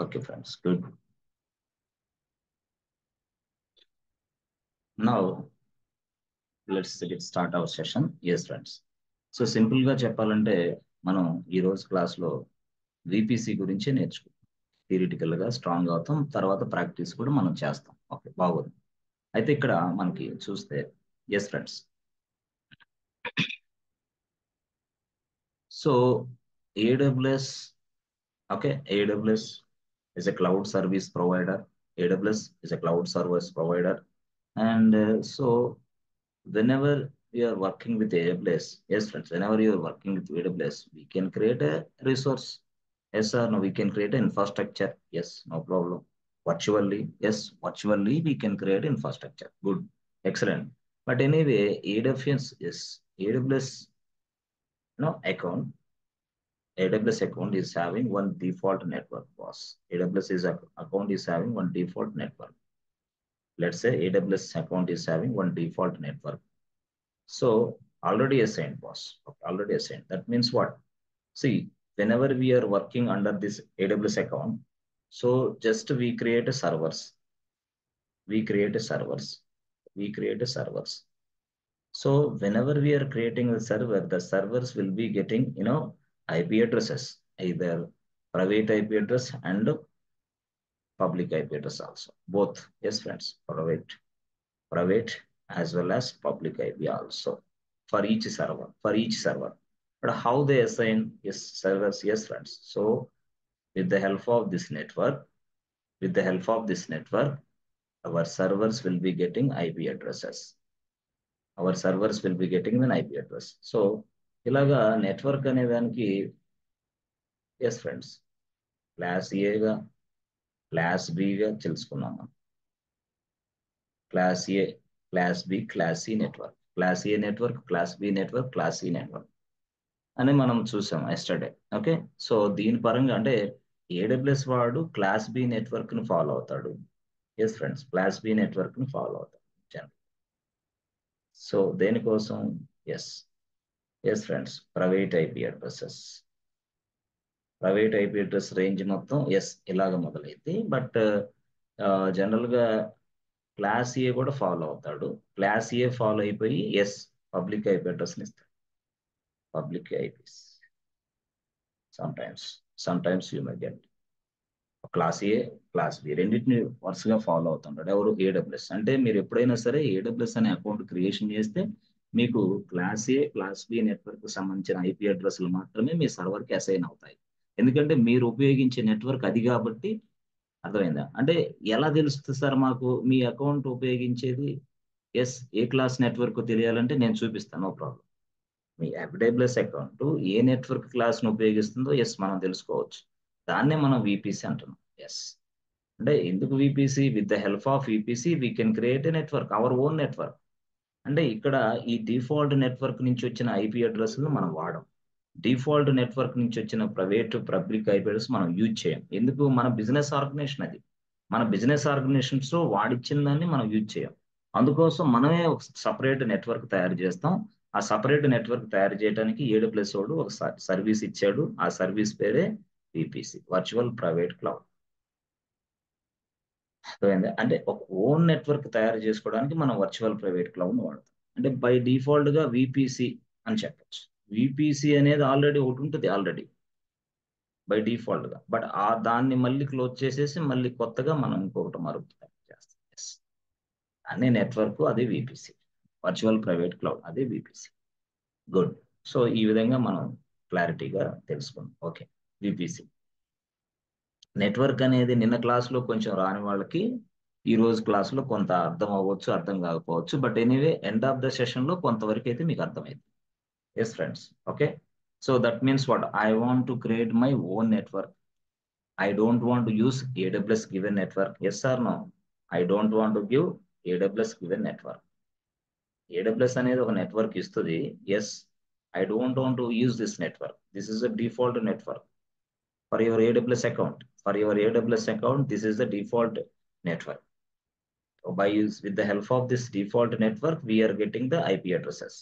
Okay, friends, good. Now, let's get start our session. Yes, friends. So simple గా చెప్పాలంటే మనం ఈ రోజు క్లాస్ లో విపిసి గురించి నేర్చుకుంటాం. థియరిటికల్ గా స్ట్రాంగ్ అవుతాం, తర్వాత ప్రాక్టీస్ కూడా మనం చేస్తాం. ఓకే, బాగుంది. అయితే ఇక్కడ మనకి చూస్తే yes friends, so AWS, okay, AWS is a cloud service provider. AWS is a cloud service provider, and so whenever we are working with AWS, yes friends, whenever you are working with AWS, we can create a resource. Yes or no, we can create an infrastructure. Yes, no problem. Virtually, yes, virtually we can create infrastructure. Good, excellent. But anyway, AWS is AWS, account. AWS account is having one default network, boss. AWS is account is having one default network. Let's say AWS account is having one default network. So already assigned, boss. Okay, already assigned. That means what? See, whenever we are working under this AWS account, so just we create a servers. We create a servers. We create a servers. So whenever we are creating a server, the servers will be getting, IP addresses, either private IP address and public IP address also. Both, yes, friends, private as well as public IP also for each server, for each server. But how they assign yes servers, yes, friends. So with the help of this network, with the help of this network, our servers will be getting IP addresses. Our servers will be getting an IP address. So ఇలాగా network అనే దానికి yes friends class ఏగా class బిగా తెలుసుకున్నాం మనం. Class A, class B, class C network, class A network, class B network, class C network అని మనం చూసాం ఎస్టర్డే. ఓకే, సో దీని పరంగా అంటే AWS వాడు క్లాస్ బి నెట్వర్క్ ని ఫాలో అవుతాడు. Yes friends, class B network ని ఫాలో అవుతాడు. సో దేనికోసం? Yes yes friends, private IP addresses. Private IP address range మొత్తం ఎస్ ఇలాగ మొదలైంది. బట్ జనరల్ గా క్లాస్ ఏ కూడా ఫాలో అవుతాడు. క్లాస్ ఏ ఫాలో అయిపోయి ఎస్ పబ్లిక్ ఐపీ అడ్రస్ ని ఇస్తాడు. Public IPs sometimes you may get class A, class B రెండింటిని వరుసగా ఫాలో అవుతుంటాడు. ఎవరు? AWS. అంటే మీరు ఎప్పుడైనా సరే AWS అనే అకౌంట్ క్రియేషన్ చేస్తే మీకు class A, class B network సంబంధించిన ఐపీ అడ్రస్లు మాత్రమే మీ సర్వర్కి అసైన్ అవుతాయి. ఎందుకంటే మీరు ఉపయోగించే నెట్వర్క్ అది కాబట్టి. అర్థమైందా? అంటే ఎలా తెలుస్తుంది సార్ మాకు మీ అకౌంట్ ఉపయోగించేది? ఎస్, ఏ క్లాస్ నెట్వర్క్ తెలియాలంటే నేను చూపిస్తాను, నో ప్రాబ్లం. మీ AWS అకౌంట్ ఏ నెట్వర్క్ క్లాస్ను ఉపయోగిస్తుందో ఎస్ మనం తెలుసుకోవచ్చు. దాన్నే మనం విపిసి అంటున్నాం. ఎస్ అంటే ఎందుకు VPC? With the help of VPC we can create a network, our own network. అంటే ఇక్కడ ఈ డిఫాల్ట్ నెట్వర్క్ నుంచి వచ్చిన ఐపీ అడ్రస్ను మనం వాడం. డిఫాల్ట్ నెట్వర్క్ నుంచి వచ్చిన ప్రైవేట్ పబ్లిక్ ఐపీ అడ్రస్ మనం యూజ్ చేయం. ఎందుకు? మన బిజినెస్ ఆర్గనైజేషన్ అది. మన బిజినెస్ ఆర్గనైజేషన్స్ లో వాడిచ్చిన దాన్ని మనం యూజ్ చేయం. అందుకోసం మనమే ఒక సపరేట్ నెట్వర్క్ తయారు చేస్తాం. ఆ సపరేట్ నెట్వర్క్ తయారు చేయడానికి AWS వాడు ఒక సర్వీస్ ఇచ్చాడు. ఆ సర్వీస్ పేరే VPC, వర్చువల్ ప్రైవేట్ క్లౌడ్. అంటే ఒక ఓన్ నెట్వర్క్ తయారు చేసుకోవడానికి మనం వర్చువల్ ప్రైవేట్ క్లౌడ్ వాడతాం. అంటే బై డిఫాల్ట్ గా VPC అని చెప్పచ్చు. VPC అనేది ఆల్రెడీ ఒకటి ఉంటుంది ఆల్రెడీ బై డిఫాల్ట్ గా. బట్ దాన్ని మళ్ళీ క్లోజ్ చేసేసి మళ్ళీ కొత్తగా మనం ఇంకొకటి మరొకటి చేస్తాం. అనే నెట్వర్క్ అది VPC, వర్చువల్ ప్రైవేట్ క్లౌడ్, అది VPC. గుడ్. సో ఈ విధంగా మనం క్లారిటీగా తెలుసుకుందాం. ఓకే, VPC నెట్వర్క్ అనేది నిన్న క్లాస్లో కొంచెం రాని వాళ్ళకి ఈ రోజు క్లాస్లో కొంత అర్థం అవ్వచ్చు, అర్థం కాకపోవచ్చు. But anyway end of the సెషన్లో కొంతవరకు అయితే మీకు అర్థమైంది. Yes friends, okay. So that means what? I want to create my own network. I don't want to use AWS given network. Yes or no? I don't want to give AWS given network. AWS అనేది ఒక network ఇస్తుంది. Yes, I don't want to use this network. This is a default network for your AWS account. For your AWS account, this is the default network. So with the help of this default network, we are getting the IP addresses.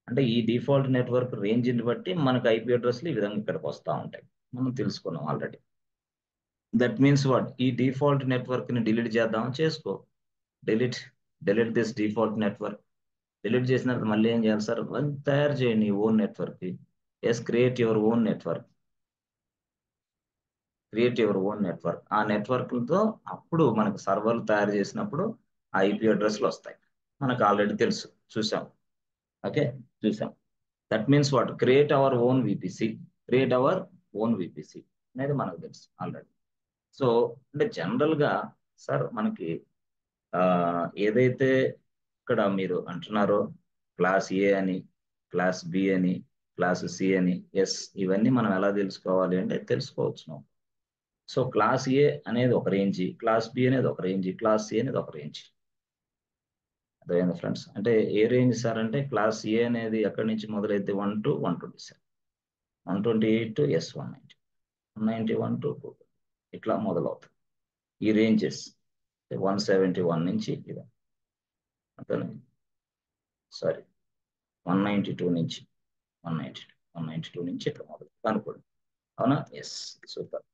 అంటే ఈ default network రేంజ్ని బట్టి మనకు IP అడ్రస్లు ఈ విధంగా ఇక్కడికి వస్తూ ఉంటాయి. మనం తెలుసుకున్నాం ఆల్రెడీ. దట్ మీన్స్ వాట్, ఈ డిఫాల్ట్ నెట్వర్క్ ని డిలీట్ చేద్దాం, చేసుకో. Delete delete this default network. Delete చేసిన తర్వాత మళ్ళీ ఏం చేయాలి సార్, తయారు చేయండి own network. Yes, create your own network. Create your own network. ఆ నెట్వర్క్లతో అప్పుడు మనకు సర్వర్లు తయారు చేసినప్పుడు ఆ ఐపీ అడ్రస్లు వస్తాయి. మనకు ఆల్రెడీ తెలుసు, చూసాం. ఓకే, చూసాం. That means what, create our own VPC. Create our own VPC అనేది మనకు తెలుసు ఆల్రెడీ. సో అంటే జనరల్ గా సార్ మనకి ఆ, ఏదైతే ఇక్కడ మీరు అంటున్నారో క్లాస్ ఏ అని, క్లాస్ బి అని, క్లాస్ సి అని, ఎస్, ఇవన్నీ మనం ఎలా తెలుసుకోవాలి అంటే తెలుసుకోవచ్చు. సో క్లాస్ ఏ అనేది ఒక రేంజ్, క్లాస్ బి అనేది ఒక రేంజ్, క్లాస్ సి అనేది ఒక రేంజ్. అర్థమైంది ఫ్రెండ్స్? అంటే ఏ రేంజ్ సార్ అంటే క్లాస్ ఏ అనేది ఎక్కడి నుంచి మొదలైతే 1 to 127, 128 to S190, 191 to 2, ఇట్లా మొదలవుతుంది ఈ రేంజెస్. 171 నుంచి ఇది, అంతేనా? సారీ, 192 నుంచి 192 నుంచి ఇట్లా మొదలు అనుకోండి. అవునా? Yes, super.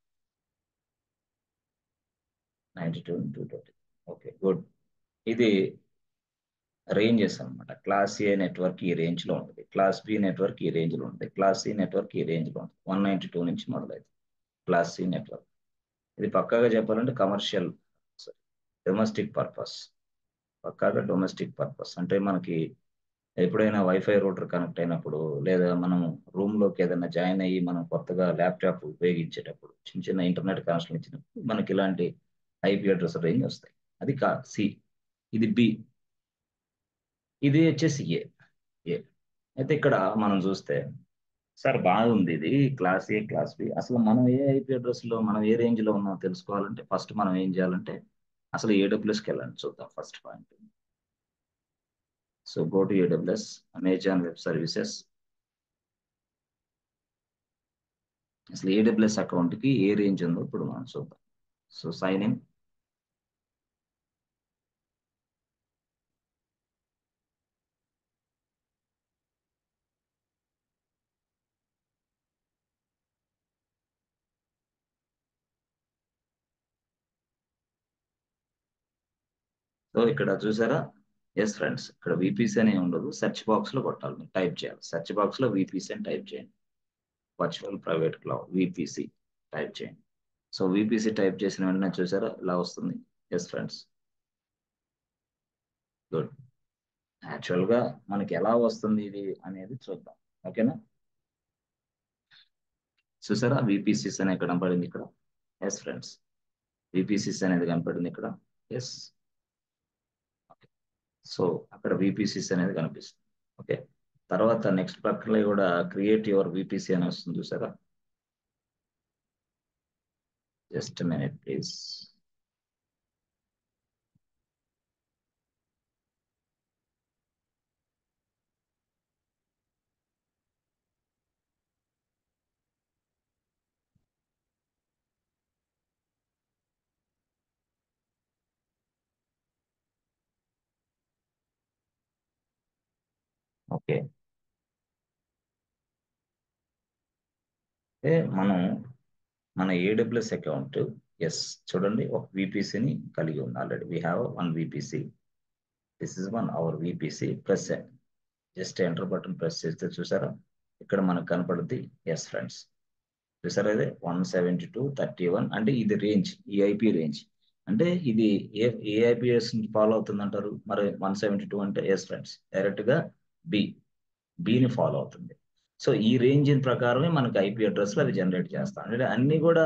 92 220. Okay, good. ఇది రేంజెస్ అన్నమాట. క్లాస్ ఏ నెట్వర్క్ ఈ రేంజ్ లో ఉంటుంది, క్లాస్ బి నెట్వర్క్ ఈ రేంజ్ లో ఉంటుంది, క్లాస్ సి నెట్వర్క్ ఈ రేంజ్ లో ఉంటుంది. 192 నుంచి మొదలైంది క్లాస్ సి నెట్వర్క్. ఇది పక్కాగా చెప్పాలంటే కమర్షియల్, డొమెస్టిక్ పర్పస్. పక్కాగా డొమెస్టిక్ పర్పస్ అంటే మనకి ఎప్పుడైనా వైఫై రూటర్ కనెక్ట్ అయినప్పుడు, లేదా మనం రూమ్ లోకి ఏదైనా జాయిన్ అయ్యి మనం కొత్తగా ల్యాప్టాప్ ఉపయోగించేటప్పుడు, చిన్న చిన్న ఇంటర్నెట్ కనెక్షన్ ఇచ్చినప్పుడు మనకి ఇలాంటి ఐపీ అడ్రస్ రేంజ్ వస్తాయి. అది సి. ఇది బి. ఇది వచ్చేసి ఏ. ఏ అయితే ఇక్కడ మనం చూస్తే సార్ బాగుంది ఇది క్లాస్ ఏ, క్లాస్ బి. అసలు మనం ఏ ఐపీ అడ్రస్ లో మనం ఏ రేంజ్ లో ఉన్నామో తెలుసుకోవాలంటే ఫస్ట్ మనం ఏం చేయాలంటే అసలు ఏడబ్ల్యూఎస్కి వెళ్ళండి, చూద్దాం first point. So go to AWS, Amazon web services. అసలు ఏడబ్ల్యూఎస్ అకౌంట్ కి ఏ రేంజ్ ఉందో ఇప్పుడు మనం చూద్దాం. So sign in. సో ఇక్కడ చూసారా? ఎస్ ఫ్రెండ్స్, ఇక్కడ విపిసి అనే ఉండదు, సెర్చ్ బాక్స్ లో కొట్టాలి, మీరు టైప్ చేయాలి. సెర్చ్ బాక్స్ లో విపిసి అని టైప్ చేయండి. Virtual private cloud VPC type చేయండి. సో విపిసి టైప్ చేసిన వెంటనే చూసారా ఇలా వస్తుంది. Yes friends, good. యాక్చువల్ గా మనకి ఎలా వస్తుంది ఇది అనేది చూద్దాం. ఓకేనా? చూసారా విపిసిస్ అనేది కనపడింది ఇక్కడ. ఎస్ ఫ్రెండ్స్, విపిసిస్ అనేది కనపడింది ఇక్కడ. ఎస్, సో అక్కడ విపిసిస్ అనేది కనిపిస్తుంది. ఓకే, తర్వాత నెక్స్ట్ ప్రక్కలో కూడా క్రియేట్ యువర్ విపిసి అని వస్తుంది, చూసారా? Just minute please. ఓకే, మనం మన ఏడబ్ల్యూఎస్ అకౌంట్, ఎస్, చూడండి ఒక విపిసిని కలిగి ఉంది already. We have one VPC. This is one our VPC. Press just enter button press చేస్తే చూసారా ఇక్కడ మనకు కనపడుద్ది. ఎస్ ఫ్రెండ్స్, చూసారా? ఇది 172.31 అంటే ఇది రేంజ్, ఈ ఐపీ రేంజ్. అంటే ఇది ఏ ఏ ఐపీఎస్ ఫాలో అవుతుంది అంటారు మరి? 172 అంటే ఎస్ ఫ్రెండ్స్, డైరెక్ట్ గా బి, బిని ఫాలో అవుతుంది. సో ఈ రేంజ్ ప్రకారమే మనకి ఐపీ అడ్రస్లు అవి జనరేట్ చేస్తాం. అంటే అన్ని కూడా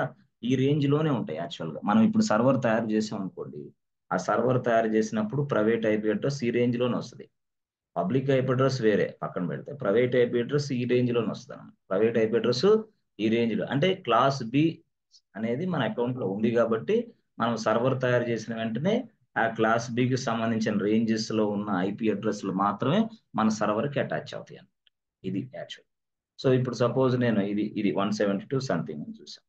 ఈ రేంజ్ లోనే ఉంటాయి. యాక్చువల్ గా మనం ఇప్పుడు సర్వర్ తయారు చేసాం అనుకోండి, ఆ సర్వర్ తయారు చేసినప్పుడు ప్రైవేట్ ఐపీ అడ్రస్ ఈ రేంజ్ లోనే వస్తుంది. పబ్లిక్ ఐపీ అడ్రస్ వేరే పక్కన పెడితే, ప్రైవేట్ ఐపీ అడ్రస్ ఈ రేంజ్ లోనే వస్తుంది. ప్రైవేట్ ఐపీ అడ్రస్ ఈ రేంజ్ లో అంటే క్లాస్ బి అనేది మన అకౌంట్ లో ఉంది కాబట్టి మనం సర్వర్ తయారు చేసిన వెంటనే ఆ క్లాస్ బికి సంబంధించిన రేంజెస్ లో ఉన్న ఐపీ అడ్రస్లు మాత్రమే మన సర్వర్ కి అటాచ్ అవుతాయి అన్నమాట. ఇది యాక్చువల్. సో ఇప్పుడు సపోజ్ నేను ఇది ఇది 172 సంథింగ్ అని చూసాను.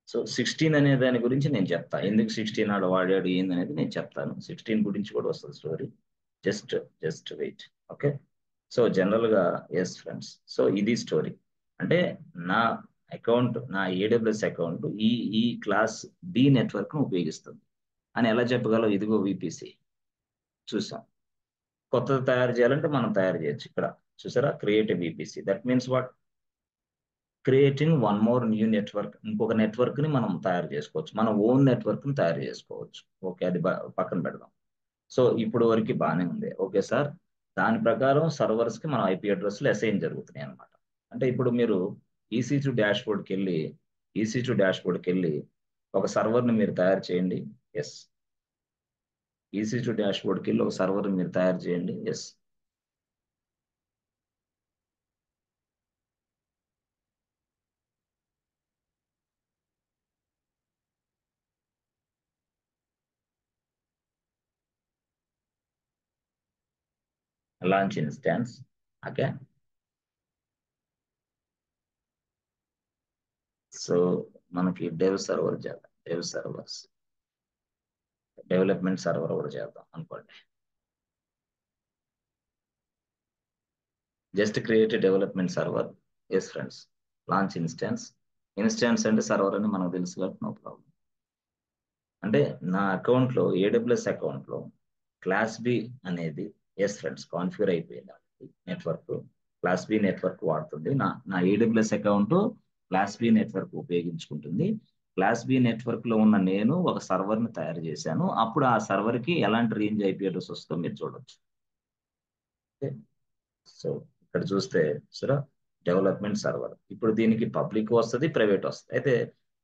సో 16 అనే దాని గురించి నేను చెప్తా, ఎందుకు 16 ఆడ వాడాడు ఏంది అనేది నేను చెప్తాను. 16 గురించి కూడా వస్తుంది story. Just just wait. Okay. So జనరల్గా ఎస్ ఫ్రెండ్స్, సో ఇది స్టోరీ. అంటే నా అకౌంట్, నా ఏడబ్ల్యూఎస్ అకౌంట్ ఈ ఈ క్లాస్ బి నెట్వర్క్ను ఉపయోగిస్తుంది అని ఎలా చెప్పగలవు? ఇదిగో విపిసి చూసాం. కొత్తది తయారు చేయాలంటే మనం తయారు చేయొచ్చు. ఇక్కడ చూసారా, create VPC. That means what? Creating one more new network. ఇంకొక నెట్వర్క్ ని మనం తయారు చేసుకోవచ్చు, మన ఓన్ నెట్వర్క్ ని తయారు చేసుకోవచ్చు. ఓకే, అది పక్కన పెడదాం. సో ఇప్పుడు వరకు బాగానే ఉంది. ఓకే సార్, దాని ప్రకారం సర్వర్స్ కి మనం ఐపీ అడ్రస్లు అసైన్ జరుగుతున్నాయి అనమాట. అంటే ఇప్పుడు మీరు ఈసీ2 డాష్ బోర్డ్కి వెళ్ళి ఈసీ2 డాష్ బోర్డ్కి వెళ్ళి ఒక సర్వర్ని మీరు తయారు చేయండి. ఎస్, ఈసీ2 డాష్ బోర్డ్కి వెళ్ళి ఒక సర్వర్ని మీరు తయారు చేయండి. Yes, launch instance. Okay, so మనకి డెవ్ సర్వర్ చేద్దాం. డెవ్ సర్వర్స్, డెవలప్మెంట్ సర్వర్ కూడా చేద్దాం అనుకోండి. Just create development server. Yes friends, launch instance. Instance అంటే సర్వర్ అని మనకు తెలుసు కాబట్టి నో ప్రాబ్లం. అంటే నా అకౌంట్లో, ఏడబ్ల్యూఎస్ అకౌంట్లో క్లాస్ బి అనేది ఎస్ ఫ్రెండ్స్ కాన్ఫిగర్ అయిపోయింది. నెట్వర్క్ క్లాస్ బి నెట్వర్క్ వాడుతుంది. నా AWS account class B network ఉపయోగించుకుంటుంది. క్లాస్ బి నెట్వర్క్ లో ఉన్న నేను ఒక సర్వర్ ని తయారు చేశాను. అప్పుడు ఆ సర్వర్ కి ఎలాంటి రేంజ్ ఐపీ అడ్రస్ వస్తుందో మీరు చూడొచ్చు. సో ఇక్కడ చూస్తే సరే, డెవలప్మెంట్ సర్వర్. ఇప్పుడు దీనికి పబ్లిక్ వస్తుంది, ప్రైవేట్ వస్తుంది. అయితే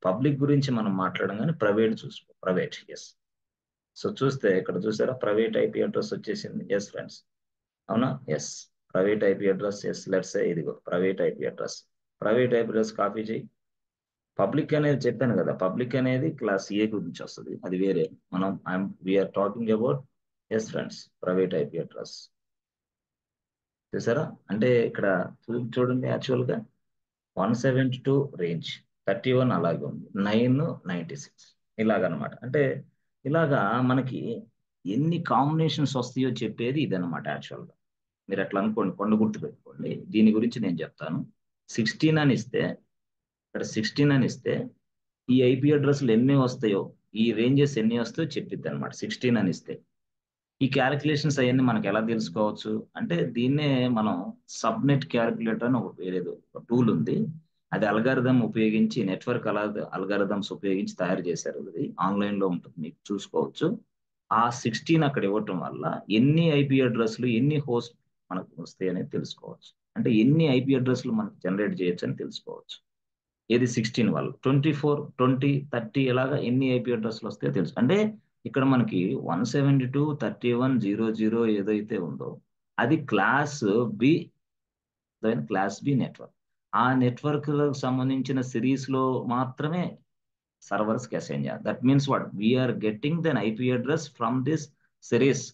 పబ్లిక్ గురించి మనం మాట్లాడడం కానీ ప్రైవేట్ చూసుకో. Private, yes. సో చూస్తే ఇక్కడ చూసారా, ప్రైవేట్ ఐపీ అడ్రస్ వచ్చేసింది. ఎస్ ఫ్రెండ్స్, అవునా? Yes, private IP address. Yes, let's say ఇదిగో private IP address. Private IP address copy చేయి. పబ్లిక్ అనేది చెప్పాను కదా, పబ్లిక్ అనేది క్లాస్ ఏ గురించి వస్తుంది, అది వేరే. మనం we're talking about yes friends private IP address. చూసారా, అంటే ఇక్కడ చూడండి, యాక్చువల్గా 172 రేంజ్, 31 అలాగే ఉంది, 996 ఇలాగనమాట. అంటే ఇలాగా మనకి ఎన్ని కాంబినేషన్స్ వస్తాయో చెప్పేది ఇదనమాట యాక్చువల్గా. మీరు ఎట్లా అనుకోండి, కొండ గుర్తు పెట్టుకోండి. దీని గురించి నేను చెప్తాను. 16 అని ఇస్తే, ఇక్కడ 16 అని ఇస్తే ఈ ఐపీ అడ్రస్లు ఎన్ని వస్తాయో, ఈ రేంజెస్ ఎన్ని వస్తాయో చెప్పిద్ది అనమాట 16 అని ఇస్తే. ఈ క్యాలిక్యులేషన్స్ అవన్నీ మనకు ఎలా తెలుసుకోవచ్చు అంటే, దీన్నే మనం సబ్నెట్ క్యాలిక్యులేటర్ అని ఒక వేరేదో టూల్ ఉంది. అది అల్గారిథం ఉపయోగించి, నెట్వర్క్ అల్గారిథమ్స్ ఉపయోగించి తయారు చేశారు. అది ఆన్లైన్ లో ఉంటుంది, మీకు చూసుకోవచ్చు. ఆ 16 అక్కడ ఇవ్వటం వల్ల ఎన్ని ఐపీ అడ్రస్లు, ఎన్ని హోస్ట్ మనకు వస్తాయి అనేది తెలుసుకోవచ్చు. అంటే ఎన్ని ఐపీ అడ్రస్లు మనకు జనరేట్ చేయొచ్చు అని తెలుసుకోవచ్చు. ఏది 16 వల్ల 24, 20, 30 ఇలాగా ఎన్ని ఐపీ అడ్రస్లు వస్తాయో తెలుసు. అంటే ఇక్కడ మనకి 172.31.00 ఏదైతే ఉందో అది క్లాస్ బి నెట్వర్క్. ఆ నెట్వర్క్ సంబంధించిన సిరీస్ లో మాత్రమే సర్వర్స్ కి అసైన్ చేయాలి. That means what, we're getting then IP address from this series.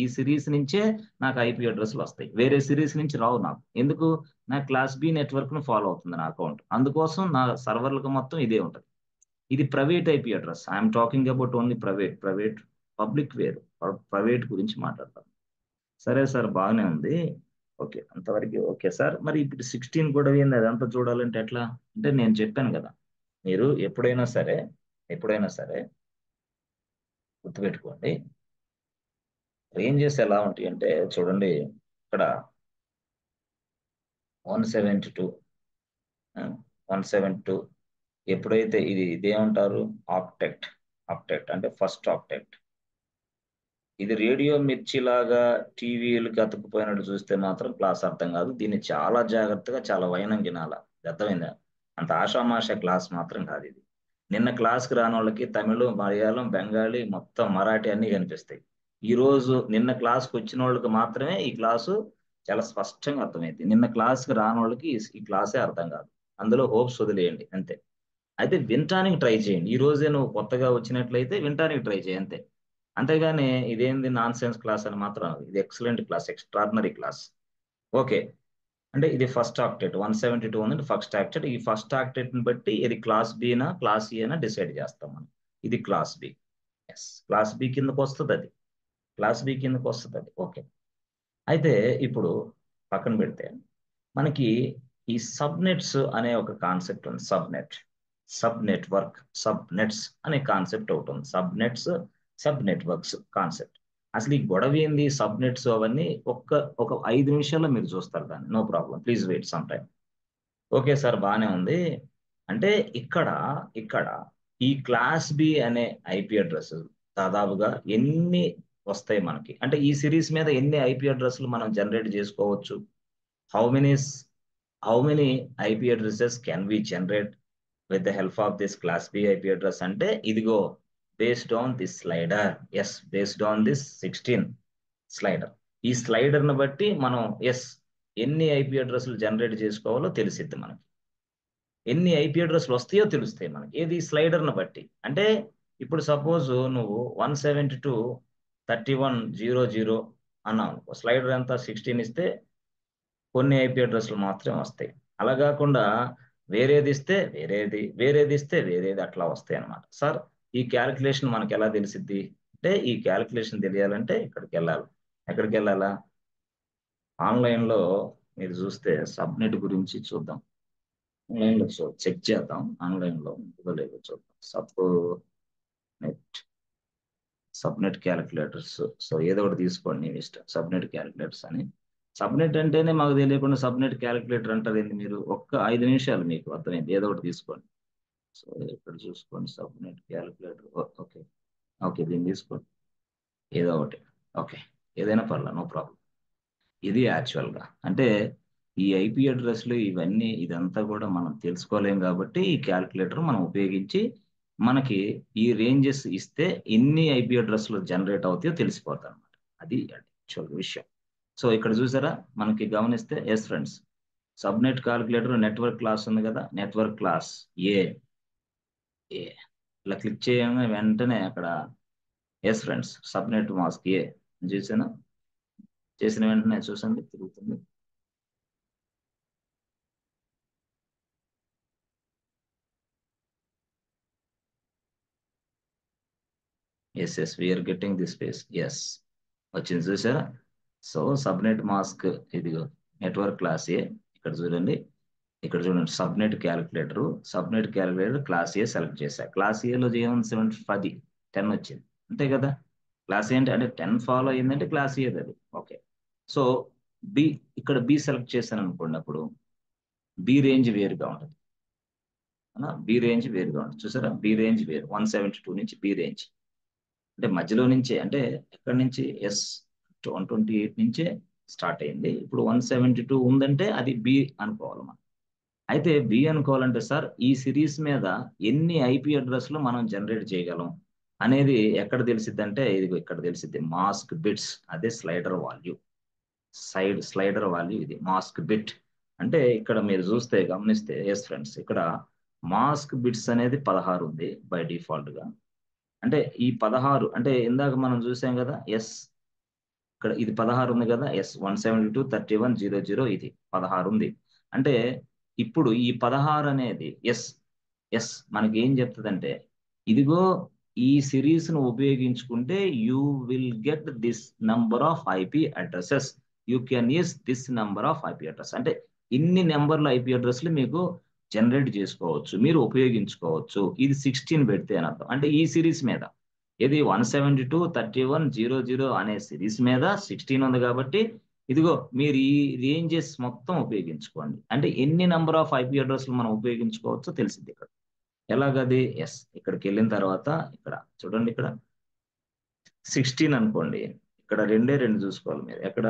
ఈ సిరీస్ నుంచే నాకు ఐపీ అడ్రస్లు వస్తాయి, వేరే సిరీస్ నుంచి రావు నాకు. ఎందుకు? నా క్లాస్ బి నెట్వర్క్ ను ఫాలో అవుతుంది నా అకౌంట్, అందుకోసం నా సర్వర్లకు మొత్తం ఇదే ఉంటుంది. ఇది private IP address. I'm talking about only private. Public వేరు. ప్రైవేట్ గురించి మాట్లాడతాం. సరే సార్, బాగానే ఉంది. ఓకే, అంతవరకు ఓకే సార్. మరి ఇప్పుడు 16 కూడా ఏంది, అదంతా చూడాలంటే ఎట్లా? అంటే నేను చెప్పాను కదా, మీరు ఎప్పుడైనా సరే గుర్తుపెట్టుకోండి. రేంజెస్ ఎలా ఉంటాయి అంటే చూడండి, ఇక్కడ 172, 172. ఎప్పుడైతే ఇదేమంటారు, ఆక్టెక్ట్ అంటే ఫస్ట్ ఆక్టెక్ట్. ఇది రేడియో మిర్చి లాగా టీవీలకు అతుక్కుపోయినట్టు చూస్తే మాత్రం క్లాస్ అర్థం కాదు. దీన్ని చాలా జాగ్రత్తగా, చాలా వైనం వినాల. అర్థమైందా? అంత ఆషామాష క్లాస్ మాత్రం కాదు ఇది. నిన్న క్లాస్కి రాని వాళ్ళకి తమిళం, మలయాళం, బెంగాలీ, మొత్తం మరాఠీ అన్ని కనిపిస్తాయి. ఈ రోజు నిన్న క్లాస్కి వచ్చిన వాళ్ళకి మాత్రమే ఈ క్లాసు చాలా స్పష్టంగా అర్థమైంది. నిన్న క్లాస్కి రాని వాళ్ళకి ఈ క్లాసే అర్థం కాదు. అందులో హోప్స్ వదిలేయండి అంతే. అయితే వినటానికి ట్రై చేయండి. ఈ రోజే నువ్వు కొత్తగా వచ్చినట్లయితే వినటానికి ట్రై చేయి అంతే. అంతేగాని ఇదేంది నాన్ సెన్స్ క్లాస్ అని మాత్రం అనదు. ఇది excellent class, extraordinary class. Okay, అంటే ఇది ఫస్ట్ ఆక్టెట్ 172 ఉందంటే ఫస్ట్ ఆక్టెట్. ఈ ఫస్ట్ ఆక్టెట్ ని బట్టి ఇది క్లాస్ బినా క్లాస్ ఏనా డిసైడ్ చేస్తాం మనం. ఇది class B. Yes, class B కిందకు వస్తుంది అది. ఓకే. అయితే ఇప్పుడు పక్కన పెడితే మనకి ఈ సబ్నెట్స్ అనే ఒక కాన్సెప్ట్ ఉంది. సబ్ నెట్వర్క్, సబ్ నెట్స్ అనే కాన్సెప్ట్ ఒకటి ఉంది. Sub networks concept. అసలు ఈ గొడవ ఏంది, సబ్ నెట్స్ అవన్నీ ఒక 5 నిమిషాల్లో మీరు చూస్తారు దాన్ని. No problem, please wait some time. Okay sir, బాగానే ఉంది. అంటే ఇక్కడ ఈ క్లాస్ బి అనే ఐపీ అడ్రస్ దాదాపుగా ఎన్ని వస్తాయి మనకి, అంటే ఈ సిరీస్ మీద ఎన్ని ఐపీ అడ్రస్లు మనం జనరేట్ చేసుకోవచ్చు? How many how many IP addresses can we generate with the help of this class B IP address? అంటే ఇదిగో based on this slider. Yes, based on this 16 slider. ఈ స్లైడర్ ని బట్టి మనం ఎన్ని ఐపీ అడ్రస్లు జనరేట్ చేసుకోవాలో తెలిసిద్ది మనకి. ఎన్ని ఐపీ అడ్రస్లు వస్తాయో తెలుస్తాయి మనకి, ఏది స్లైడర్ ని బట్టి. అంటే ఇప్పుడు సపోజ్ నువ్వు 172.31.00 అన్నావు, స్లైడర్ ఎంత 16 ఇస్తే కొన్ని ఐపీ అడ్రస్లు మాత్రమే వస్తాయి. అలా కాకుండా వేరేది ఇస్తే వేరేది ఇస్తే వేరేది, అట్లా వస్తాయి అన్నమాట. సార్, ఈ క్యాలిక్యులేషన్ మనకి ఎలా తెలిసిద్ది అంటే, ఈ క్యాలిక్యులేషన్ తెలియాలంటే ఇక్కడికి వెళ్ళాలి. ఎక్కడికి వెళ్ళాలా? ఆన్లైన్ లో మీరు చూస్తే సబ్నెట్ గురించి చూద్దాం. ఆన్లైన్ లో చెక్ చేద్దాం, ఆన్లైన్ లో ఉంటుందో లేదో చూద్దాం. Subnet calculators. సో ఏదో ఒకటి తీసుకోండి, మీ ఇష్టం. సబ్నెట్ క్యాలిక్యులేటర్స్ అని. సబ్నెట్ అంటేనే మాకు తెలియకుండా సబ్నెట్ క్యాలిక్యులేటర్ అంటారు ఏంది మీరు? ఒక్క 5 నిమిషాలు మీకు అర్థమైంది. ఏదో ఒకటి తీసుకోండి. సో ఇక్కడ చూసుకోండి, సబ్నెట్ క్యాలిక్యులేటర్. ఓకే, ఓకే, దీన్ని తీసుకోండి, ఏదో ఒకటి. ఓకే, ఏదైనా పర్లేదు, నో ప్రాబ్లం. ఇది యాక్చువల్ గా అంటే ఈ ఐపీ అడ్రస్లు ఇవన్నీ ఇదంతా కూడా మనం తెలుసుకోలేం కాబట్టి ఈ క్యాలిక్యులేటర్ మనం ఉపయోగించి మనకి ఈ రేంజెస్ ఇస్తే ఎన్ని ఐపీ అడ్రస్లు జనరేట్ అవుతాయో తెలిసిపోతాయి అనమాట. అది యాక్చువల్ విషయం. సో ఇక్కడ చూసారా, మనకి గమనిస్తే friends, subnet calculator network class ఉంది కదా, నెట్వర్క్ క్లాస్ ఏ ఏ ఇలా క్లిక్ చేయగానే వెంటనే అక్కడ ఫ్రెండ్స్ సబ్నెట్ మాస్క్ ఏ చూసాను. చేసిన వెంటనే చూసండి, తిరుగుతుంది. Yes, we're getting the space. Yes, వచ్చింది చూసారా. సో సబ్నెట్ మాస్క్, ఇదిగో నెట్వర్క్ క్లాస్ ఏ. ఇక్కడ చూడండి, ఇక్కడ చూడండి, subnet calculator class A select చేశా. క్లాస్ ఏలో ఏముంది? 10 10 వచ్చింది, అంతే కదా. క్లాస్ ఏంటి అంటే 10 ఫాలో అయ్యిందంటే క్లాస్ ఏది అది. ఓకే, సో బి, ఇక్కడ బి సెలెక్ట్ చేశాను అనుకోండి, అప్పుడు బి రేంజ్ వేరుగా ఉంటుంది. బి రేంజ్ వేరుగా ఉంటుంది, చూసారా. బి రేంజ్ వేరు, 172 నుంచి బి రేంజ్. అంటే మధ్యలో నుంచే, అంటే ఎక్కడి నుంచి 128 నుంచే స్టార్ట్ అయింది. ఇప్పుడు 172 ఉందంటే అది బి అనుకోవాలి మనం. అయితే బి అనుకోవాలంటే సార్, ఈ సిరీస్ మీద ఎన్ని ఐపీ అడ్రస్లు మనం జనరేట్ చేయగలం అనేది ఎక్కడ తెలిసిద్ది అంటే, ఇది ఇక్కడ తెలిసిద్ది, మాస్క్ బిట్స్. అదే స్లైడర్ వాల్యూ ఇది మాస్క్ బిట్. అంటే ఇక్కడ మీరు చూస్తే గమనిస్తే ఫ్రెండ్స్, ఇక్కడ మాస్క్ బిట్స్ అనేది 16 ఉంది బై డిఫాల్ట్ గా. అంటే ఈ 16 అంటే ఇందాక మనం చూసాం కదా, ఇక్కడ ఇది 16 ఉంది కదా. 172.31.00 ఇది 16 ఉంది. అంటే ఇప్పుడు ఈ 16 అనేది మనకి ఏం చెప్తుందంటే, ఇదిగో ఈ సిరీస్ ను ఉపయోగించుకుంటే you will get this number of IP addresses, you can use this number of IP address. అంటే ఇన్ని నెంబర్ల ఐపీ అడ్రస్లు మీకు జనరేట్ చేసుకోవచ్చు, మీరు ఉపయోగించుకోవచ్చు. ఇది 16 పెడితే అని అర్థం. అంటే ఈ సిరీస్ మీద, ఇది 172.31.00 అనే సిరీస్ మీద 16 ఉంది కాబట్టి ఇదిగో మీరు ఈ రేంజెస్ మొత్తం ఉపయోగించుకోండి. అంటే ఎన్ని నెంబర్ ఆఫ్ ఐపీ అడ్రస్లు మనం ఉపయోగించుకోవచ్చో తెలిసింది ఇక్కడ. ఎలాగది? ఇక్కడికి వెళ్ళిన తర్వాత ఇక్కడ చూడండి, ఇక్కడ 16 అనుకోండి, ఇక్కడ 2 చూసుకోవాలి మీరు. ఎక్కడ?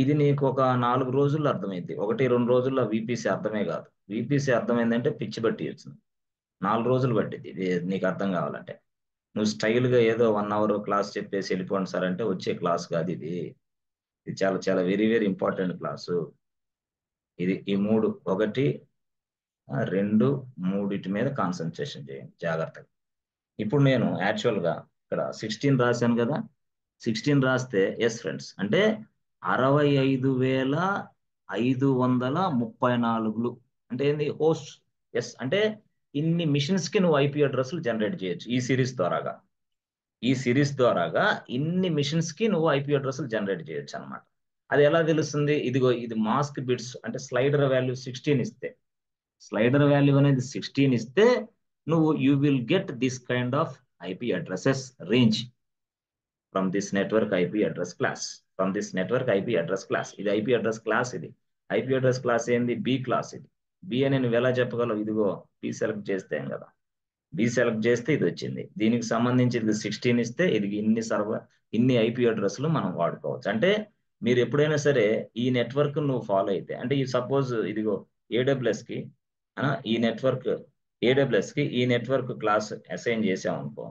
ఇది నీకు ఒక 4 రోజుల్లో అర్థమైంది. 1-2 రోజుల్లో వీపీసీ అర్థమే కాదు. వీపీసీ అర్థమైందంటే పిచ్చి బట్టి వచ్చింది. 4 రోజులు పట్టింది ఇది నీకు అర్థం కావాలంటే. నువ్వు స్టైల్ గా ఏదో 1 అవర్ క్లాస్ చెప్పేసి వెళ్ళిపోండి సార్ అంటే వచ్చే క్లాస్ కాదు ఇది. ఇది చాలా చాలా వెరీ వెరీ ఇంపార్టెంట్ క్లాసు. ఇది ఈ 3, 1, 2, 3 మీద కాన్సన్ట్రేషన్ చేయండి జాగ్రత్తగా. ఇప్పుడు నేను యాక్చువల్ గా ఇక్కడ 16 రాశాను కదా. 16 రాస్తే ఫ్రెండ్స్, అంటే 65,534 అంటే ఏంది? హోస్ట్. అంటే ఇన్ని మిషన్స్ కి నువ్వు ఐపీ అడ్రస్లు జనరేట్ చేయొచ్చు ఈ సిరీస్ ద్వారాగా. ఈ సిరీస్ ద్వారాగా ఇన్ని మిషన్స్ కి నువ్వు ఐపీ అడ్రస్లు జనరేట్ చేయొచ్చు అనమాట. అది ఎలా తెలుస్తుంది? ఇదిగో ఇది మాస్క్ బిట్స్ అంటే స్లైడర్ వాల్యూ 16 ఇస్తే, స్లైడర్ వాల్యూ అనేది 16 ఇస్తే నువ్వు you will get this kind of IP addresses range from this network IP address class. From this network IP address class. ఇది ఐపీ అడ్రస్ క్లాస్. ఇది ఐపీ అడ్రస్ క్లాస్ ఏంది? B class. ఇది B అని నువ్వు ఎలా చెప్పగలవు? ఇదిగో బి సెలెక్ట్ చేస్తే కదా, బి సెలెక్ట్ చేస్తే ఇది వచ్చింది. దీనికి సంబంధించి ఇది 16 ఇస్తే ఇది ఇన్ని ఐపీ అడ్రస్లు మనం వాడుకోవచ్చు. అంటే మీరు ఎప్పుడైనా సరే ఈ నెట్వర్క్ నువ్వు ఫాలో అయితే, అంటే ఈ సపోజ్ ఇదిగో ఏడబ్ల్యూఎస్ కి ఈ నెట్వర్క్ ఏడబ్ల్యూఎస్ కి ఈ నెట్వర్క్ క్లాస్ అసైన్ చేసాం అనుకో,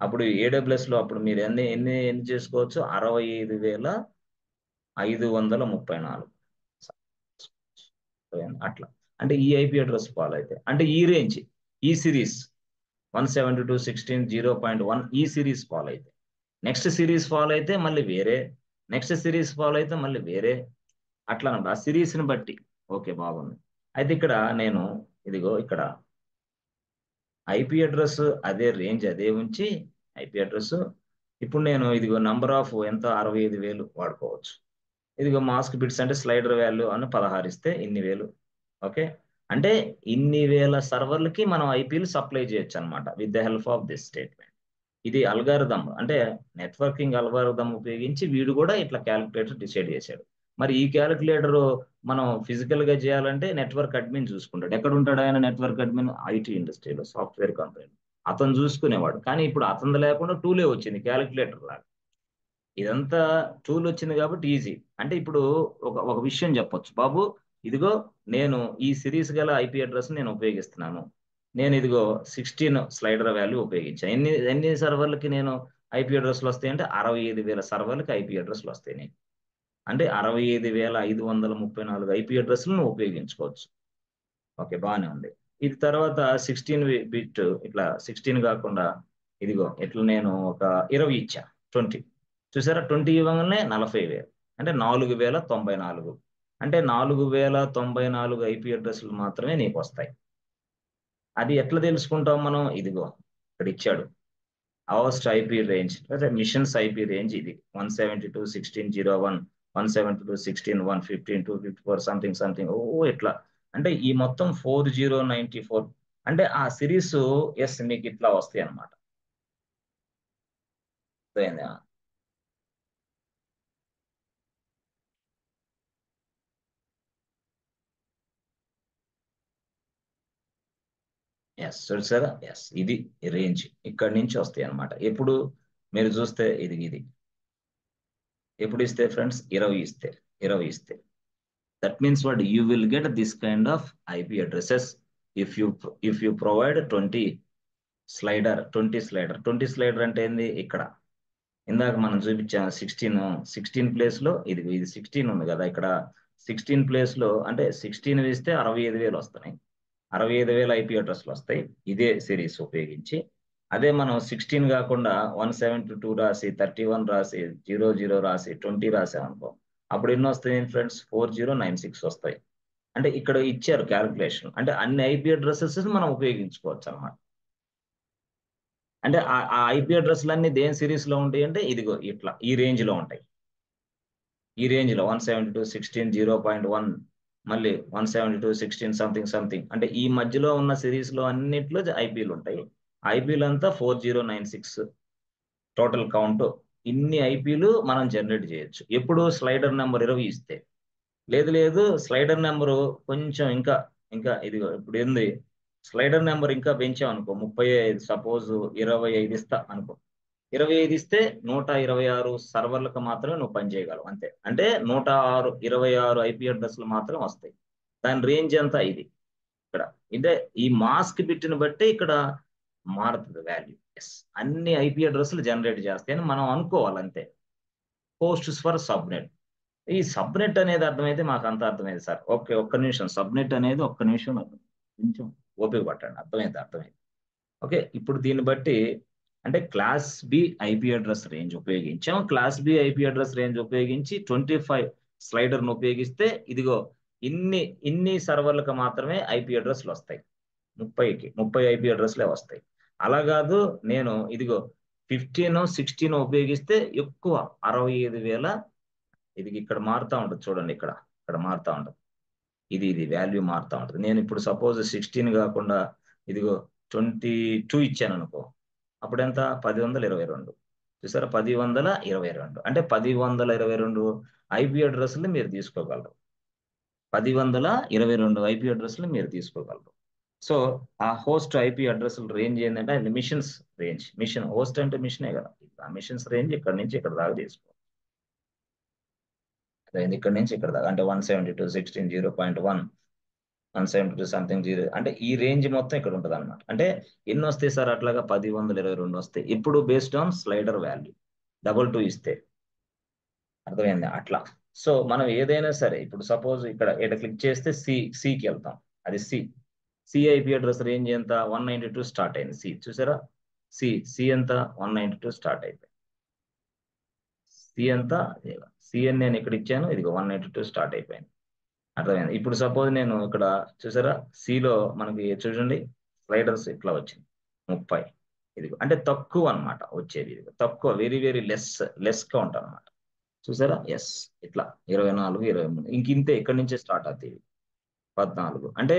అప్పుడు ఏడబ్ల్యూఎస్ లో అప్పుడు మీరు ఎన్ని చేసుకోవచ్చు? 65,534 అట్లా. అంటే ఈ ఐపీ అడ్రస్ ఫాలో అయితే, అంటే ఈ రేంజ్, ఈ సిరీస్ 172.16.0.1 ఈ సిరీస్ ఫాలో అయితే, నెక్స్ట్ సిరీస్ ఫాలో అయితే మళ్ళీ వేరే, నెక్స్ట్ సిరీస్ ఫాలో అయితే మళ్ళీ వేరే, అట్లా అనమాట. ఆ సిరీస్ని బట్టి. ఓకే, బాగుంది. అయితే ఇక్కడ నేను ఇదిగో ఇక్కడ ఐపీ అడ్రస్ అదే రేంజ్ అదే ఉంచి ఐపీ అడ్రస్ ఇప్పుడు నేను ఇదిగో నంబర్ ఆఫ్ ఎంత 65,000 వాడుకోవచ్చు. ఇదిగో మాస్క్ బిట్స్ అంటే స్లైడర్ వాల్యూ అని 16 ఇస్తే ఇన్ని వేలు. ఓకే, అంటే ఇన్ని వేల సర్వర్లకి మనం ఐపీలు సప్లై చేయొచ్చు అనమాట with the help of this statement. ఇది అల్గారిథం, అంటే నెట్వర్కింగ్ అల్గారిథం ఉపయోగించి వీడు కూడా ఇట్లా క్యాలిక్యులేటర్ డిసైడ్ చేశాడు. మరి ఈ క్యాలిక్యులేటర్ మనం ఫిజికల్ గా చేయాలంటే నెట్వర్క్ అడ్మిన్ చూసుకుంటాడు. ఎక్కడ ఉంటాడు ఆయన? నెట్వర్క్ అడ్మిన్ ఐటీ ఇండస్ట్రీలో, సాఫ్ట్వేర్ కంపెనీ, అతను చూసుకునేవాడు. కానీ ఇప్పుడు అతను లేకుండా టూలే వచ్చింది, క్యాలిక్యులేటర్ లాగా. ఇదంతా టూల్ వచ్చింది కాబట్టి ఈజీ. అంటే ఇప్పుడు ఒక విషయం చెప్పొచ్చు, బాబు ఇదిగో నేను ఈ సిరీస్ గల ఐపీ అడ్రస్ నేను ఉపయోగిస్తున్నాను. నేను ఇదిగో 16 స్లైడర్ వాల్యూ ఉపయోగించాను. ఎన్ని సర్వర్లకి నేను ఐపీ అడ్రస్లు వస్తాయి అంటే 65,000 సర్వర్లకి ఐపీ అడ్రస్లు వస్తాయి నీకు. అంటే 65,534 ఐపీ అడ్రస్లు నువ్వు ఉపయోగించుకోవచ్చు. ఓకే, బాగానే ఉంది. ఇది తర్వాత 16 బిట్ ఇట్లా 16 కాకుండా ఇదిగో ఇట్లా నేను ఒక 20 ఇచ్చా, 20. చూసారా, 20 ఇవ్వగానే 40,000 అంటే 4,094. అంటే 4,094 ఐపీ అడ్రస్లు మాత్రమే నీకు వస్తాయి. అది ఎట్లా తెలుసుకుంటాం మనం? ఇదిగో ఇక్కడ ఇచ్చాడు అవస్ట్ ఐపీ రేంజ్, అంటే మిషన్స్ ఐపీ రేంజ్ ఇది 172.16.0.1, 172.16.115, 254 సంథింగ్ సంథింగ్ ఇట్లా. అంటే ఈ మొత్తం 4094. అంటే ఆ సిరీస్ ఎస్ మీకు ఇట్లా వస్తాయి అనమాట. ఎస్, చూసారా? ఎస్, ఇది రేంజ్ ఇక్కడ నుంచి వస్తాయి అనమాట. ఎప్పుడు మీరు చూస్తే ఇది ఎప్పుడు ఇస్తే ఫ్రెండ్స్? 20 ఇస్తే that means what you will get this kind of IP addresses if you provide 20 slider. 20 slider అంటే ఏంది? ఇక్కడ ఇందాక మనం చూపించాం 16 ప్లేస్ లో ఇది 16 ఉంది కదా, ఇక్కడ 16 ప్లేస్ లో అంటే 16 వేస్తే 65,000 వస్తున్నాయి. 65,000 ఐపీ అడ్రస్లు వస్తాయి ఇదే సిరీస్ ఉపయోగించి. అదే మనం 16 కాకుండా 172 రాసి, 31 రాసి, 00 రాసి, 20 రాసామనుకో, అప్పుడు ఎన్ని వస్తాయి ఫ్రెండ్స్? 4096 వస్తాయి. అంటే ఇక్కడ ఇచ్చారు క్యాల్కులేషన్, అంటే అన్ని ఐపీ అడ్రసెస్ మనం ఉపయోగించుకోవచ్చు అనమాట. అంటే ఆ ఐపీ అడ్రస్లన్నీ దేని సిరీస్ లో ఉంటాయి అంటే ఇదిగో ఇట్లా ఈ రేంజ్ లో ఉంటాయి. ఈ రేంజ్ లో 172.16.0.1, మళ్ళీ 172.16 సంథింగ్ సంథింగ్, అంటే ఈ మధ్యలో ఉన్న సిరీస్ లో అన్నిట్లో ఐపీలు ఉంటాయి. ఐపీలు అంతా 4096 టోటల్ కౌంట్. ఇన్ని ఐపీలు మనం జనరేట్ చేయొచ్చు ఎప్పుడు? స్లైడర్ నెంబర్ 20 ఇస్తే. లేదు స్లైడర్ నెంబరు కొంచెం ఇంకా ఇంకా ఇదిగో ఇప్పుడు ఏంది, స్లైడర్ నెంబర్ ఇంకా పెంచాం అనుకో, 35, సపోజ్ 25 ఇస్తా అనుకో, 25 ఇస్తే 126 సర్వర్లకు మాత్రమే నువ్వు పని చేయగలవు అంతే. అంటే 126 ఐపీ అడ్రస్లు మాత్రం వస్తాయి. దాని రేంజ్ అంతా ఇది ఇక్కడ. అంటే ఈ మాస్క్ బిట్ని బట్టి ఇక్కడ మారుతుంది వాల్యూ. ఎస్, అన్ని ఐపీ అడ్రస్లు జనరేట్ చేస్తాయని మనం అనుకోవాలి అంతే. Posts for subnet. ఈ సబ్నెట్ అనేది అర్థమైతే మాకు అంత అర్థమైంది సార్. ఓకే, ఒక్క నిమిషం. సబ్నెట్ అనేది ఒక్క నిమిషం, కొంచెం ఓపిక పట్టండి. అర్థమైంది. ఓకే, ఇప్పుడు దీన్ని బట్టి అంటే class B IP address range ఉపయోగించాం. Class B IP address range ఉపయోగించి 25 స్లైడర్ను ఉపయోగిస్తే ఇదిగో ఇన్ని సర్వర్లకు మాత్రమే ఐపీ అడ్రస్లు వస్తాయి. 30 ఐపీ అడ్రస్లే వస్తాయి. అలా కాదు, నేను ఇదిగో 15 16 ఉపయోగిస్తే ఎక్కువ 65,000. ఇది ఇక్కడ మారుతా ఉంటుంది చూడండి, ఇక్కడ మారుతా ఉంటుంది. ఇది వాల్యూ మారుతా ఉంటుంది. నేను ఇప్పుడు సపోజ్ 16 కాకుండా ఇదిగో 22 ఇచ్చాను అనుకో, అప్పుడు ఎంత? 1022. చూసారా, 1022. అంటే 1022 ఐపీ అడ్రస్లు మీరు తీసుకోగలరు. 1022 ఐపీ అడ్రస్లు మీరు తీసుకోగలరు. సో ఆ హోస్ట్ ఐపీ అడ్రస్ల రేంజ్ ఏంటంటే అది మిషన్స్ రేంజ్. మిషన్ హోస్ట్ అంటే మిషనే కదా, ఆ మిషన్స్ రేంజ్ ఇక్కడ నుంచి ఇక్కడ దాకా తీసుకో. ఇక్కడ నుంచి ఇక్కడ దాకా అంటే 172.16.0.1, 172 సంథింగ్ 0, అంటే ఈ రేంజ్ మొత్తం ఇక్కడ ఉంటుంది అనమాట. అంటే ఎన్ని వస్తాయి సార్? అట్లాగా 1022 వస్తాయి. ఇప్పుడు బేస్డ్ ఆన్ స్లైడర్ వాల్యూ 22 ఇస్తే, అర్థమైంది అట్లా. సో మనం ఏదైనా సరే ఇప్పుడు సపోజ్ ఇక్కడ క్లిక్ చేస్తే సికి వెళ్తాం. అది సిఐపి అడ్రస్ రేంజ్ ఎంత? 192 స్టార్ట్ అయింది. చూసారా, సి ఎంత? 192 స్టార్ట్ అయిపోయింది. సి ఎంత? సి అని నేను ఇక్కడ ఇచ్చాను, ఇదిగో 192 స్టార్ట్ అయిపోయింది. అర్థమైంది. ఇప్పుడు సపోజ్ నేను ఇక్కడ చూసారా, సిలో మనకి చూడండి స్లైడర్స్ ఇట్లా వచ్చింది 30. ఇదిగో అంటే తక్కువ అనమాట వచ్చేది, ఇదిగో తక్కువ, వెరీ వెరీ లెస్ కౌంట్ అనమాట. చూసారా, ఎస్ ఇట్లా 24 23 ఇంతే, ఇక్కడి నుంచే స్టార్ట్ అవుతాయి 14. అంటే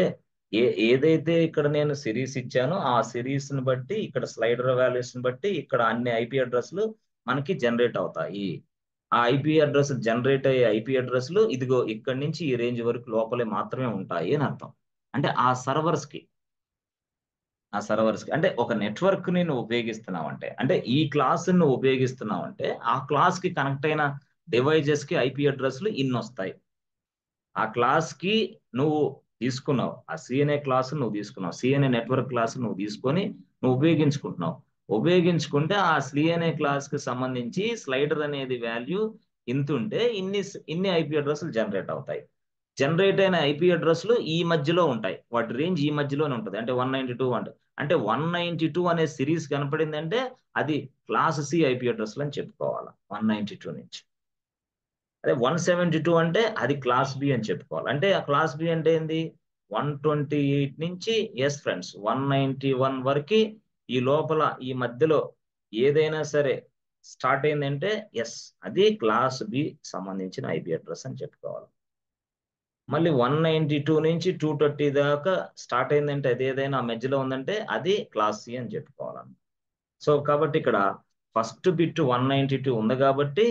ఏదైతే ఇక్కడ నేను సిరీస్ ఇచ్చానో ఆ సిరీస్ ని బట్టి ఇక్కడ స్లైడర్ వాల్యూస్ ని బట్టి ఇక్కడ అన్ని ఐపీ అడ్రస్లు మనకి జనరేట్ అవుతాయి. ఆ ఐపీ అడ్రస్ జనరేట్ అయ్యే ఐపీ అడ్రస్లు ఇదిగో ఇక్కడి నుంచి ఈ రేంజ్ వరకు లోపలే మాత్రమే ఉంటాయి అని అర్థం. అంటే ఆ సర్వర్స్ కి అంటే ఒక నెట్వర్క్ ని నువ్వు ఉపయోగిస్తున్నావు అంటే ఈ క్లాస్ నువ్వు ఉపయోగిస్తున్నావు అంటే ఆ క్లాస్ కి కనెక్ట్ అయిన డివైజెస్ కి ఐపీ అడ్రస్లు ఇన్ని వస్తాయి. ఆ క్లాస్ కి నువ్వు తీసుకున్నావు, ఆ సిఎన్ఏ క్లాస్ నువ్వు తీసుకున్నావు, సిఎన్ఏ నెట్వర్క్ క్లాస్ నువ్వు తీసుకొని నువ్వు ఉపయోగించుకుంటే ఆ సిఎన్ఏ క్లాస్ కి సంబంధించి స్లైడర్ అనేది వాల్యూ ఇంత ఉంటే ఇన్ని ఐపీ అడ్రస్లు జనరేట్ అవుతాయి. జనరేట్ అయిన ఐపీ అడ్రస్లు ఈ మధ్యలో ఉంటాయి, వాటి రేంజ్ ఈ మధ్యలోనే ఉంటుంది. అంటే 192 అంటే 192 అనే సిరీస్ కనపడింది అంటే అది క్లాస్ సి ఐపీ అడ్రస్లు అని చెప్పుకోవాలి 192 నుంచి. అదే 172 అంటే అది క్లాస్ బి అని చెప్పుకోవాలి. అంటే ఆ క్లాస్ బి అంటే ఏంది? 128 నుంచి ఎస్ ఫ్రెండ్స్ 191 వరకు ఈ లోపల ఈ మధ్యలో ఏదైనా సరే స్టార్ట్ అయిందంటే ఎస్ అది క్లాస్ బి సంబంధించిన ఐపీ అడ్రస్ అని చెప్పుకోవాలి. మళ్ళీ 192 నుంచి 230 దాకా స్టార్ట్ అయిందంటే అది ఏదైనా మధ్యలో ఉందంటే అది క్లాస్ సి అని చెప్పుకోవాలి. సో కాబట్టి ఇక్కడ ఫస్ట్ బిట్ 192 ఉంది కాబట్టి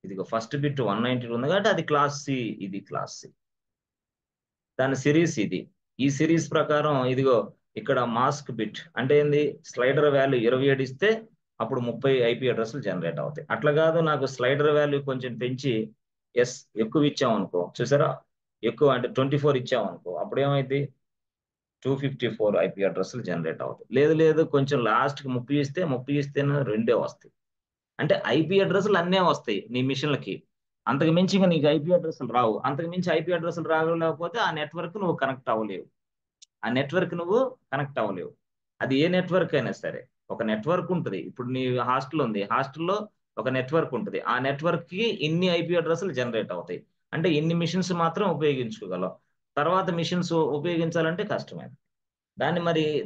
ఇదిగో ఫస్ట్ బిట్ 192 ఉంది కాబట్టి అది క్లాస్ సి, ఇది క్లాస్ సి. దాని సిరీస్ ఇది. ఈ సిరీస్ ప్రకారం ఇదిగో ఇక్కడ మాస్క్ బిట్ అంటే ఏంది? స్లైడర్ వాల్యూ 27 ఇస్తే అప్పుడు 30 ఐపీ అడ్రస్లు జనరేట్ అవుతాయి. అట్లా కాదు, నాకు స్లైడర్ వాల్యూ కొంచెం పెంచి ఎస్ ఎక్కువ ఇచ్చామనుకో, చూసారా ఎక్కువ అంటే 24 ఇచ్చామనుకో, అప్పుడు ఏమైంది? 254 ఐపీ అడ్రస్లు జనరేట్ అవుతాయి. లేదు కొంచెం లాస్ట్కి 30 ఇస్తేనే 2 వస్తాయి. అంటే ఐపీ అడ్రస్లు అన్నే వస్తాయి నీ మిషన్లకి, అంతకు మించి నీకు ఐపీ అడ్రస్లు రావు. అంతకు మించి ఐపీ అడ్రస్లు రాలేకపోతే ఆ నెట్వర్క్ నువ్వు కనెక్ట్ అవ్వలేవు. అది ఏ నెట్వర్క్ అయినా సరే ఒక నెట్వర్క్ ఉంటుంది. ఇప్పుడు నీ హాస్టల్ ఉంది, హాస్టల్లో ఒక నెట్వర్క్ ఉంటుంది. ఆ నెట్వర్క్ కి ఇన్ని ఐపీ అడ్రస్లు జనరేట్ అవుతాయి. అంటే ఇన్ని మిషన్స్ మాత్రం ఉపయోగించుకోగలవు. తర్వాత మిషన్స్ ఉపయోగించాలంటే కష్టమైంది.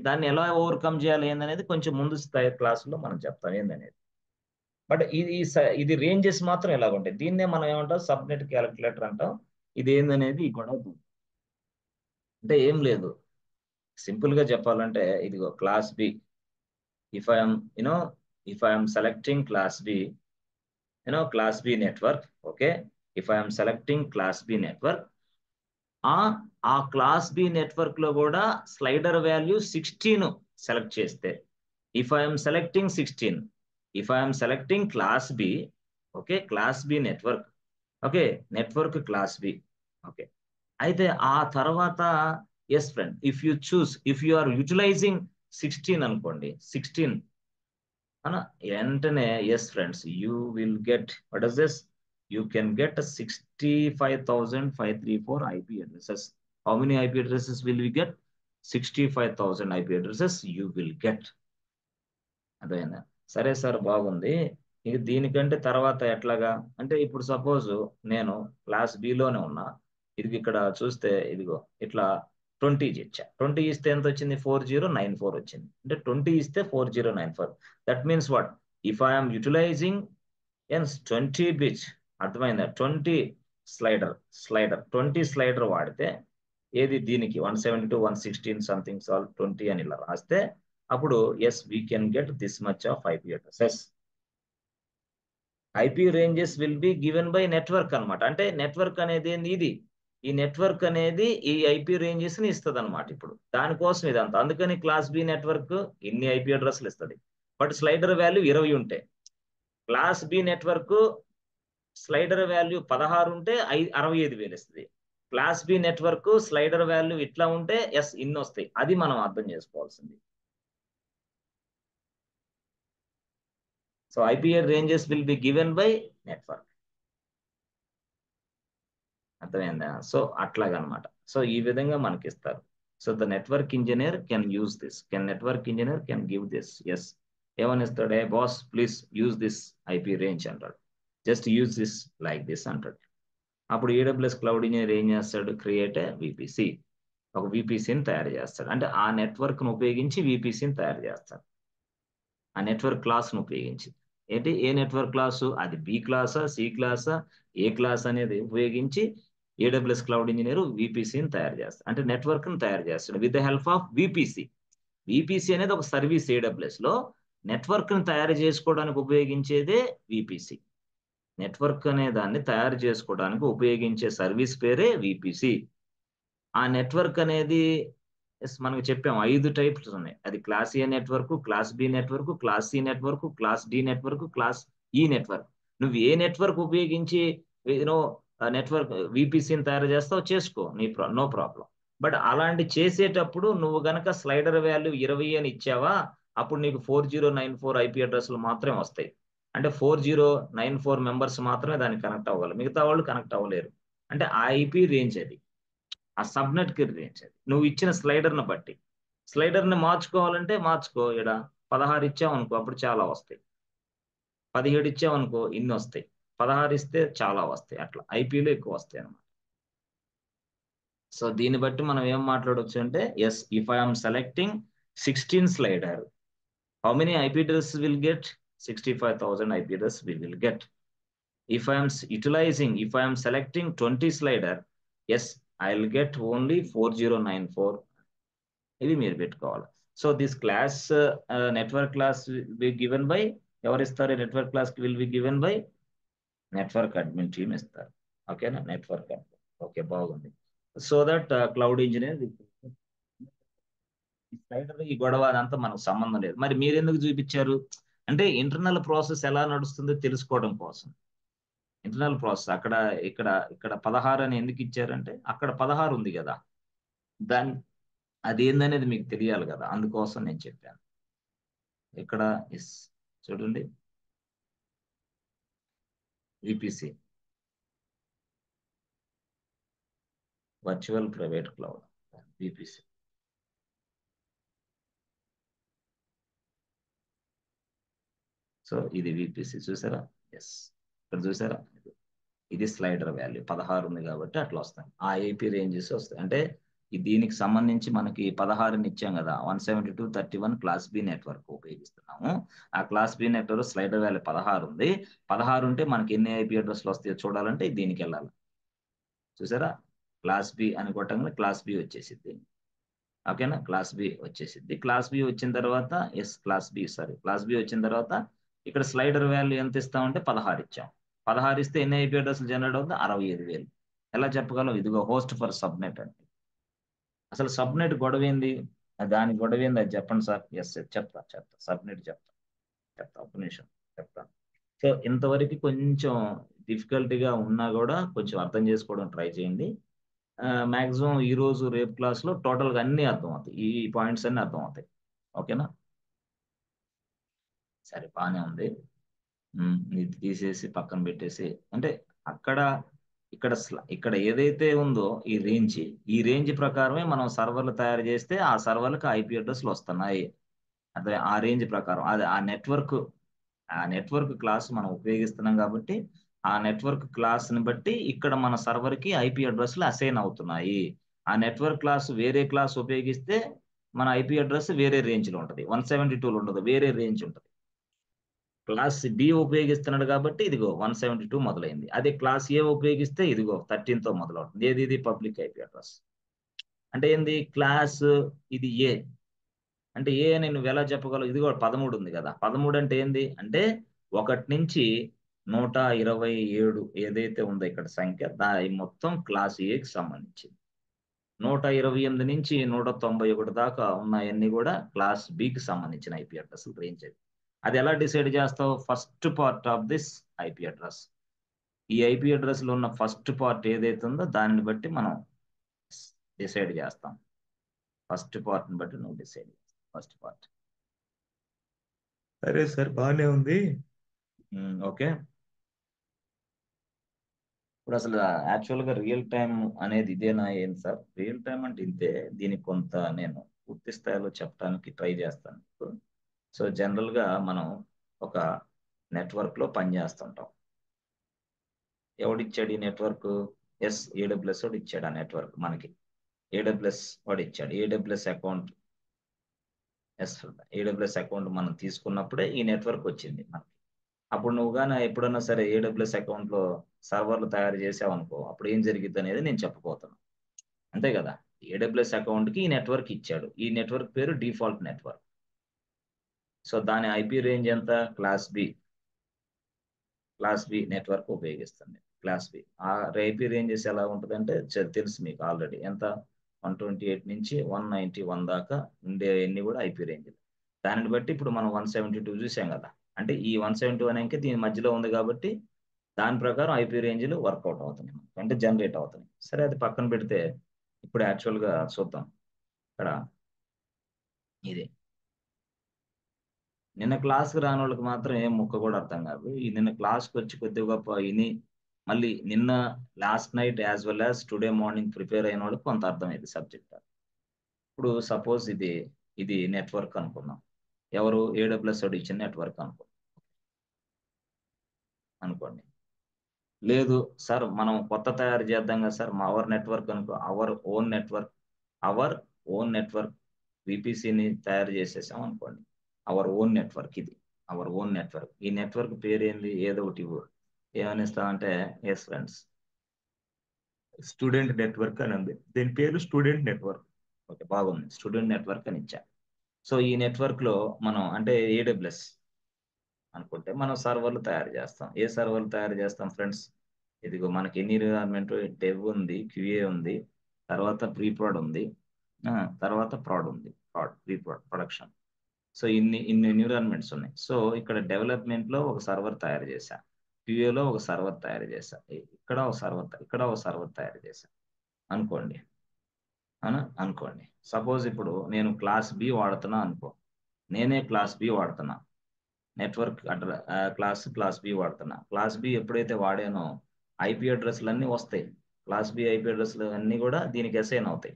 దాన్ని ఎలా ఓవర్కమ్ చేయాలి ఏందనేది కొంచెం ముందు స్థాయి క్లాసులో మనం చెప్తాం ఏందనేది. బట్ ఇది రేంజెస్ మాత్రం ఎలాగ ఉంటాయి. దీన్నే మనం ఏమంటాం? సబ్నెట్ క్యాలిక్యులేటర్ అంటాం. ఇది ఏందనేది గొడవ అంటే ఏం లేదు, సింపుల్ గా చెప్పాలంటే ఇదిగో class B. If I'm if I am selecting class B, class B network, okay, if I am selecting class B network, ఆ క్లాస్ బి నెట్వర్క్ లో కూడా స్లైడర్ వాల్యూ 16 సెలెక్ట్ చేస్తే, if I'm selecting 16, if I'm selecting class B, okay, class B network, okay, network class B, okay. అయితే ఆ తర్వాత yes friend, if you are utilising 16 అనుకోండి, 16 వెంటనే yes friends you will get what is this, you can get 65,534 IP addresses. How many IP addresses will we get? 65,000 IP addresses you will get. అదేనా? సరే sir బాగుంది, ఇక దీనికంటే తర్వాత ఎట్లాగా అంటే ఇప్పుడు సపోజ్ నేను క్లాస్ బిలోనే ఉన్నా, ఇది ఇక్కడ చూస్తే ఇదిగో ఇట్లా 20 ఇచ్చా. 20 ఇస్తే ఎంత వచ్చింది? 4094 వచ్చింది. అంటే 20 ఇస్తే 4094. That means what? If I'm utilizing ఎన్స్ 20 బిట్స్, అర్థమైందా? 20 స్లైడర్ 20 స్లైడర్ వాడితే ఏది దీనికి 172 116 సంథింగ్ సాల్ 20 అని ఇలా రాస్తే అప్పుడు yes we can get this much of IP addresses. IP ranges will be given by network అనమాట. అంటే నెట్వర్క్ అనేది ఇది, ఈ నెట్వర్క్ అనేది ఈ ఐపీ రేంజెస్ ని ఇస్తుంది అనమాట. ఇప్పుడు దానికోసం ఇదంతా, అందుకని క్లాస్ బి నెట్వర్క్ ఇన్ని ఐపీ అడ్రస్లు ఇస్తుంది. బట్ స్లైడర్ వాల్యూ 20 ఉంటాయి. Class B network slider value 16 ఉంటే 65,000 ఇస్తుంది. Class B network slider value ఇట్లా ఉంటే ఎస్ ఇన్ని వస్తాయి. అది మనం అర్థం చేసుకోవాల్సింది. So IP ranges will be given by network. అర్థమైందా? సో అట్లాగనమాట. సో ఈ విధంగా మనకి ఇస్తారు. So the network engineer can use this, network engineer can give this. Yes ఏమని ఇస్తాడు? ఏ boss please use this IP range అంటాడు. Just use this like this అంటాడు. అప్పుడు ఏడబ్ల్యూఎస్ క్లౌడ్ ఇంజనీర్ ఏం చేస్తాడు? క్రియేట్ విపిసి, ఒక విపిసిని తయారు చేస్తాడు. అంటే ఆ నెట్వర్క్ను ఉపయోగించి విపిసిని తయారు చేస్తాడు, ఆ నెట్వర్క్ క్లాస్ను ఉపయోగించి. ఏంటి ఏ నెట్వర్క్ క్లాసు? అది బి క్లాసా, సి క్లాసా, ఏ క్లాస్ అనేది ఉపయోగించి ఏడబ్ల్యూఎస్ క్లౌడ్ ఇంజనీర్ విపిసిని తయారు చేస్తాడు. అంటే నెట్వర్క్ను తయారు చేస్తాడు with the help of VPC. VPC అనేది ఒక సర్వీస్ ఏడబ్ల్యూఎస్ లో, నెట్వర్క్ను తయారు చేసుకోవడానికి ఉపయోగించేదే విపిసి. నెట్వర్క్ అనే దాన్ని తయారు చేసుకోవడానికి ఉపయోగించే సర్వీస్ పేరే విపిసి. ఆ నెట్వర్క్ అనేది మనకు చెప్పాం 5 టైప్స్ ఉన్నాయి. అది class A network, class B network, class C network, class D network, class E network. నువ్వు ఏ నెట్వర్క్ ఉపయోగించి యూనో నెట్వర్క్ విపిసిని తయారు చేస్తావు, చేసుకో, నో ప్రాబ్లం. బట్ అలాంటి చేసేటప్పుడు నువ్వు గనక స్లైడర్ వాల్యూ 20 అని ఇచ్చావా, అప్పుడు నీకు 4094 ఐపీ అడ్రస్లు మాత్రమే వస్తాయి. అంటే 4094 మెంబర్స్ మాత్రమే దానికి కనెక్ట్ అవ్వాలి, మిగతా వాళ్ళు కనెక్ట్ అవ్వలేరు. అంటే ఆ ఐపీ రేంజ్ అది, ఆ సబ్నెట్ కి రేంజ్ అది. నువ్వు ఇచ్చిన స్లైడర్ని బట్టి, స్లైడర్ని మార్చుకోవాలంటే మార్చుకో. ఇక్కడ 16 ఇచ్చావనుకో అప్పుడు చాలా వస్తాయి, 17 ఇచ్చావనుకో ఇన్ని వస్తాయి, 16 ఇస్తే చాలా వస్తాయి. అట్లా ఐపీలో ఎక్కువ వస్తాయి అన్నమాట. సో దీన్ని బట్టి మనం ఏం మాట్లాడవచ్చు అంటే, yes if I'm selecting 16 slider, how many IP address will get? 65,000 IP address we will get. If I am utilizing, if I am selecting 20 slider, yes, I'll get only 4094. ఇది మీరు పెట్టుకోవాలి. So this class network class B given by, ఎవరు ఇస్తారు? Network class will be given by network admin team ఇస్తారు. ఓకేనా? Network admin. Okay, బాగుంది. So that cloud engineer slider ఈ గొడవ అదంతా మనకు సంబంధం లేదు. మరి మీరు ఎందుకు చూపించారు అంటే, ఇంటర్నల్ ప్రాసెస్ ఎలా నడుస్తుందో తెలుసుకోవడం కోసం. ఇంటర్నల్ ప్రాసెస్ అక్కడ ఇక్కడ ఇక్కడ 16 అని ఎందుకు ఇచ్చారంటే, అక్కడ 16 ఉంది కదా, దాని అది ఏందనేది మీకు తెలియాలి కదా, అందుకోసం నేను చెప్పాను. ఇక్కడ చూడండి, VPC virtual private cloud VPC. So ఇది విపిసి చూసారా? ఎస్, ఇక్కడ చూసారా? ఇది స్లైడర్ వాల్యూ 16 ఉంది కాబట్టి అట్లా వస్తాయి. ఆ ఐపీ రేంజెస్ వస్తాయి. అంటే దీనికి సంబంధించి మనకి 16 ఇచ్చాం కదా, 172.31 క్లాస్ బి నెట్వర్క్ ఉపయోగిస్తున్నాము. ఆ class B network slider value 16 ఉంది. 16 ఉంటే మనకి ఎన్ని ఐపీ అడ్రస్లు వస్తాయో చూడాలంటే దీనికి వెళ్ళాలి. చూసారా? క్లాస్ బి అని కొట్టంగానే క్లాస్ బి వచ్చేసిద్ది. ఓకేనా? క్లాస్ బి వచ్చేసిద్ది. క్లాస్ బి వచ్చిన తర్వాత క్లాస్ బి వచ్చిన తర్వాత ఇక్కడ స్లైడర్ వాల్యూ ఎంత ఇస్తామంటే 16 ఇచ్చాం. 16 ఇస్తే ఎన్ని ఐపీ అడ్రస్లు జనరేట్ అవుతుంది? 65,000. ఎలా చెప్పగలం? ఇదిగో హోస్ట్ ఫర్ సబ్నెట్ అంటే. అసలు సబ్నెట్ గొడవ ఏంది? దాని గొడవ ఏంది అది చెప్పండి సార్. ఎస్ చెప్తా సబ్నెట్ చెప్తా ఒక్క నిమిషం చెప్తాను. సో ఇంతవరకు కొంచెం డిఫికల్టీగా ఉన్నా కూడా కొంచెం అర్థం చేసుకోవడం ట్రై చేయండి. మాక్సిమం ఈ రోజు రేపు క్లాస్లో టోటల్గా అన్ని అర్థం అవుతాయి, ఈ పాయింట్స్ అన్ని అర్థం అవుతాయి. ఓకేనా? సరే, బాగానే ఉంది. ఇది తీసేసి పక్కన పెట్టేసి, అంటే అక్కడ ఇక్కడ ఏదైతే ఉందో ఈ రేంజ్ ప్రకారమే మనం సర్వర్లు తయారు చేస్తే ఆ సర్వర్లకు ఐపీ అడ్రస్లు వస్తున్నాయి. అదే ఆ రేంజ్ ప్రకారం అది ఆ నెట్వర్క్ క్లాస్ మనం ఉపయోగిస్తున్నాం కాబట్టి ఆ నెట్వర్క్ క్లాస్ని బట్టి ఇక్కడ మన సర్వర్కి ఐపీ అడ్రస్లు అసైన్ అవుతున్నాయి. ఆ నెట్వర్క్ క్లాస్ వేరే క్లాస్ ఉపయోగిస్తే మన ఐపీ అడ్రస్ వేరే రేంజ్లో ఉంటుంది, 172లో ఉండదు, వేరే రేంజ్ ఉంటుంది. క్లాస్ బి ఉపయోగిస్తున్నాడు కాబట్టి ఇదిగో 172 మొదలైంది. అదే క్లాస్ ఏ ఉపయోగిస్తే ఇదిగో 13తో మొదలవుతుంది. ఏది ఇది పబ్లిక్ ఐపీ అడ్రస్. అంటే ఏంది క్లాస్ ఇది ఏ అంటే ఏ అని నువ్వు ఎలా చెప్పగలవు? ఇదిగో 13 ఉంది కదా, 13 అంటే ఏంది అంటే 1 నుంచి 127 ఏదైతే ఉందో ఇక్కడ సంఖ్య మొత్తం క్లాస్ ఏకి సంబంధించింది. 128 నుంచి 191 దాకా ఉన్నాయన్నీ కూడా క్లాస్ బికి సంబంధించిన ఐపీ అడ్రస్ రేంజ్. అది ఎలా డిసైడ్ చేస్తావు? First part of this IP address. ఈ ఐపీ అడ్రస్ లో ఉన్న ఫస్ట్ పార్ట్ ఏదైతే ఉందో దానిని బట్టి మనం డిసైడ్ చేస్తాం. ఫస్ట్ పార్ట్ ని బట్టి నువ్వు డిసైడ్ చేస్తావు. First part. సరే సార్, బాగానే ఉంది. ఓకే. ఇప్పుడు అసలు యాక్చువల్ గా రియల్ టైం అనేది ఇదేనా ఏం సార్? రియల్ టైం అంటే ఇంతే. దీనికి కొంత నేను పూర్తి స్థాయిలో చెప్పడానికి ట్రై చేస్తాను. సో జనరల్ గా మనం ఒక నెట్వర్క్ లో పనిచేస్తుంటాం. ఎవడిచ్చాడు ఈ నెట్వర్క్? ఏడబ్ల్యూఎస్ వాడు ఇచ్చాడు ఆ నెట్వర్క్ మనకి. ఏడబ్ల్యూఎస్ వాడు ఇచ్చాడు. ఏడబ్ల్యూఎస్ అకౌంట్ మనం తీసుకున్నప్పుడే ఈ నెట్వర్క్ వచ్చింది మనకి. అప్పుడు నువ్వు కానీ ఎప్పుడన్నా సరే ఏడబ్ల్యూఎస్ అకౌంట్ లో సర్వర్లు తయారు చేసావు అనుకో, అప్పుడు ఏం జరిగింది అనేది నేను చెప్పబోతున్నాను. అంతే కదా? ఏడబ్ల్యూఎస్ అకౌంట్ కి ఈ నెట్వర్క్ ఇచ్చాడు. ఈ నెట్వర్క్ పేరు డిఫాల్ట్ నెట్వర్క్. సో దాని ఐపీ రేంజ్ ఎంత? క్లాస్ బి నెట్వర్క్ ఉపయోగిస్తుంది. క్లాస్ బి ఆ ఐపీ రేంజెస్ ఎలా ఉంటుందంటే తెలుసు మీకు ఆల్రెడీ. ఎంత? 128 నుంచి 191 దాకా ఉండే అన్ని కూడా ఐపీ రేంజ్. దానిని బట్టి ఇప్పుడు మనం 172 చూసాం కదా, అంటే ఈ 172 అనే దీని మధ్యలో ఉంది కాబట్టి దాని ప్రకారం ఐపీ రేంజ్లు వర్కౌట్ అవుతున్నాయి, అంటే జనరేట్ అవుతున్నాయి. సరే, అది పక్కన పెడితే ఇప్పుడు యాక్చువల్గా చూద్దాం. ఇక్కడ ఇది నిన్న క్లాస్కి రాని వాళ్ళకి మాత్రం ఏం ముక్క కూడా అర్థం కాదు. ఈ నిన్న క్లాస్కి వచ్చి కొద్దిగా గొప్ప విని మళ్ళీ నిన్న last night as well as today morning prepare అయిన వాళ్ళకి కొంత అర్థమైంది సబ్జెక్ట్. ఇప్పుడు సపోజ్ ఇది నెట్వర్క్ అనుకుందాం. ఎవరు? ఏడబ్ల్యూఎస్ వాడు ఇచ్చిన నెట్వర్క్ అనుకోండి. లేదు సార్, మనం కొత్త తయారు చేద్దాం కదా సార్, మా అవర్ నెట్వర్క్ అనుకో, అవర్ ఓన్ నెట్వర్క్ విపిసిని తయారు చేసేసాం అనుకోండి. అవర్ ఓన్ నెట్వర్క్ ఇది. Our own network. ఈ నెట్వర్క్ పేరు ఏంది? ఏదో ఒకటి ఏమని ఇస్తామంటే ఎస్ ఫ్రెండ్స్ స్టూడెంట్ నెట్వర్క్ అని ఉంది. దీని పేరు స్టూడెంట్ నెట్వర్క్. ఓకే, బాగుంది. స్టూడెంట్ నెట్వర్క్ అని ఇచ్చా. సో ఈ నెట్వర్క్ లో మనం అంటే ఏడబ్ల్యూఎస్ అనుకుంటే మనం సర్వర్లు తయారు చేస్తాం. ఏ సర్వర్లు తయారు చేస్తాం ఫ్రెండ్స్? ఇదిగో మనకి ఎన్విరాన్మెంట్ డెవ్ ఉంది, క్యూఏ ఉంది, తర్వాత ప్రీప్రోడ్ ఉంది, తర్వాత ప్రాడ్ ఉంది. ప్రొడక్షన్. సో ఇన్ని ఎన్విరాన్మెంట్స్ ఉన్నాయి. సో ఇక్కడ డెవలప్మెంట్ లో ఒక సర్వర్ తయారు చేశా, క్యూఏలో ఒక సర్వర్ తయారు చేశా, ఇక్కడ ఒక సర్వర్ తయారు చేశా అనుకోండి. అనుకోండి సపోజ్ ఇప్పుడు నేను క్లాస్ బి వాడుతున్నా అనుకో. నేనే క్లాస్ బి వాడుతున్నా. నెట్వర్క్ క్లాస్ బి వాడుతున్నా. క్లాస్ బి ఎప్పుడైతే వాడానో ఐపీ అడ్రస్లు అన్నీ వస్తాయి. క్లాస్ బి ఐపీ అడ్రస్లు అన్నీ కూడా దీనికి అసైన్ అవుతాయి.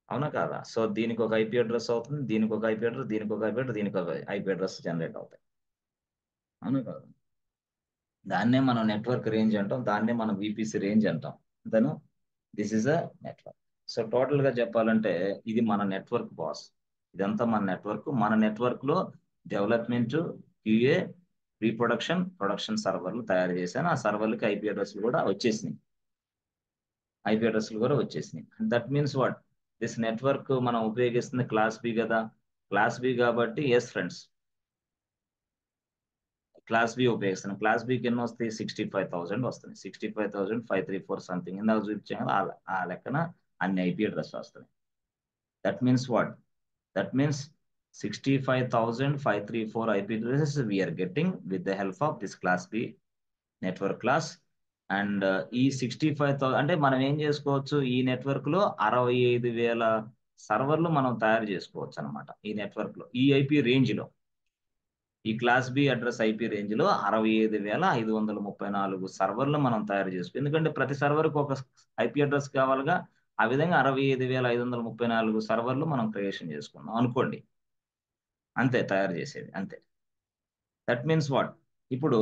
అవునా కాదా? సో దీనికి ఒక ఐపీ అడ్రస్ అవుతుంది, దీనికి ఒక ఐపీ అడ్రస్, దీనికి ఒక ఐపీ అడ్రస్, దీనికి ఒక ఐపీ అడ్రస్ జనరేట్ అవుతాయి. అవునా కాదా? దాన్నే మనం నెట్వర్క్ రేంజ్ అంటాం, దాన్నే మనం విపిసి రేంజ్ అంటాం. అంతేనా? This is a network. So total గా చెప్పాలంటే ఇది మన నెట్వర్క్ బాస్. ఇదంతా మన నెట్వర్క్. మన నెట్వర్క్ లో డెవలప్మెంట్, క్యూఏ, ప్రొడక్షన్ సర్వర్లు తయారు చేశాను. ఆ సర్వర్లకి ఐపీ అడ్రస్లు కూడా వచ్చేసినాయి. That means what? This network మనం ఉపయోగిస్తుంది క్లాస్ బి కదా. క్లాస్ బి కాబట్టి ఎస్ ఫ్రెండ్స్, క్లాస్ బి ఉపయోగిస్తున్నాం. క్లాస్ బికి ఎన్ని వస్తాయి? 65,000 వస్తుంది. 65,534 సంథింగ్ ఇందాక చూపించాం కదా, ఆ లెక్కన అన్ని ఐపీ అడ్రస్ వస్తాయి. That means what? That means 65,534 IP addresses we are getting with the help of this class B network class. And ఈ 65,000 అంటే మనం ఏం చేసుకోవచ్చు? ఈ నెట్వర్క్ లో 65,000 సర్వర్లు మనం తయారు చేసుకోవచ్చు అనమాట. ఈ నెట్వర్క్ లో ఈ ఐపీ రేంజ్ లో, ఈ class be address IP range లో 65,534 సర్వర్లు మనం తయారు చేసుకోవచ్చు. ఎందుకంటే ప్రతి సర్వర్కి ఒక ఐపీ అడ్రస్ కావాలిగా. ఆ విధంగా 65,534 సర్వర్లు మనం క్రియేషన్ చేసుకున్నాం అనుకోండి. అంతే తయారు చేసేది, అంతే. That means what? ఇప్పుడు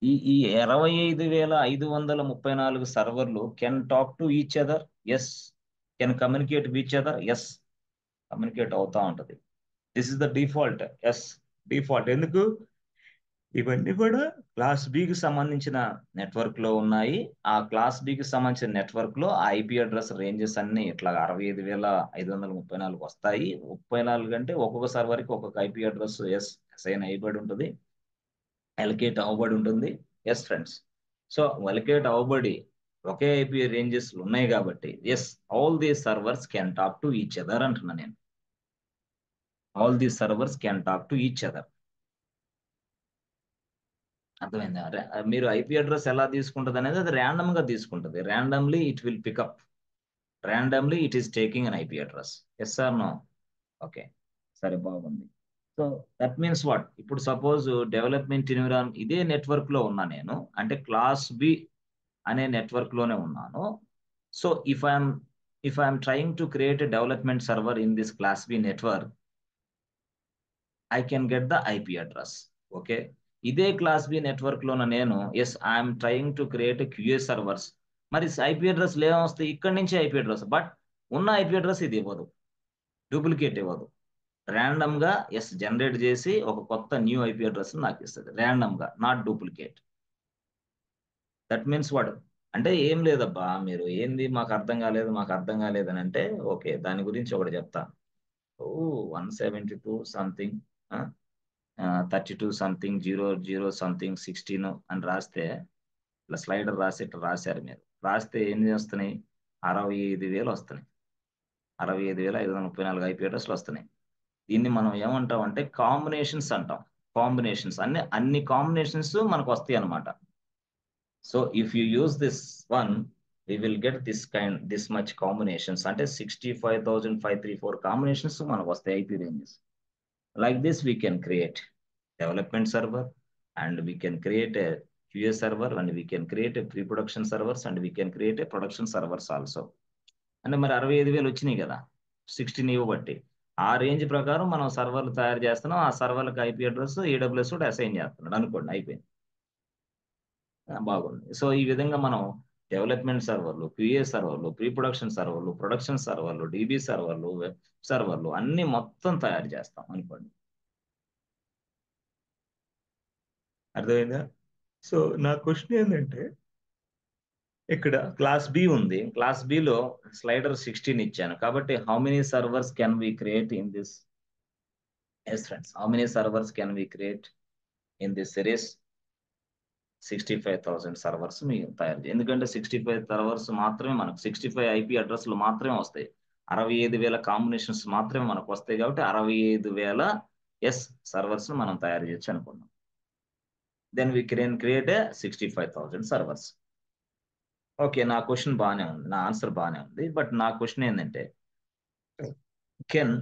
ఈ 65,534 సర్వర్లు can talk to each other. Yes. Can communicate with other. Yes. Communicate అవుతా ఉంటది. This is the default. Yes, default. ఎందుకు? ఇవన్నీ కూడా క్లాస్ బికి సంబంధించిన నెట్వర్క్ లో ఉన్నాయి. ఆ క్లాస్ బికి సంబంధించిన నెట్వర్క్ లో ఆ ఐపీ అడ్రస్ రేంజెస్ అన్ని ఇట్లా 65,534 వస్తాయి. 34 అంటే ఒక్కొక్క సర్వర్ కి ఒక్కొక్క ఐపీ అడ్రస్ అసైన్ అయిబడి ఉంటుంది, అలొకేట్ అవ్వబడి ఉంటుంది. Yes friends. సో అలొకేట్ అవ్వబడి ఒకే ఐపీ రేంజెస్ ఉన్నాయి కాబట్టి yes, all these servers can talk to each other అంటున్నా నేను. All these servers can talk to each other. అర్థమైందా? మీరు ఐపీ అడ్రస్ ఎలా తీసుకుంటది అనేది అది ర్యాండమ్ గా తీసుకుంటది. Randomly it will pick up, randomly it is taking an IP address. Yes or no? Okay, సరే, బాగుంది. సో దట్ మీన్స్ వాట్, ఇప్పుడు సపోజ్ డెవలప్మెంట్ ఎన్విరాన్ ఇదే నెట్వర్క్ లో ఉన్నా నేను, అంటే క్లాస్ బి అనే నెట్వర్క్ లోనే ఉన్నాను. So if I'm trying to create a development server in this class B network, I can get the IP address. Okay, ఇదే క్లాస్ బి నెట్వర్క్ లోన నేను yes I'm trying to create QA servers, మరి IP address ఏమొస్తాయి, ఇక్కడి నుంచి IP address, but ఉన్న IP address ఇది ఇవ్వదు, డూప్లికేట్ ఇవ్వదు. ర్యాండమ్ గా ఎస్ జనరేట్ చేసి ఒక కొత్త న్యూ ఐపీ అడ్రస్ నాకు ఇస్తుంది, ర్యాండమ్ గా, not duplicate. That means what అంటే ఏం లేదబ్బా, మీరు ఏంది మాకు అర్థం కాలేదు, మాకు అర్థం కాలేదు అని అంటే, ఓకే దాని గురించి ఒకటి చెప్తా. 172 సంథింగ్, 32 సంథింగ్, 00 సంథింగ్ 16 అని రాస్తే, ఇట్లా స్లైడర్ రాసి ఇట్లా రాశారు మీరు, రాస్తే ఏం వస్తున్నాయి, 65,000 వస్తున్నాయి. 65,534 ఐపీ అడ్రస్లు వస్తున్నాయి. దీన్ని మనం ఏమంటాం అంటే కాంబినేషన్స్ అంటాం. కాంబినేషన్స్ అన్ని కాంబినేషన్స్ మనకు వస్తాయి అనమాట. So if you use this one, we will get this much combinations, అంటే 65,534 కాంబినేషన్స్ మనకు వస్తాయి IP ranges. Like this, we can create development server, and we can create a QA server, and we can create a pre-production servers, and we can create a production servers also. అంటే మరి 65,000 వచ్చినాయి కదా, 16 ఇవ్వబట్టి ఆ range ప్రకారం మనం సర్వర్లు తయారు చేస్తున్నాం. ఆ సర్వర్లకు ఐపీ అడ్రస్ ఏడబ్ల్యూఎస్ కూడా అసైన్ చేస్తున్నాడు అనుకోండి, అయిపోయింది. బాగుంది. సో ఈ విధంగా మనం డెవలప్మెంట్ సర్వర్లు, క్యూఏ సర్వర్లు, ప్రీ ప్రొడక్షన్ సర్వర్లు, ప్రొడక్షన్ సర్వర్లు, డిబి సర్వర్లు, వెబ్ సర్వర్లు అన్ని మొత్తం తయారు చేస్తాం అనుకోండి. అర్థమైందా? సో నా క్వశ్చన్ ఏంటంటే, ఇక్కడ క్లాస్ బి ఉంది, క్లాస్ బిలో స్లైడర్ 16 ఇచ్చాను కాబట్టి how many servers can we create in this? Yes friends, how many servers can we create in this series? 65,000 servers మేము తయారు చేయాలి. ఎందుకంటే 65 సర్వర్స్ మాత్రమే మనకు, 65 ఐపీ అడ్రస్లు మాత్రమే వస్తాయి, 65,000 కాంబినేషన్స్ మాత్రమే మనకు వస్తాయి కాబట్టి 65,000 సర్వర్స్ మనం తయారు చేయొచ్చు అనుకున్నాం. Then we can create 65,000 servers. Okay, నా క్వశ్చన్ బాగానే ఉంది, నా ఆన్సర్ బాగానే ఉంది. బట్ నా క్వశ్చన్ ఏంటంటే, can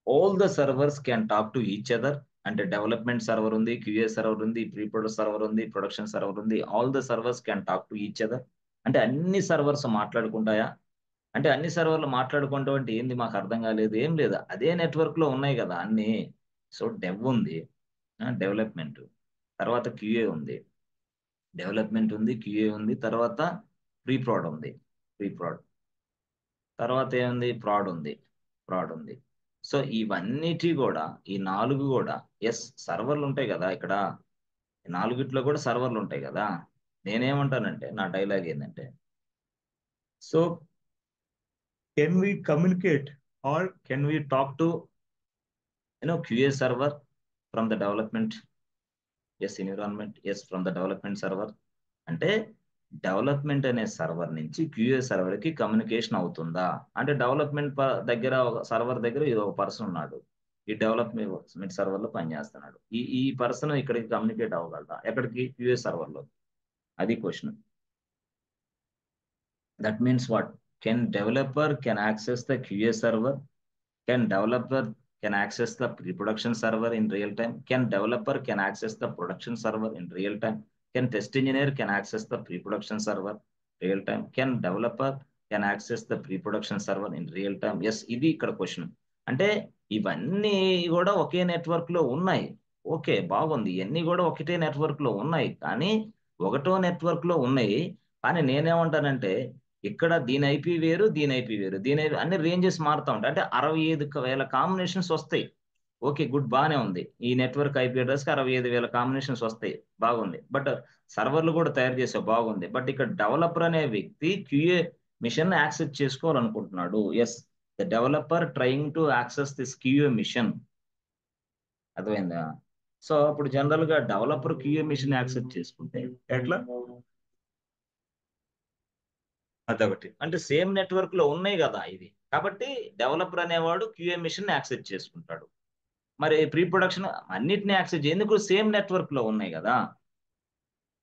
all the servers can talk to each other? అంటే డెవలప్మెంట్ సర్వర్ ఉంది, క్యూఏ సర్వర్ ఉంది, ప్రీ ప్రొడక్షన్ సర్వర్ ఉంది, ప్రొడక్షన్ సర్వర్ ఉంది, all the servers can talk to each other. అంటే అన్ని సర్వర్స్ మాట్లాడుకుంటాయా? అంటే అన్ని సర్వర్లు మాట్లాడుకుంటాం అంటే ఏంది, మాకు అర్థం కాలేదు. ఏం లేదు, అదే నెట్వర్క్ లో ఉన్నాయి కదా అన్ని. సో డెవ్ ఉంది, డెవలప్మెంట్, తర్వాత క్యూఏ ఉంది, డెవలప్మెంట్ ఉంది, క్యూఏ ఉంది, తర్వాత ప్రీ ప్రాడ్ ఉంది, ప్రీ ప్రాడ్, తర్వాత ఏముంది, ప్రాడ్ ఉంది, ప్రాడ్ ఉంది. సో ఇవన్నిటి కూడా, ఈ 4 కూడా సర్వర్లు ఉంటాయి కదా ఇక్కడ, ఈ 4 కూడా సర్వర్లు ఉంటాయి కదా. నేనేమంటానంటే, నా డైలాగ్ ఏంటంటే, so can we communicate or can we talk to QA server from the development environment? From the development server. అంటే డెవలప్మెంట్ అనే సర్వర్ నుంచి క్యూఏ సర్వర్ కి కమ్యూనికేషన్ అవుతుందా? అంటే డెవలప్మెంట్ దగ్గర, సర్వర్ దగ్గర ఒక పర్సన్ ఉన్నాడు, ఈ డెవలప్మెంట్ సర్వర్ లో పనిచేస్తున్నాడు. ఈ పర్సన్ ఇక్కడికి కమ్యూనికేట్ అవ్వగలరా? ఎక్కడికి? క్యూఏ సర్వర్ లో. అది question. That means what, can developer can access the QA server? Can developer can access the pre-production server in real time? Can developer can access the production server in real time? Can test engineer can access the pre-production server real time? Can developer can access the pre-production server in real time? Yes, ఇది ఇక్కడ question. అంటే ఇవన్నీ కూడా ఒకే network లో ఉన్నాయి. Okay, బాగుంది, ఇవన్నీ కూడా ఒకటే నెట్వర్క్ లో ఉన్నాయి, కానీ ఒకటో నెట్వర్క్ లో ఉన్నాయి. కానీ నేనేమంటానంటే, ఇక్కడ దీని ఐపీ వేరు, దీని ఐపీ వేరు, దీని అన్ని రేంజెస్ మారుతూ ఉంటాయి. అంటే 65,000 కాంబినేషన్స్ వస్తాయి. ఓకే, గుడ్, బాగానే ఉంది. ఈ నెట్వర్క్ ఐపీ అడ్రస్కి 65,000 కాంబినేషన్స్ వస్తాయి, బాగుంది. బట్ సర్వర్లు కూడా తయారు చేసే బాగుంది. బట్ ఇక్కడ డెవలపర్ అనే వ్యక్తి క్యూఏ మిషన్ యాక్సెస్ చేసుకోవాలనుకుంటున్నాడు. Yes, the developer trying to access this QA machine. అర్థమైందా? సో ఇప్పుడు జనరల్ గా డెవలపర్ క్యూఏ మిషన్ యాక్సెస్ చేసుకుంటే ఎట్లా? అదొకటి, అంటే సేమ్ నెట్వర్క్ లో ఉన్నాయి కదా ఇది, కాబట్టి డెవలపర్ అనేవాడు క్యూఏ మిషన్ యాక్సెస్ చేసుకుంటాడు. మరి ప్రీ ప్రొడక్షన్ అన్నిటిని యాక్సెస్ ఎందుకు? సేమ్ నెట్వర్క్ లో ఉన్నాయి కదా.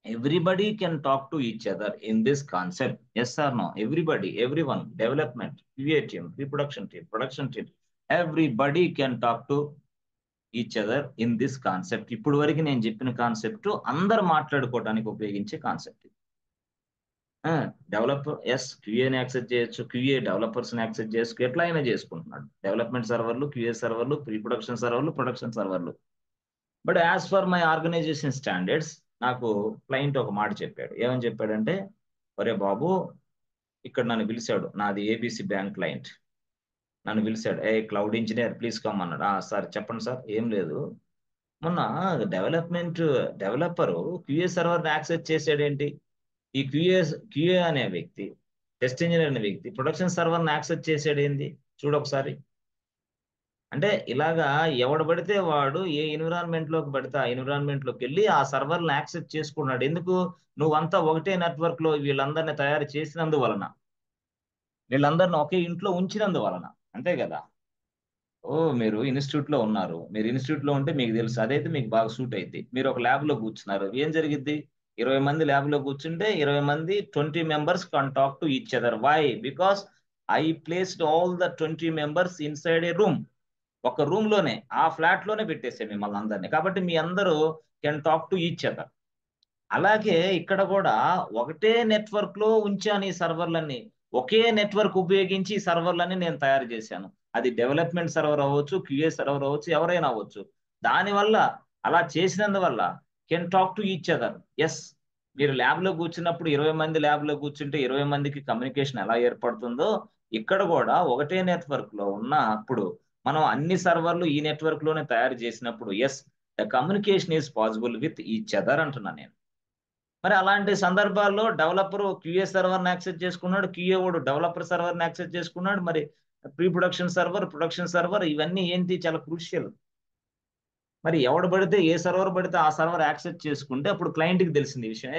Everybody can talk to each other in this concept. Yes or no? Everybody, everyone, development, QA team, pre production team, production team, everybody can talk to each other in this concept. ఇప్పుడు వరకు నేను చెప్పిన concept అందరు మాట్లాడుకోవడానికి ఉపయోగించే concept. Developer yes క్యూఏని access చేయొచ్చు, QA developers access చేసుకో, ఎట్లా అయినా చేసుకుంటున్నాడు. డెవలప్మెంట్ సర్వర్లు, క్యూఏ సర్వర్లు, ప్రీ ప్రొడక్షన్ సర్వర్లు, ప్రొడక్షన్ సర్వర్లు. But as per my organisation standards, నాకు క్లయింట్ ఒక మాట చెప్పాడు. ఏమని చెప్పాడంటే, ఒరే బాబు, ఇక్కడ నన్ను పిలిచాడు, నాది ఏబిసి బ్యాంక్ క్లయింట్. నన్ను పిలిచాడు, a cloud engineer please come అన్నాడు. సార్ చెప్పండి సార్. ఏం లేదు, మొన్న డెవలపరు క్యూఏ సర్వర్ని యాక్సెస్ చేసాడేంటి? ఈ క్యూఏ అనే వ్యక్తి, టెస్ట్ ఇంజనీర్ అనే వ్యక్తి ప్రొడక్షన్ సర్వర్ని యాక్సెస్ చేసాడు ఏంది? చూడు ఒకసారి. అంటే ఇలాగా ఎవడు పడితే వాడు ఏ ఎన్విరాన్మెంట్ లోకి పడితే ఆ ఎన్విరాన్మెంట్ లోకి వెళ్ళి ఆ సర్వర్ని యాక్సెస్ చేసుకున్నాడు. ఎందుకు? నువ్వంతా ఒకటే నెట్వర్క్ లో వీళ్ళందరినీ తయారు చేసినందువలన, వీళ్ళందరిని ఒకే ఇంట్లో ఉంచినందువలన, అంతే కదా. ఓ, మీరు ఇన్స్టిట్యూట్ లో ఉన్నారు, మీరు ఇన్స్టిట్యూట్ లో ఉంటే మీకు తెలుసు, అదైతే మీకు బాగా సూట్ అయింది. మీరు ఒక ల్యాబ్ లో కూర్చున్నారు, ఏం జరిగిద్ది? 20 మంది ల్యాబ్ లో కూర్చుంటే 20 మంది 20 members can talk to each other. Why? Because I placed all the 20 members inside a room. ఒక రూమ్ లోనే, ఆ ఫ్లాట్ లోనే పెట్టేసే మిమ్మల్ని అందరినీ. కాబట్టి మీ అందరూ can talk to each other. అలాగే ఇక్కడ కూడా ఒకటే నెట్వర్క్ లో ఉంచాను ఈ సర్వర్లన్నీ, ఒకే నెట్వర్క్ ఉపయోగించి ఈ సర్వర్లన్నీ నేను తయారు చేశాను. అది డెవలప్మెంట్ సర్వర్ అవ్వచ్చు, క్యూఏ సర్వర్ అవ్వచ్చు, ఎవరైనా అవ్వచ్చు. దానివల్ల, అలా చేసినందువల్ల can talk to each other. Yes, మీరు ల్యాబ్ లో కూర్చున్నప్పుడు 20 మంది ల్యాబ్ లో కూర్చుంటే 20 మందికి కమ్యూనికేషన్ ఎలా ఏర్పడుతుందో, ఇక్కడ కూడా ఒకటే నెట్వర్క్ లో ఉన్న అప్పుడు మనం అన్ని సర్వర్లు ఈ నెట్వర్క్ లోనే తయారు చేసినప్పుడు, yes, the communication is possible with each other అంటున్నాను నేను. మరి అలాంటి సందర్భాల్లో డెవలపర్ క్యూఏ సర్వర్ని యాక్సెస్ చేసుకున్నాడు, క్యూఏ వాడు డెవలపర్ సర్వర్ని యాక్సెస్ చేసుకున్నాడు. మరి pre production server, production server, ఇవన్నీ ఏంటి? చాలా క్రూషియల్. మరి ఎవడు పడితే ఏ సర్వర్ పడితే ఆ సర్వర్ యాక్సెస్ చేసుకుంటే అప్పుడు క్లయింట్కి తెలిసింది ఈ విషయం.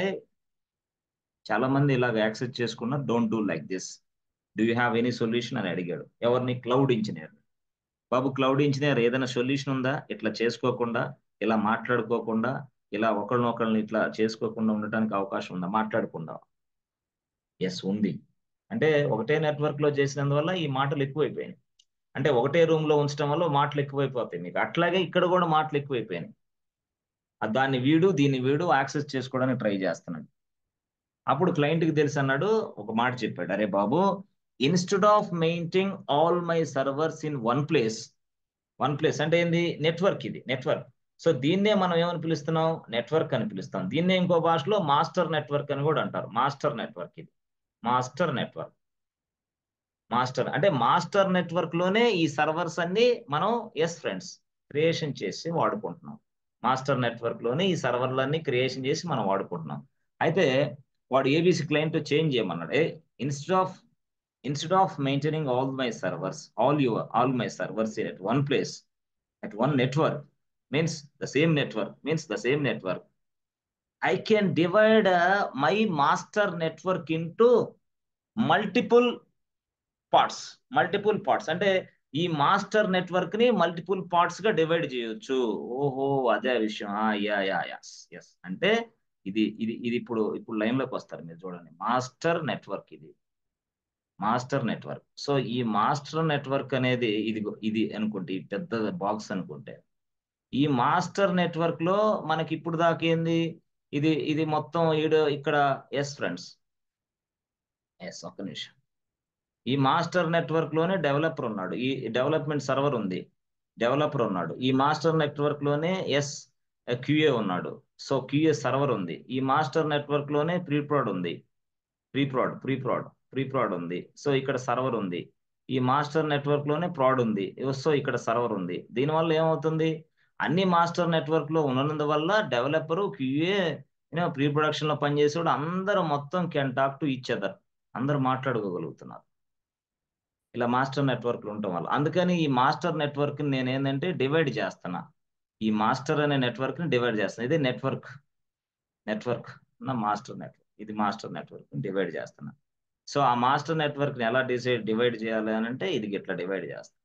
చాలా మంది ఇలాగ యాక్సెస్ చేసుకున్నారు, don't do like this, do you have any solution అని అడిగాడు. ఎవరిని? Cloud engineer. బాబు, క్లౌడ్ ఇంజనీర్ ఏదైనా సొల్యూషన్ ఉందా? ఇట్లా చేసుకోకుండా, ఇలా మాట్లాడుకోకుండా, ఇలా ఒకళ్ళనొకళ్ళని ఇట్లా చేసుకోకుండా ఉండటానికి అవకాశం ఉందా? మాట్లాడకుండా. ఎస్, ఉంది. అంటే ఒకటే నెట్వర్క్ లో చేసినందువల్ల ఈ మాటలు ఎక్కువైపోయాయి. అంటే ఒకటే రూమ్ లో ఉంచడం వల్ల మాటలు ఎక్కువైపోతాయి మీకు. అట్లాగే ఇక్కడ కూడా మాటలు ఎక్కువైపోయాయి. దాన్ని వీడు దీన్ని వీడు యాక్సెస్ చేసుకోవడానికి ట్రై చేస్తున్నాడు. అప్పుడు క్లయింట్కి తెలిసి అన్నాడు, ఒక మాట చెప్పాడు, అరే బాబు, instead of maintain all my servers in one place. One place అంటే ఏంది? నెట్వర్క్. ఇది నెట్వర్క్. సో దీన్నే మనం ఏమని పిలుస్తున్నాం? నెట్వర్క్ అని పిలుస్తాం. దీన్నే ఇంకో భాషలో మాస్టర్ నెట్వర్క్ అని కూడా అంటారు. Master network. ఇది మాస్టర్ నెట్వర్క్. మాస్టర్ అంటే మాస్టర్ నెట్వర్క్ లోనే ఈ సర్వర్స్ అన్ని మనం, ఎస్ ఫ్రెండ్స్, క్రియేషన్ చేసి వాడుకుంటున్నాం. మాస్టర్ నెట్వర్క్ లోనే ఈ సర్వర్లన్నీ క్రియేషన్ చేసి మనం వాడుకుంటున్నాం. అయితే వాడు ఏబిసి క్లయింట్ చేంజ్ చేయమన్నాడు. Instead of instead of maintaining all my servers at one place, at one network, means the same network, I can divide my master network into multiple parts. Multiple parts అంటే ఈ master network ని multiple parts గా divide చేయొచ్చు. ఓహో, అదే విషయం. Yeah yeah yes yes. అంటే ఇది ఇది ఇది ఇప్పుడు ఇప్పుడు లైన్ లోకి వస్తారు మీరు చూడండి. మాస్టర్ నెట్వర్క్, ఇది మాస్టర్ నెట్వర్క్. సో ఈ మాస్టర్ నెట్వర్క్ అనేది ఇది అనుకుంటే, ఈ పెద్ద బాక్స్ అనుకుంటే, ఈ మాస్టర్ నెట్వర్క్ లో మనకి ఇప్పుడు దాకా ఏంది? ఇది ఇది మొత్తం ఇక్కడ. ఎస్ ఫ్రెండ్స్, ఎస్, ఒక్క నిమిషం. ఈ మాస్టర్ నెట్వర్క్ లోనే డెవలపర్ ఉన్నాడు, ఈ డెవలప్మెంట్ సర్వర్ ఉంది, డెవలపర్ ఉన్నాడు. ఈ మాస్టర్ నెట్వర్క్ లోనే ఎస్ క్యూఏ ఉన్నాడు. సో క్యూఏ సర్వర్ ఉంది. ఈ మాస్టర్ నెట్వర్క్ లోనే ప్రీప్రాడ్ ఉంది, ప్రీప్రాడ్ ఉంది. సో ఇక్కడ సర్వర్ ఉంది. ఈ మాస్టర్ నెట్వర్క్ లోనే ప్రాడ్ ఉంది, సో ఇక్కడ సర్వర్ ఉంది. దీనివల్ల ఏమవుతుంది, అన్ని మాస్టర్ నెట్వర్క్ లో ఉన్నందువల్ల డెవలపరు, క్యూఏ, ప్రీ ప్రొడక్షన్ లో పనిచేసేవాడు అందరూ మొత్తం can talk to each other, అందరూ మాట్లాడుకోగలుగుతున్నారు ఇలా మాస్టర్ నెట్వర్క్లు ఉండటం వల్ల. అందుకని ఈ మాస్టర్ నెట్వర్క్ నేను ఏంటంటే డివైడ్ చేస్తున్నా, ఈ మాస్టర్ అనే నెట్వర్క్ ని డివైడ్ చేస్తున్నా. ఇది నెట్వర్క్ నా మాస్టర్ నెట్వర్క్, ఇది మాస్టర్ నెట్వర్క్ డివైడ్ చేస్తున్నా. సో ఆ మాస్టర్ నెట్వర్క్ ని ఎలా డివైడ్ చేయాలి అని అంటే ఇది ఇట్లా డివైడ్ చేస్తా,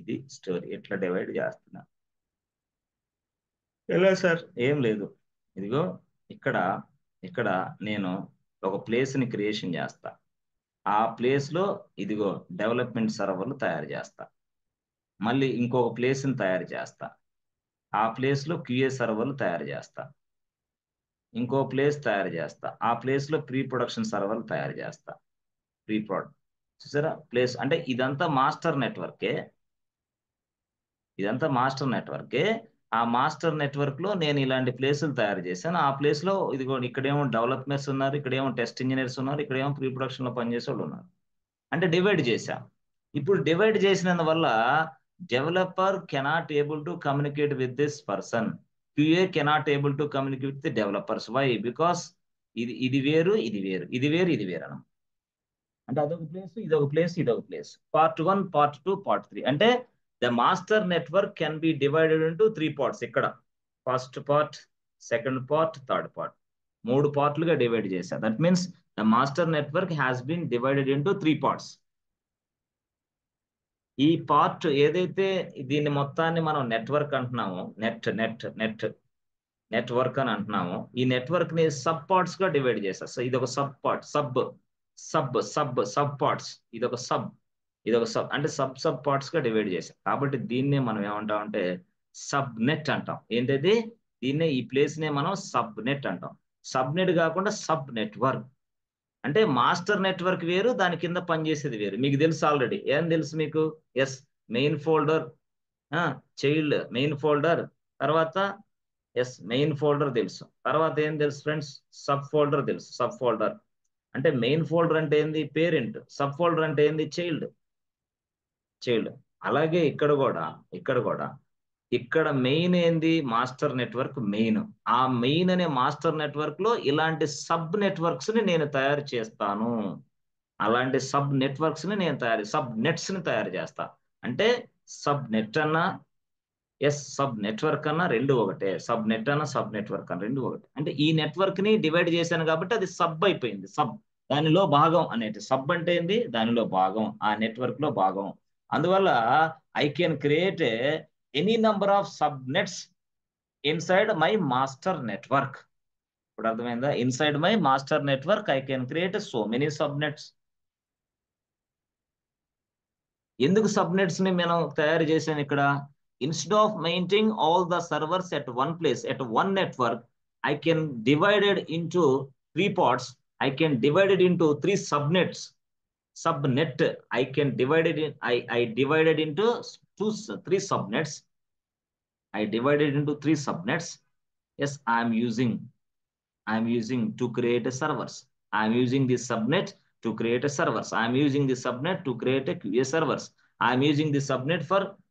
ఇది స్టోరీ ఇట్లా డివైడ్ చేస్తున్నా. ఎలా సార్? ఏం లేదు, ఇదిగో ఇక్కడ ఇక్కడ నేను ఒక ప్లేస్ ని క్రియేషన్ చేస్తా, ఆ ప్లేస్ లో ఇదిగో డెవలప్మెంట్ సర్వర్లు తయారు చేస్తా, మళ్ళీ ఇంకొక ప్లేస్ ని తయారు చేస్తా, ఆ ప్లేస్ లో క్యూఏ సర్వర్లు తయారు చేస్తా, ఇంకో ప్లేస్ తయారు చేస్తా, ఆ ప్లేస్ లో ప్రీ ప్రొడక్షన్ సర్వర్లు తయారు చేస్తా. ప్రీ ప్రొడక్ట్ చూసారా ప్లేస్ అంటే ఇదంతా మాస్టర్ నెట్వర్కే, ఇదంతా మాస్టర్ నెట్వర్కే. ఆ మాస్టర్ నెట్వర్క్ లో నేను ఇలాంటి ప్లేసులు తయారు చేశాను. ఆ ప్లేస్ లో ఇదిగో ఇక్కడేమో డెవలప్మెంట్స్ ఉన్నారు, ఇక్కడేమో టెస్ట్ ఇంజనీర్స్ ఉన్నారు, ఇక్కడేమో ప్రీ ప్రొడక్షన్ లో పనిచేసే వాళ్ళు ఉన్నారు. అంటే డివైడ్ చేశాం. ఇప్పుడు డివైడ్ చేసినందువల్ల developer cannot able to communicate with this person, QA cannot able to communicate with the developers. Why? Because ఇది వేరు, ఇది వేరు, ఇది వేరు, ఇది వేరు అన్నమాట. అంటే అదొక ప్లేస్, ఇదొక ప్లేస్, ఇదొక ప్లేస్. Part 1, part 2, part 3. అంటే the master network can be divided into 3 parts. ఇక్కడ first part, second part, third part, 3 పార్ట్లుగా డివైడ్ చేశా. That means the master network has been divided into 3 parts. ఈ part ఏదైతే దీన్ని మొత్తాన్ని మనం నెట్వర్క్ అంటున్నామో, నెట్వర్క్ అని అంటున్నాము, ఈ నెట్వర్క్ ని సబ్ పార్ట్స్ గా డివైడ్ చేస్తారు. సో ఇది ఒక సబ్ పార్ట్, సబ్ పార్ట్స్, ఇదొక సబ్, ఇదొక సబ్, అంటే సబ్ పార్ట్స్ గా డివైడ్ చేశాం. కాబట్టి దీన్నే మనం ఏమంటాం అంటే సబ్ నెట్ అంటాం. ఏంటది? దీన్నే, ఈ ప్లేస్ నే మనం సబ్ నెట్ అంటాం. సబ్ నెట్ కాకుండా సబ్ నెట్వర్క్. అంటే మాస్టర్ నెట్వర్క్ వేరు, దాని కింద పనిచేసేది వేరు. మీకు తెలుసు ఆల్రెడీ. ఏం తెలుసు మీకు? Yes, main folder, child main folder, తర్వాత మెయిన్ ఫోల్డర్ తెలుసు. తర్వాత ఏం తెలుసు ఫ్రెండ్స్? సబ్ ఫోల్డర్ తెలుసు. సబ్ ఫోల్డర్ అంటే మెయిన్ ఫోల్డర్ అంటే ఏంది? పేరెంట్. సబ్ ఫోల్డర్ అంటే ఏంది? చైల్డ్. అలాగే ఇక్కడ మెయిన్ ఏంది? Master network main. ఆ మెయిన్ అనే మాస్టర్ నెట్వర్క్ లో ఇలాంటి సబ్ నెట్వర్క్స్ ని నేను తయారు చేస్తాను. అలాంటి సబ్ నెట్వర్క్స్ ని నేను సబ్ నెట్స్ ని తయారు చేస్తా. అంటే సబ్ నెట్ అన్నా, సబ్ నెట్వర్క్ అన్నా రెండు ఒకటే. సబ్ నెట్ అన్నా, సబ్ నెట్వర్క్ అన్న రెండు ఒకటే. అంటే ఈ నెట్వర్క్ ని డివైడ్ చేశాను కాబట్టి అది సబ్ అయిపోయింది. సబ్, దానిలో భాగం అనేది. సబ్ అంటే ఏంది? దానిలో భాగం, ఆ నెట్వర్క్ లో భాగం. అందువల్ల I can create any number of sub nets inside my master network. ఇప్పుడు అర్థమైందా? Inside my master network I can create so many sub nets. ఎందుకు సబ్నెట్స్ ని మనం తయారు చేసాను ఇక్కడ? Instead of maintain all the servers at one place, at one network, I can divided into 3 parts. I can divided into 3 subnets. Subnet, I can divide it in, I divided into 3 subnets. I divided into 3 subnets. Yes, I'm using to create a servers. I'm using this subnet to create a servers. I'm using this subnet to create a QA servers. I'm using this subnet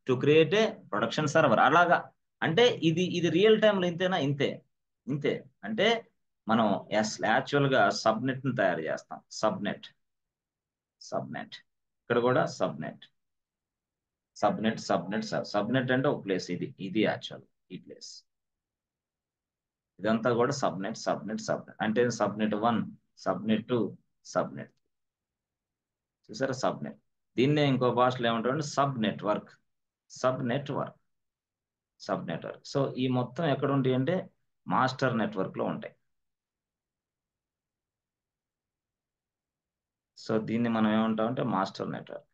to create a production server. అలాగా. అంటే ఇది real time లో ఇంతేనా? ఇంతే. అంటే మనం actual గా subnet ని తయారు చేస్తాం. సబ్నెట్ ఇక్కడ కూడా సబ్నెట్ అంటే ఒక ప్లేస్. ఇది యాక్చువల్ ఈ ప్లేస్. ఇదంతా కూడా సబ్నెట్ అంటే సబ్నెట్ 1, సబ్నెట్ 2, సబ్నెట్. చూసారా? సబ్నెట్. దీన్నే ఇంకో భాషలో ఏమంటారు? Sub network. సో ఈ మొత్తం ఎక్కడ ఉంటాయి అంటే మాస్టర్ నెట్వర్క్ లో ఉంటాయి. సో దీన్ని మనం ఏమంటాం అంటే మాస్టర్ నెట్వర్క్.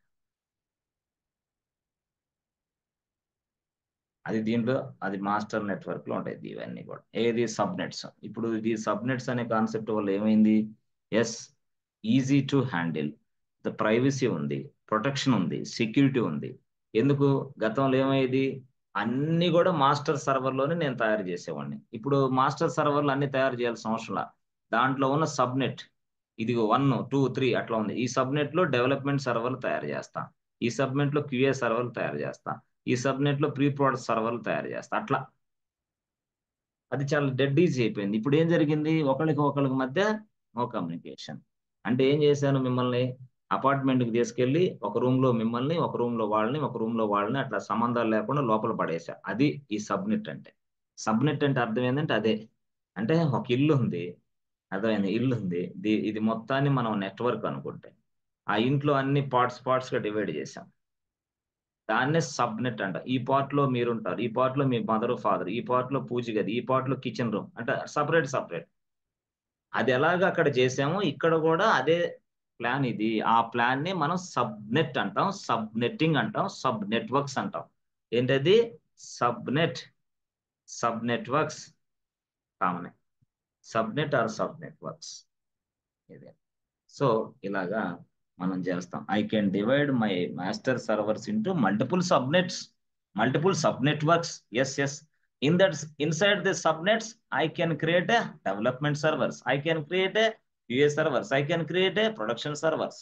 అది మాస్టర్ నెట్వర్క్ లో ఉంటాయి ఇవన్నీ కూడా. ఏది? సబ్నెట్స్. ఇప్పుడు ఇది సబ్నెట్స్ అనే కాన్సెప్ట్ వల్ల ఏమైంది? Easy to handle, the privacy ఉంది, ప్రొటెక్షన్ ఉంది, సెక్యూరిటీ ఉంది. ఎందుకు? గతంలో ఏమయ్యేది? అన్ని కూడా మాస్టర్ సర్వర్లోనే నేను తయారు చేసేవాడిని. ఇప్పుడు మాస్టర్ సర్వర్లు అన్ని తయారు చేయాల్సిన అవసరం. దాంట్లో ఉన్న సబ్నెట్, ఇదిగో 1 2 3 అట్లా ఉంది. ఈ సబ్నెట్ లో డెవలప్మెంట్ సర్వర్లు తయారు చేస్తా, ఈ సబ్నెట్ లో క్యూఏ సర్వర్లు తయారు చేస్తా, ఈ సబ్నెట్ లో ప్రీ ప్రొడక్ట్ సర్వర్లు తయారు చేస్తా. అట్లా అది చాలా డెడ్ ఈజీ అయిపోయింది. ఇప్పుడు ఏం జరిగింది, ఒకళ్ళకి మధ్య నో కమ్యూనికేషన్. అంటే ఏం చేశాను, మిమ్మల్ని అపార్ట్మెంట్కి తీసుకెళ్లి ఒక రూమ్ లో మిమ్మల్ని, ఒక రూమ్ లో వాళ్ళని, ఒక రూమ్ లో వాళ్ళని అట్లా సంబంధాలు లేకుండా లోపల పడేసా. అది ఈ సబ్నెట్ అంటే. సబ్నెట్ అంటే అర్థం ఏంటంటే అదే. అంటే ఒక ఇల్లు ఉంది, అర్థమైంది, ఇల్లు ఉంది, ఇది మొత్తాన్ని మనం నెట్వర్క్ అనుకుంటే ఆ ఇంట్లో అన్ని పార్ట్స్ గా డివైడ్ చేసాం. దాన్నే సబ్నెట్ అంట. ఈ పార్ట్ లో మీరుంటారు, ఈ పార్ట్ లో మీ మదర్ ఫాదర్, ఈ పార్ట్ లో పూజ గది, ఈ పార్ట్ లో కిచెన్ రూమ్, అంటే సపరేట్. అది ఎలాగ అక్కడ చేసామో ఇక్కడ కూడా అదే ప్లాన్ ఇది. ఆ ప్లాన్ ని మనం సబ్నెట్ అంటాం, సబ్నెట్టింగ్ అంటాం, సబ్ నెట్వర్క్స్ అంటాం. ఏంటది? Subnet, sub networks common. Subnet or sub networks ఇదే. సో ఇలాగా మనం చేస్తాం. I can divide my master servers into multiple sub networks. Yes. Inside the subnets I can create a development servers, I can create a QA servers, I can create a production servers.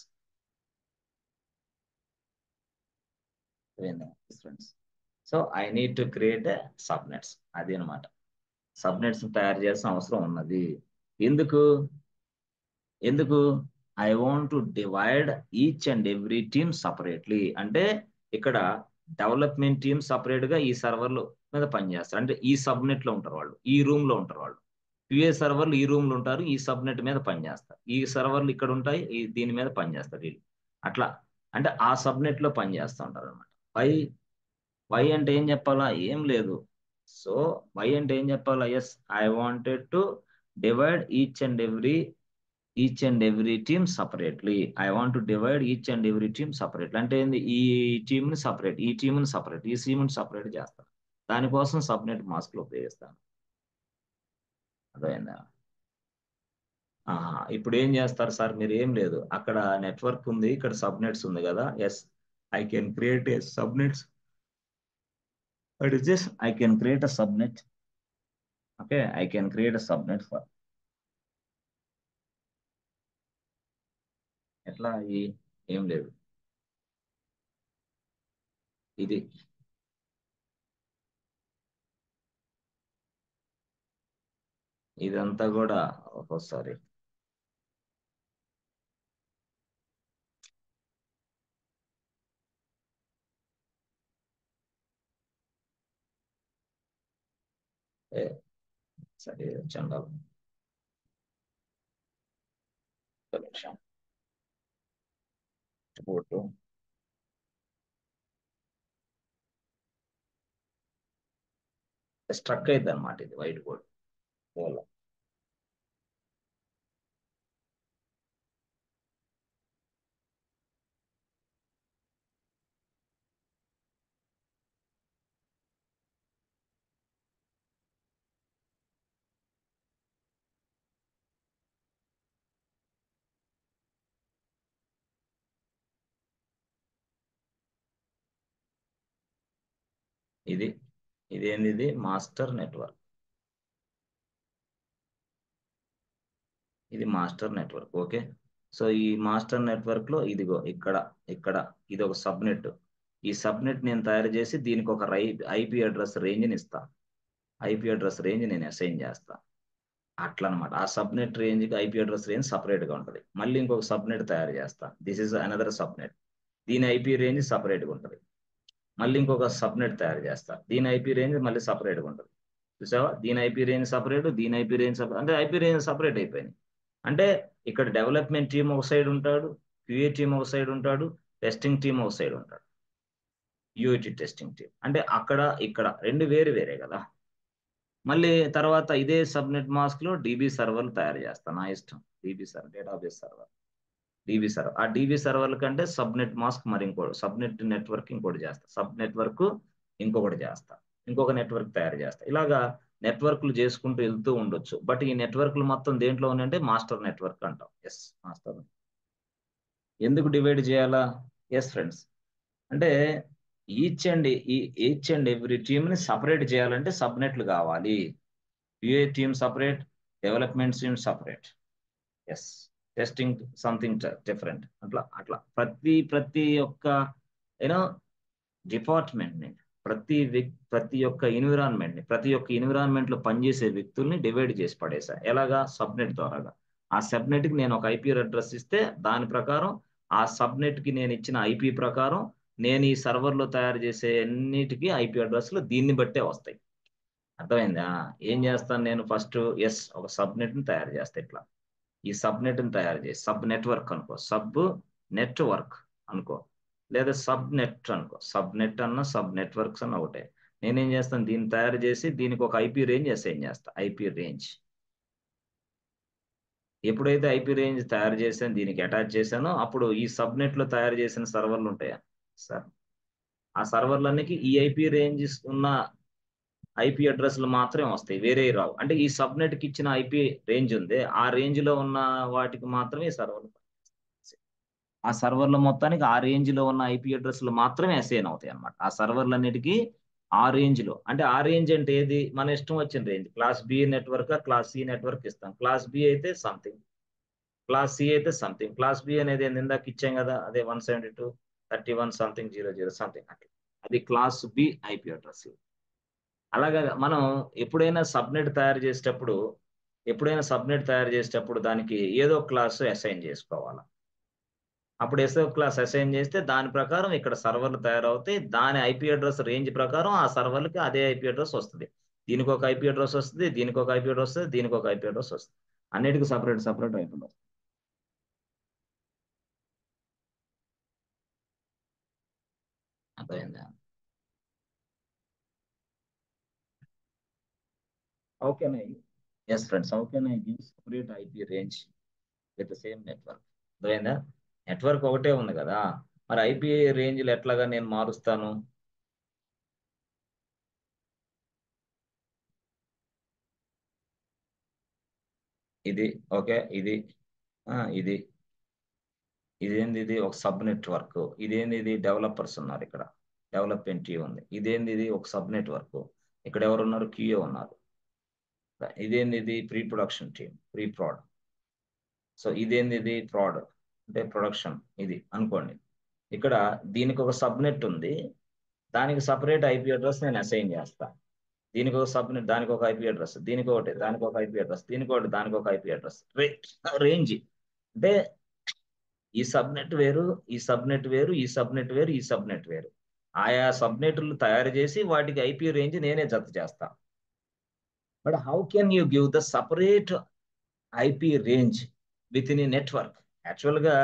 So I need to create a subnets. అది అన్నమాట. Subnets తయారు చేయాల్సిన అవసరం ఉన్నది. ఎందుకు ఎందుకు I want to divide each and every team separately. అంటే ఇక్కడ డెవలప్మెంట్ టీమ్ సపరేట్ గా ఈ సర్వర్లు మీద పనిచేస్తారు. అంటే ఈ సబ్నెట్ లో ఉంటారు వాళ్ళు, ఈ రూమ్ లో ఉంటారు వాళ్ళు. క్యూఏ సర్వర్లు ఈ రూమ్ లో ఉంటారు, ఈ సబ్నెట్ మీద పనిచేస్తారు. ఈ సర్వర్లు ఇక్కడ ఉంటాయి, ఈ దీని మీద పనిచేస్తారు వీళ్ళు. అట్లా అంటే ఆ సబ్నెట్ లో పనిచేస్తూ ఉంటారు అనమాట. వై వై అంటే ఏం చెప్పాలా, ఏం లేదు. సో వై అంటే ఏం చెప్పాలా, yes I wanted to divide each and every team separately. I want to divide each and every team separately. అంటే ఏంది, ఈ టీమ్ ని సపరేట్, ఈ టీమ్ ని సపరేట్, ఈ టీమ్ ని సపరేట్ చేస్తాను. దానికోసం సబ్నెట్ మాస్క్ లో ఉపయోగిస్తాను. అర్థమైందా? ఇప్పుడు ఏం చేస్తారు సార్ మీరు, ఏం లేదు, అక్కడ నెట్వర్క్ ఉంది, ఇక్కడ సబ్నెట్స్ ఉంది కదా. Yes, I can create a subnets. What is this? I can create a subnet. Okay, I can create a subnet for. ఎట్లా ఏం లేదు, ఇది ఇదంతా కూడా ఒక్కోసారి ఏ, సరే చండాలి. ఒక నిమిషం బోర్డు స్ట్రక్ అయింది అనమాట, ఇది వైట్ బోర్డ్ వల్ల. ఇది ఇదేంది, ఇది మాస్టర్ నెట్వర్క్. ఇది మాస్టర్ నెట్వర్క్. ఓకే, సో ఈ మాస్టర్ నెట్వర్క్ లో ఇదిగో ఇక్కడ ఇది ఒక సబ్నెట్. ఈ సబ్నెట్ నేను తయారు చేసి దీనికి ఒక ఐపీ అడ్రస్ రేంజ్ ని ఇస్తా. ఐపీ అడ్రస్ రేంజ్ నేను అసైన్ చేస్తా. అట్లా అనమాట. ఆ సబ్నెట్ రేంజ్ కి ఐపీ అడ్రస్ రేంజ్ సపరేట్ గా ఉంటుంది. మళ్ళీ ఇంకొక సబ్నెట్ తయారు చేస్తా. This is another subnet. దీని ఐపీ రేంజ్ సపరేట్ గా ఉంటుంది. మళ్ళీ ఇంకొక సబ్నెట్ తయారు చేస్తా. దీని ఐపీ రేంజ్ మళ్ళీ సపరేట్ గా ఉంటుంది. చూసావా, దీని ఐపీ రేంజ్ సపరేట్, దీని ఐపీ రేంజ్ సపరేట్, అంటే ఐపీ రేంజ్ సపరేట్ అయిపోయింది. అంటే ఇక్కడ డెవలప్మెంట్ టీం ఒక సైడ్ ఉంటాడు, క్యూఏ టీం ఒక సైడ్ ఉంటాడు, టెస్టింగ్ టీం ఒక సైడ్ ఉంటాడు. యూఐటీ టెస్టింగ్ టీం అంటే అక్కడ ఇక్కడ రెండు వేరు వేరే కదా. మళ్ళీ తర్వాత ఇదే సబ్నెట్ మాస్క్ లో డీబీ సర్వర్లు తయారు చేస్తాను, నా ఇష్టం. DB server, database server, DB server. ఆ డీబీ సర్వర్ల కంటే సబ్నెట్ మాస్క్ మరి ఇంకోటి, సబ్నెట్ నెట్వర్క్ ఇంకోటి చేస్తా, సబ్ నెట్వర్క్ ఇంకొకటి చేస్తా, ఇంకొక నెట్వర్క్ తయారు చేస్తా. ఇలాగా నెట్వర్క్లు చేసుకుంటూ వెళ్తూ ఉండొచ్చు. బట్ ఈ నెట్వర్క్లు మొత్తం దేంట్లో ఉన్నాయంటే మాస్టర్ నెట్వర్క్ అంటాం. Yes, master. ఎందుకు డివైడ్ చేయాలా? ఎస్ ఫ్రెండ్స్, అంటే ఈచ్ అండ్ ఎవ్రీ టీమ్ ని సపరేట్ చేయాలంటే సబ్నెట్లు కావాలి. UA team separate, development team separate. Yes, testing something different. అట్లా అట్లా ప్రతి ఒక్క యూనో డిపార్ట్మెంట్ ని, ప్రతి ఒక్క ఎన్విరాన్మెంట్ ని, ప్రతి ఒక్క ఎన్విరాన్మెంట్ లో పనిచేసే వ్యక్తుల్ని డివైడ్ చేసి పడేసా. ఎలాగా? సబ్నెట్ ద్వారాగా. ఆ సబ్నెట్ కి నేను ఒక ఐపీ అడ్రస్ ఇస్తే దాని ప్రకారం ఆ సబ్నెట్ కి నేను ఇచ్చిన ఐపీ ప్రకారం నేను ఈ సర్వర్ లో తయారు చేసే అన్నిటికీ ఐపీ అడ్రస్లు దీన్ని బట్టే వస్తాయి. అర్థమైందా? ఏం చేస్తాను నేను ఫస్ట్? ఒక సబ్నెట్ ని తయారు చేస్తా. ఇట్లా ఈ సబ్నెట్ ని తయారు చేసి, సబ్ నెట్వర్క్ అనుకో, సబ్ నెట్వర్క్ అనుకో, లేదా సబ్ నెట్ అనుకో. సబ్ నెట్ అన్న సబ్ నెట్వర్క్స్ అన్న ఒకటే. నేనేం చేస్తాను? దీన్ని తయారు చేసి దీనికి ఒక ఐపీ రేంజ్ అసైన్ చేస్తా. ఐపీ రేంజ్ ఎప్పుడైతే ఐపీ రేంజ్ తయారు చేశాను, దీనికి అటాచ్ చేశానో, అప్పుడు ఈ సబ్ నెట్ లో తయారు చేసిన సర్వర్లు ఉంటాయా సార్, ఆ సర్వర్లన్నికి ఈ ఐపీ రేంజ్ ఉన్న ఐపీ అడ్రస్లు మాత్రమే వస్తాయి, వేరే రావు. అంటే ఈ సబ్నెట్ కి ఇచ్చిన ఐపీ రేంజ్ ఉంది, ఆ రేంజ్ లో ఉన్న వాటికి మాత్రమే సర్వర్లు, ఆ సర్వర్ల మొత్తానికి ఆ రేంజ్ లో ఉన్న ఐపీ అడ్రస్లు మాత్రమే అసైన్ అవుతాయి అనమాట. ఆ సర్వర్లన్నిటికీ ఆ రేంజ్ లో. అంటే ఆ రేంజ్ అంటే ఏది? మన ఇష్టం వచ్చిన range. Class B network, class C network ఇస్తాం. క్లాస్ బి అయితే సంథింగ్, క్లాస్ సి అయితే సంథింగ్. క్లాస్ బి అనేది ఇందాక ఇచ్చాం కదా, అదే 172.31 సంథింగ్ 00 సంథింగ్ అట్లా. అది క్లాస్ బి ఐపీ అడ్రస్. అలాగా మనం ఎప్పుడైనా సబ్నెట్ తయారు చేసేటప్పుడు దానికి ఏదో క్లాస్ అసైన్ చేసుకోవాలి. అప్పుడు ఏదో క్లాస్ అసైన్ చేస్తే దాని ప్రకారం ఇక్కడ సర్వర్లు తయారవుతాయి. దాని ఐపీ అడ్రస్ రేంజ్ ప్రకారం ఆ సర్వర్లకి అదే ఐపీ అడ్రస్ వస్తుంది. దీనికి ఒక ఐపీ అడ్రస్ వస్తుంది, దీనికి ఒక ఐపీ అడ్రస్ వస్తుంది, దీనికి ఒక ఐపీ అడ్రస్ వస్తుంది. అన్నిటికీ సపరేట్ ఐపీ అడ్రస్. అర్థమైందా? How can I? Yes, friends. How can I give separate IP range with the same network? అర్థమైందా? నెట్వర్క్ ఒకటే ఉంది కదా, మరి ఐపీ రేంజ్లు ఎట్లాగా నేను మారుస్తాను? ఇది ఓకే, ఇది ఇదేంది? ఇది ఒక సబ్ నెట్వర్క్. ఇదేంది? ఇది డెవలపర్స్ ఉన్నారు ఇక్కడ, డెవలప్మెంట్ టీమ్ ఉంది. ఇదేంది? ఇది ఒక సబ్ నెట్వర్క్. ఇక్కడ ఎవరు ఉన్నారు? క్యూఏ ఉన్నారు. ఇదేంది? ఇది pre production team, pre proud. So ఇదేంది? ఇది ప్రాడ్ అంటే ప్రొడక్షన్ ఇది అనుకోండి. ఇక్కడ దీనికి ఒక సబ్నెట్ ఉంది, దానికి సపరేట్ ఐపీ అడ్రస్ నేను అసైన్ చేస్తా. దీనికి ఒక సబ్నెట్, దానికి ఒక ఐపీ అడ్రస్, దీనికి ఒకటి, దానికి ఒక ఐపీ అడ్రస్, దీనికి ఒకటి, దానికి ఒక ఐపీ అడ్రస్. రేంజ్ అంటే ఈ సబ్నెట్ వేరు, ఈ సబ్నెట్ వేరు, ఈ సబ్నెట్ వేరు, ఈ సబ్నెట్ వేరు. ఆయా సబ్నెట్లు తయారు చేసి వాటికి ఐపీ రేంజ్ నేనే జత చేస్తా. But how can you give the separate IP range with in network? Actual గా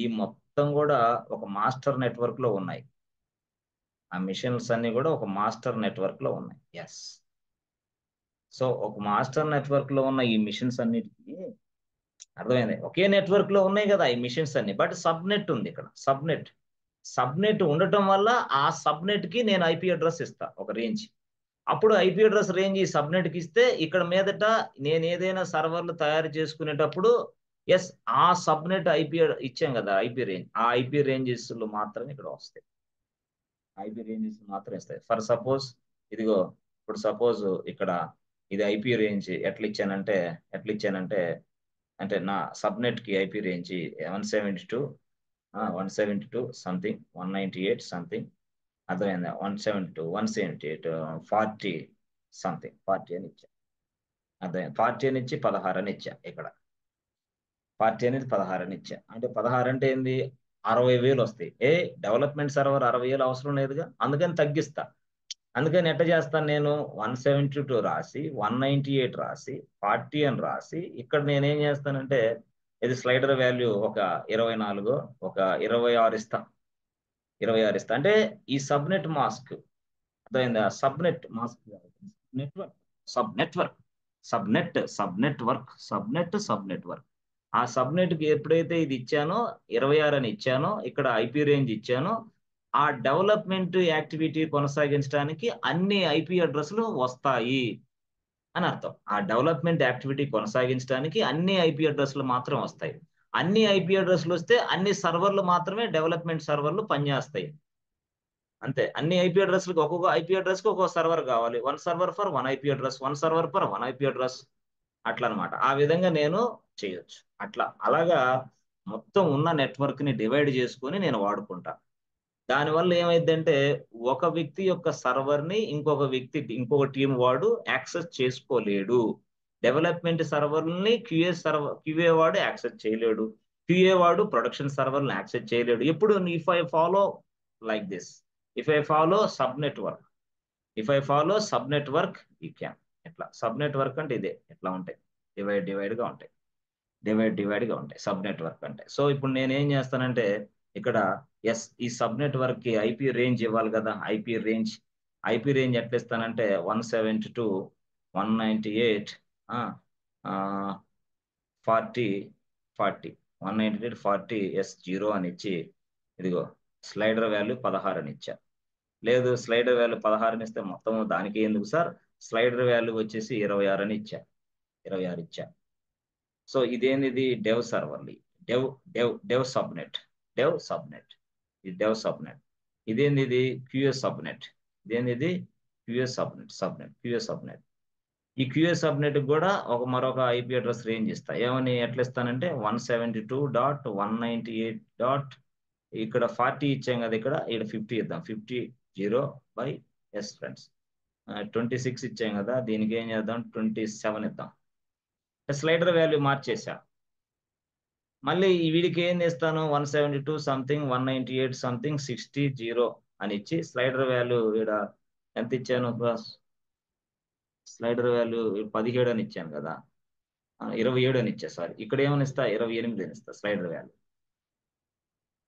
ఈ మొత్తం కూడా ఒక మాస్టర్ నెట్వర్క్ లో ఉన్నాయి. ఆ మిషన్స్ అన్ని కూడా ఒక మాస్టర్ నెట్వర్క్ లో ఉన్నాయి. ఎస్. సో ఒక మాస్టర్ నెట్వర్క్ లో ఉన్న ఈ మిషన్స్ అన్నిటికీ అర్థమైంది, ఒకే నెట్వర్క్ లో ఉన్నాయి కదా ఈ మిషన్స్ అన్ని. బట్ సబ్నెట్ ఉంది ఇక్కడ, సబ్నెట్ ఉండటం వల్ల ఆ సబ్నెట్ కి నేను ఐపీ అడ్రస్ ఇస్తా, ఒక రేంజ్. అప్పుడు ఐపీ అడ్రస్ రేంజ్ ఈ సబ్నెట్ కి ఇస్తే ఇక్కడ మీదట నేను ఏదైనా సర్వర్లు తయారు చేసుకునేటప్పుడు ఆ సబ్నెట్ ఐపీ ఇచ్చాం కదా ఐపీ రేంజ్, ఆ ఐపీ రేంజెస్ మాత్రమే ఇక్కడ వస్తాయి. ఐపీ రేంజెస్ మాత్రం ఇస్తాయి. ఫర్ సపోజ్ ఇదిగో, ఇప్పుడు సపోజ్ ఇక్కడ ఇది ఐపీ రేంజ్ ఎట్లా ఇచ్చానంటే అంటే నా సబ్నెట్ కి ఐపీ రేంజ్ 172 సంథింగ్ 198 సంథింగ్. అర్థమైందా? 172 178 40 సంథింగ్ 40 అని ఇచ్చా. అర్థమైంది? 40 అని ఇచ్చి 16 అని ఇచ్చా. ఇక్కడ 40 అనేది 16 అని ఇచ్చా. అంటే 16 అంటే ఏంది? 60,000 వస్తాయి. డెవలప్మెంట్ సర్వర్ 60,000 అవసరం లేదుగా, అందుకని తగ్గిస్తా. అందుకని ఎట్ట చేస్తాను నేను? 172 రాసి 198 రాసి 40 అని రాసి ఇక్కడ నేనేం చేస్తానంటే ఇది స్లైడర్ వాల్యూ ఒక 24, ఒక 26 ఇస్తా. 26 ఇస్తా అంటే ఈ సబ్నెట్ మాస్క్, అర్థమైందా? Subnet mask, network, sub network. ఆ సబ్నెట్ కి ఎప్పుడైతే ఇది ఇచ్చానో 26 అని ఇచ్చానో, ఇక్కడ ఐపీ రేంజ్ ఇచ్చానో, ఆ డెవలప్మెంట్ యాక్టివిటీ కొనసాగించడానికి అన్ని ఐపీ అడ్రస్లు వస్తాయి అని అర్థం. ఆ డెవలప్మెంట్ యాక్టివిటీ కొనసాగించడానికి అన్ని ఐపీ అడ్రస్లు మాత్రం వస్తాయి. అన్ని ఐపీ అడ్రస్లు వస్తే అన్ని సర్వర్లు మాత్రమే డెవలప్మెంట్ సర్వర్లు పనిచేస్తాయి. అంతే. అన్ని ఐపీ అడ్రస్లకు ఒక్కొక్క ఐపీ అడ్రస్ కి ఒక్కొక్క సర్వర్ కావాలి. 1 server for 1 IP address, 1 server for 1 IP address, అట్లా అనమాట. ఆ విధంగా నేను చేయొచ్చు. అలాగా మొత్తం ఉన్న నెట్వర్క్ ని డివైడ్ చేసుకొని నేను వాడుకుంటా. దానివల్ల ఏమైందంటే ఒక వ్యక్తి యొక్క సర్వర్ ని ఇంకొక టీం వాడు యాక్సెస్ చేసుకోలేడు. డెవలప్మెంట్ సర్వర్ని క్యూఏ వాడు యాక్సెస్ చేయలేడు. క్యూఏ వాడు ప్రొడక్షన్ సర్వర్ని యాక్సెస్ చేయలేడు. ఎప్పుడు if I follow like this, if I follow sub network, if I follow sub network you can. ఎట్లా సబ్ నెట్వర్క్ అంటే ఇదే, ఎట్లా ఉంటాయి, డివైడ్ గా ఉంటాయి, డివైడ్ గా ఉంటాయి సబ్ నెట్వర్క్ అంటే. సో ఇప్పుడు నేను ఏం చేస్తానంటే ఇక్కడ ఈ సబ్ నెట్వర్క్ కి ఐపీ రేంజ్ ఇవ్వాలి కదా. ఐపీ రేంజ్ ఎట్లా ఇస్తానంటే 172.198 40 40 198.40 S0 అని ఇచ్చి, ఇదిగో స్లైడర్ వాల్యూ 16 అని ఇచ్చా. లేదు స్లైడర్ వాల్యూ 16 ఇస్తే మొత్తం దానికి ఎందుకు సార్, స్లైడర్ వాల్యూ వచ్చేసి 26 అని ఇచ్చా, 26 ఇచ్చా. సో ఇదేంది, డెవ్ సర్వర్లీ, డెవ్ సబ్నెట్, ఇది డెవ్ సబ్నెట్. ఇది క్యూఎస్ సబ్నెట్, క్యూఎస్ సబ్నెట్. ఈ క్యూఎస్ సబ్నెట్ కూడా మరొక ఐపీ అడ్రస్ రేంజ్ ఇస్తా. ఎట్లా ఇస్తానంటే 172.198. ఇక్కడ 40 ఇచ్చాం కదా, ఇక్కడ 50 ఇద్దాం, 50/S ఫ్రెండ్స్. 26 ఇచ్చాం కదా, దీనికి ఏం చేద్దాం, 27 ఇద్దాం. స్లైడర్ వాల్యూ మార్చేసా. మళ్ళీ వీడికి ఏం చేస్తాను, 172 సంథింగ్, 198 సంథింగ్, 60 అని ఇచ్చి స్లైడర్ వాల్యూ ఇక్కడ ఎంత ఇచ్చాను, స్లైడర్ వాల్యూ 17 అని ఇచ్చాను కదా, 27 అని ఇచ్చా. సారీ, ఇక్కడ ఏమని ఇస్తా, 28 అని ఇస్తా స్లైడర్ వాల్యూ.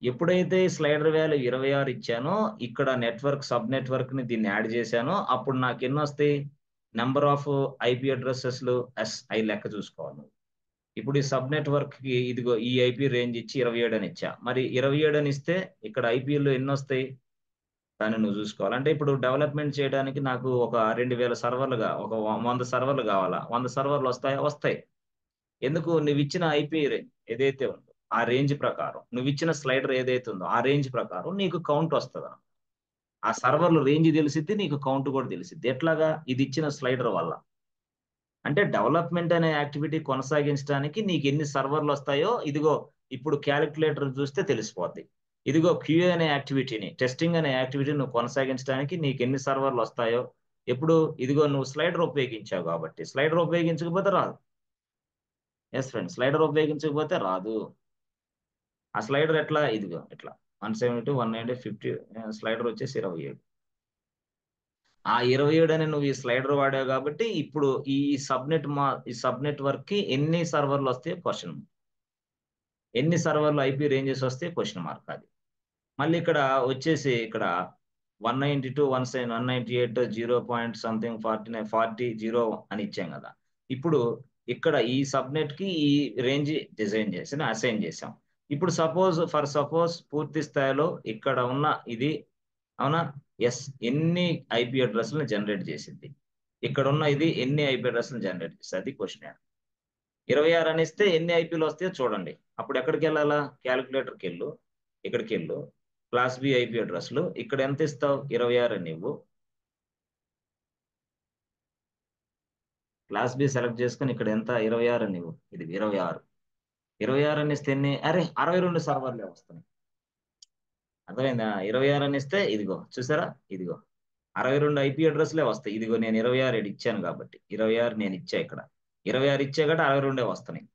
ఎప్పుడైతే స్లైడర్ వాల్యూ 26 ఇచ్చానో, ఇక్కడ సబ్ నెట్వర్క్ ని దీన్ని యాడ్ చేశానో, అప్పుడు నాకు ఎన్ని వస్తాయి, నెంబర్ ఆఫ్ ఐపీ అడ్రసెస్లు ఐ లెక్క చూసుకోవాలి. ఇప్పుడు ఈ సబ్ నెట్వర్క్ కి ఇదిగో ఈ ఐపీ రేంజ్ ఇచ్చి 27 అని ఇచ్చా. మరి 27 అని ఇస్తే ఇక్కడ ఐపీలు ఎన్ని వస్తాయి, దాన్ని నువ్వు చూసుకోవాలి. అంటే ఇప్పుడు డెవలప్మెంట్ చేయడానికి నాకు ఒక 2000 సర్వర్లుగా ఒక 100 సర్వర్లు కావాలా, 100 సర్వర్లు వస్తాయి. ఎందుకు, నువ్వు ఇచ్చిన ఐపీ ఏదైతే ఉందో ఆ రేంజ్ ప్రకారం, నువ్వు ఇచ్చిన స్లైడర్ ఏదైతే ఉందో ఆ రేంజ్ ప్రకారం నీకు కౌంట్ వస్తుంది. ఆ సర్వర్లు రేంజ్ తెలిసిద్ది, నీకు కౌంట్ కూడా తెలిసిద్ది. ఎట్లాగా, ఇది ఇచ్చిన స్లైడర్ వల్ల. అంటే డెవలప్మెంట్ అనే యాక్టివిటీ కొనసాగించడానికి నీకు ఎన్ని సర్వర్లు వస్తాయో, ఇదిగో ఇప్పుడు క్యాలిక్యులేటర్ చూస్తే తెలిసిపోద్ది. ఇదిగో క్యూఏ అనే యాక్టివిటీని, టెస్టింగ్ అనే యాక్టివిటీని నువ్వు కొనసాగించడానికి నీకు ఎన్ని సర్వర్లు వస్తాయో, ఎప్పుడు ఇదిగో నువ్వు స్లైడర్ ఉపయోగించావు కాబట్టి. స్లైడర్ ఉపయోగించకపోతే రాదు. ఎస్ ఫ్రెండ్, స్లైడర్ ఉపయోగించకపోతే రాదు. ఆ స్లైడర్ ఎట్లా, ఇదిగో ఇట్లా 172, 190, 50, స్లైడర్ వచ్చేసి 27. ఆ 27 అని నువ్వు ఈ స్లైడర్ వాడావు కాబట్టి ఇప్పుడు ఈ సబ్ నెట్వర్క్ కి ఎన్ని సర్వర్లు వస్తాయో క్వశ్చన్ మార్క్, ఎన్ని సర్వర్లు ఐపీ రేంజెస్ వస్తాయి క్వశ్చన్ మార్క్. అది మళ్ళీ ఇక్కడ వచ్చేసి ఇక్కడ 192, 198, 0.something 49, 40 అని ఇచ్చాం కదా. ఇప్పుడు ఇక్కడ ఈ సబ్నెట్ కి ఈ రేంజ్ డిజైన్ చేసి అసైన్ చేసాం. ఇప్పుడు సపోజ్ పూర్తి స్థాయిలో ఇక్కడ ఉన్న ఇది, అవునా, ఎన్ని ఐపీ అడ్రస్లను జనరేట్ చేసింది, ఇక్కడ ఉన్న ఇది ఎన్ని ఐపీ అడ్రస్లను జనరేట్ చేస్తుంది, అది క్వశ్చన్. 26 అని ఇస్తే ఎన్ని ఐపీలు వస్తాయో చూడండి. అప్పుడు ఎక్కడికి వెళ్ళాలా, క్యాలిక్యులేటర్కి వెళ్ళు, ఇక్కడికి వెళ్ళు, క్లాస్ బి ఐపీ అడ్రస్లు, ఇక్కడ ఎంత ఇస్తావు, 26 అని ఇవ్వు. క్లాస్ బి సెలెక్ట్ చేసుకుని ఇక్కడ ఎంత, 26 అని ఇవ్వు. ఇది 26 అని ఇస్తే ఎన్ని, 62 సర్వర్లే వస్తున్నాయి. అర్థమైందా, 26 అని ఇస్తే ఇదిగో చూసారా, ఇదిగో 62 ఐపీ అడ్రస్లే వస్తాయి. ఇదిగో నేను 26 ఇచ్చాను కాబట్టి, 26 నేను ఇచ్చా, ఇక్కడ 26 ఇచ్చా కాబట్టి 62 వస్తున్నాయి.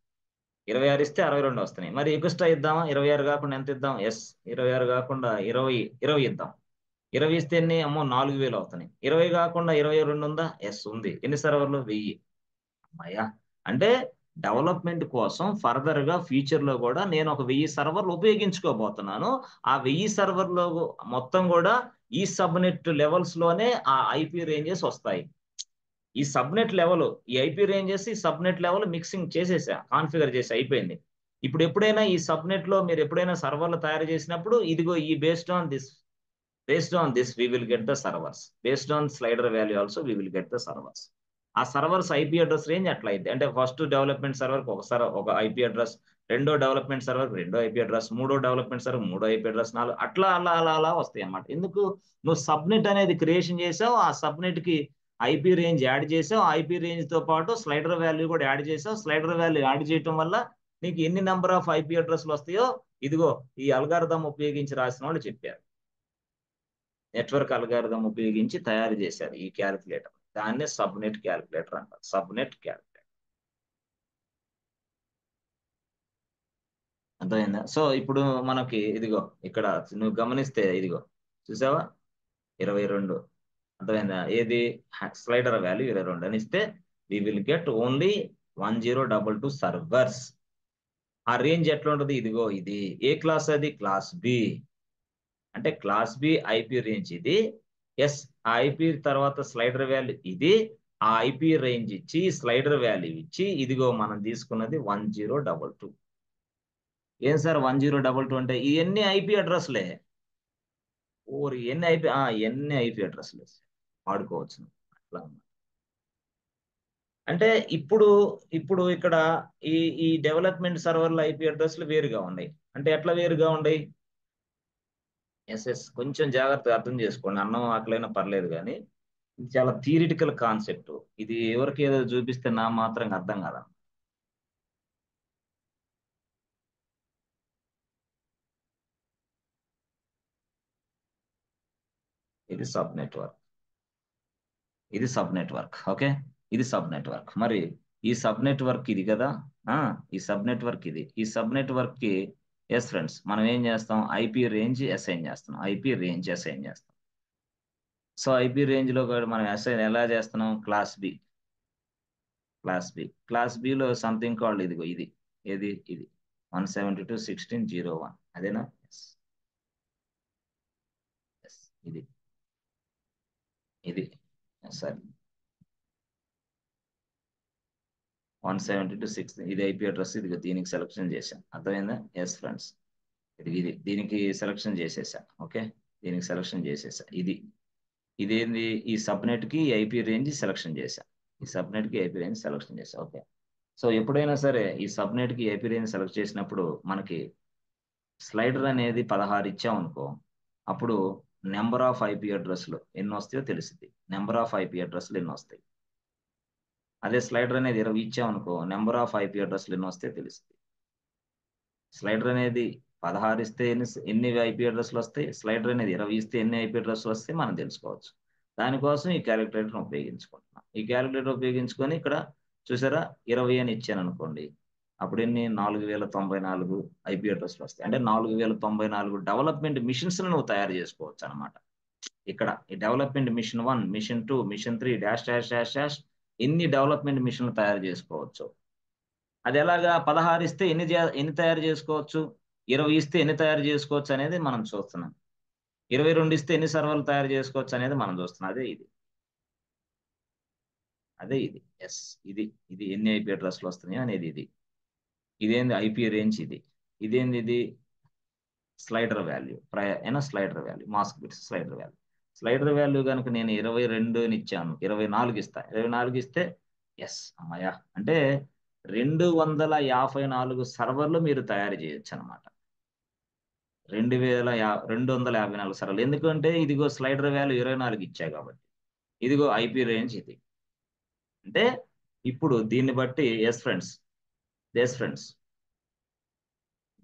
26 ఇస్తే 62 వస్తున్నాయి. మరి ఎక్స్ట్రా ఇద్దామా, 26 కాకుండా ఎంత ఇద్దాం, 26 కాకుండా 20 ఇద్దాం. 20 ఇస్తే ఎన్ని, 4000 అవుతున్నాయి. 20 కాకుండా 22 ఉందా, ఉంది. ఎన్ని సర్వర్లు, 1000. అమ్మాయ్యా, అంటే డెవలప్మెంట్ కోసం ఫర్దర్ గా ఫ్యూచర్ లో కూడా నేను ఒక 1000 సర్వర్లు ఉపయోగించుకోబోతున్నాను. ఆ 1000 సర్వర్లు మొత్తం కూడా ఈ సబ్నెట్ లెవెల్స్ లోనే ఆ ఐపీ రేంజెస్ వస్తాయి. ఈ సబ్నెట్ లెవెల్, ఈ ఐపీ రేంజెస్, ఈ సబ్నెట్ లెవెల్ మిక్సింగ్ చేసేసా, కాన్ఫిగర్ చేసి అయిపోయింది. ఇప్పుడు ఎప్పుడైనా ఈ సబ్నెట్ లో మీరు ఎప్పుడైనా సర్వర్లు తయారు చేసినప్పుడు, ఇదిగో ఈ based on this we will get the servers. Based on slider value also we will get the servers. ఆ సర్వర్స్ ఐపీ అడ్రస్ రేంజ్ అట్లా అయితే, అంటే ఫస్ట్ డెవలప్మెంట్ సర్వర్ ఒక ఐపీ అడ్రస్, రెండో డెవలప్మెంట్ సర్వర్ రెండో ఐపీ అడ్రస్, మూడో development server మూడో IP address, 4 అట్లా అలా వస్తాయి అన్నమాట. ఎందుకు, నువ్వు సబ్నెట్ అనేది క్రియేషన్ చేసావు, ఆ సబ్నెట్ కి ఐపీ రేంజ్ యాడ్ చేసావు, ఐపీ రేంజ్ తో పాటు స్లైడర్ వాల్యూ కూడా యాడ్ చేసావు. స్లైడర్ వాల్యూ యాడ్ చేయటం వల్ల నీకు ఎన్ని నెంబర్ ఆఫ్ ఐపీ అడ్రస్లు వస్తాయో ఇదిగో ఈ అల్గారిథం ఉపయోగించి రాసిన వాళ్ళు చెప్పారు. నెట్వర్క్ అల్గారిథం ఉపయోగించి తయారు చేశారు ఈ క్యాలిక్యులేటర్. దాన్నే సబ్నెట్ క్యాలిక్యులేటర్ అంటారు. సబ్నెట్ క్యాలిక్యులేటర్ అర్థమైందా? సో ఇప్పుడు మనకి ఇదిగో ఇక్కడ నువ్వు గమనిస్తే ఇదిగో చూసావా 22 అర్థమైందా? ఏది స్లైడర్ వాల్యూ 22 అని ఇస్తే we will get only 1022 servers. ఆ రేంజ్ ఎట్లా ఉంటుంది? ఇదిగో ఇది ఏ క్లాస్? అది క్లాస్ బి. అంటే క్లాస్ బి ఐపీ రేంజ్ ఇది. ఎస్, ఆ ఐపీ తర్వాత స్లైడర్ వాల్యూ ఇది. ఆ ఐపీ రేంజ్ ఇచ్చి స్లైడర్ వాల్యూ ఇచ్చి ఇదిగో మనం తీసుకున్నది 1022. ఏం సార్ 1022 అంటే ఇవన్నీ ఐపీ అడ్రస్లే. ఓరి ఎన్ని ఐపీ అడ్రస్లే వాడుకోవచ్చు అట్లా. అంటే ఇప్పుడు ఇప్పుడు ఇక్కడ ఈ ఈ డెవలప్మెంట్ సర్వర్ల ఐపీ అడ్రస్లు వేరుగా ఉన్నాయి. అంటే ఎట్లా వేరుగా ఉన్నాయి? ఎస్ కొంచెం జాగ్రత్తగా అర్థం చేసుకోండి. అన్నం ఆకలైనా పర్లేదు కానీ ఇది చాలా థియరిటికల్ కాన్సెప్ట్. ఇది ఎవరికి ఏదో చూపిస్తే నా మాత్రం అర్థం కాదా. ఇది సబ్ నెట్వర్క్, ఇది సబ్ నెట్వర్క్. ఓకే, ఇది సబ్ నెట్వర్క్. మరి ఈ సబ్ నెట్వర్క్ ఇది కదా. ఈ సబ్ నెట్వర్క్ ఇది. ఈ సబ్ నెట్వర్క్ కి ఎస్ ఫ్రెండ్స్ మనం ఏం చేస్తాం? ఐపీ రేంజ్ అసైన్ చేస్తున్నాం. ఐపీ రేంజ్ అసైన్ చేస్తాం. సో ఐపీ రేంజ్ లో కూడా మనం అసైన్ ఎలా చేస్తున్నాం? Class B. క్లాస్ బిలో సంథింగ్ కాల్డ్ ఇదిగో ఇది. ఏది? ఇది 172.16.01 అదేనా? ఎస్ ఇది ఇది సరే 172.6 ఇది ఐపీ అడ్రస్. ఇది దీనికి సెలెక్షన్ చేశాను. అర్థమైందా? ఎస్ ఫ్రెండ్స్, ఇది దీనికి సెలెక్షన్ చేసేసా. ఓకే, దీనికి సెలెక్షన్ చేసేసా. ఇదేంది? ఈ సబ్నెట్ కి ఐపీ రేంజ్ సెలెక్షన్ చేశా. ఈ సబ్నెట్ కి ఐపీ రేంజ్ సెలెక్షన్ చేశా. ఓకే, సో ఎప్పుడైనా సరే ఈ సబ్నెట్ కి ఐపీ రేంజ్ సెలెక్ట్ చేసినప్పుడు మనకి స్లైడర్ అనేది 16 ఇచ్చామనుకో, అప్పుడు నెంబర్ ఆఫ్ ఐపీ అడ్రస్లు ఎన్ని వస్తాయో తెలుస్తుంది. నెంబర్ ఆఫ్ ఐపీ అడ్రస్లు ఎన్ని వస్తాయి. అదే స్లైడర్ అనేది 20 ఇచ్చామనుకో, నెంబర్ ఆఫ్ ఐపీ అడ్రస్లు ఎన్ని వస్తాయో తెలుస్తుంది. స్లైడర్ అనేది 16 ఇస్తే ఎన్ని ఐపీ అడ్రస్లు వస్తాయి, స్లైడర్ అనేది 20 ఇస్తే ఎన్ని ఐపీ అడ్రస్లు వస్తాయి మనం తెలుసుకోవచ్చు. దానికోసం ఈ క్యాలిక్యులేటర్ ఉపయోగించుకుంటున్నాం. ఈ క్యాలిక్యులేటర్ ఉపయోగించుకొని ఇక్కడ చూసారా 20 అని ఇచ్చాను అనుకోండి, అప్పుడు ఎన్ని 4094 ఐపీ అడ్రస్లు వస్తాయి. అంటే 4094 డెవలప్మెంట్ మిషన్స్ నువ్వు తయారు చేసుకోవచ్చు అనమాట. ఇక్కడ ఈ development machine 1, machine 2, machine 3 dash dash dash dash ఎన్ని డెవలప్మెంట్ మిషన్లు తయారు చేసుకోవచ్చు. అది ఎలాగా? 16 ఇస్తే ఎన్ని తయారు చేసుకోవచ్చు, 20 ఇస్తే ఎన్ని తయారు చేసుకోవచ్చు అనేది మనం చూస్తున్నాం. 22 ఇస్తే ఎన్ని సర్వర్లు తయారు చేసుకోవచ్చు అనేది మనం చూస్తున్నాం. అదే ఇది ఎస్ ఇది ఇది ఎన్ని ఐపీ అడ్రస్లు వస్తున్నాయి అనేది ఇది. ఇదేంది? ఐపీ రేంజ్ ఇది. ఇదేంది? ఇది slider value. Slider value, mask bits slider value. Slider value కనుక నేను 22 ఇచ్చాను, 24 ఇస్తా. 24 ఇస్తే ఎస్ అమ్మాయ అంటే 254 సర్వర్లు మీరు తయారు చేయొచ్చు అనమాట. 254 సర్వర్లు. ఎందుకంటే ఇదిగో స్లైడర్ వాల్యూ 24 ఇచ్చా కాబట్టి. ఇదిగో ఐపీ రేంజ్ ఇది. అంటే ఇప్పుడు దీన్ని బట్టి ఎస్ ఫ్రెండ్స్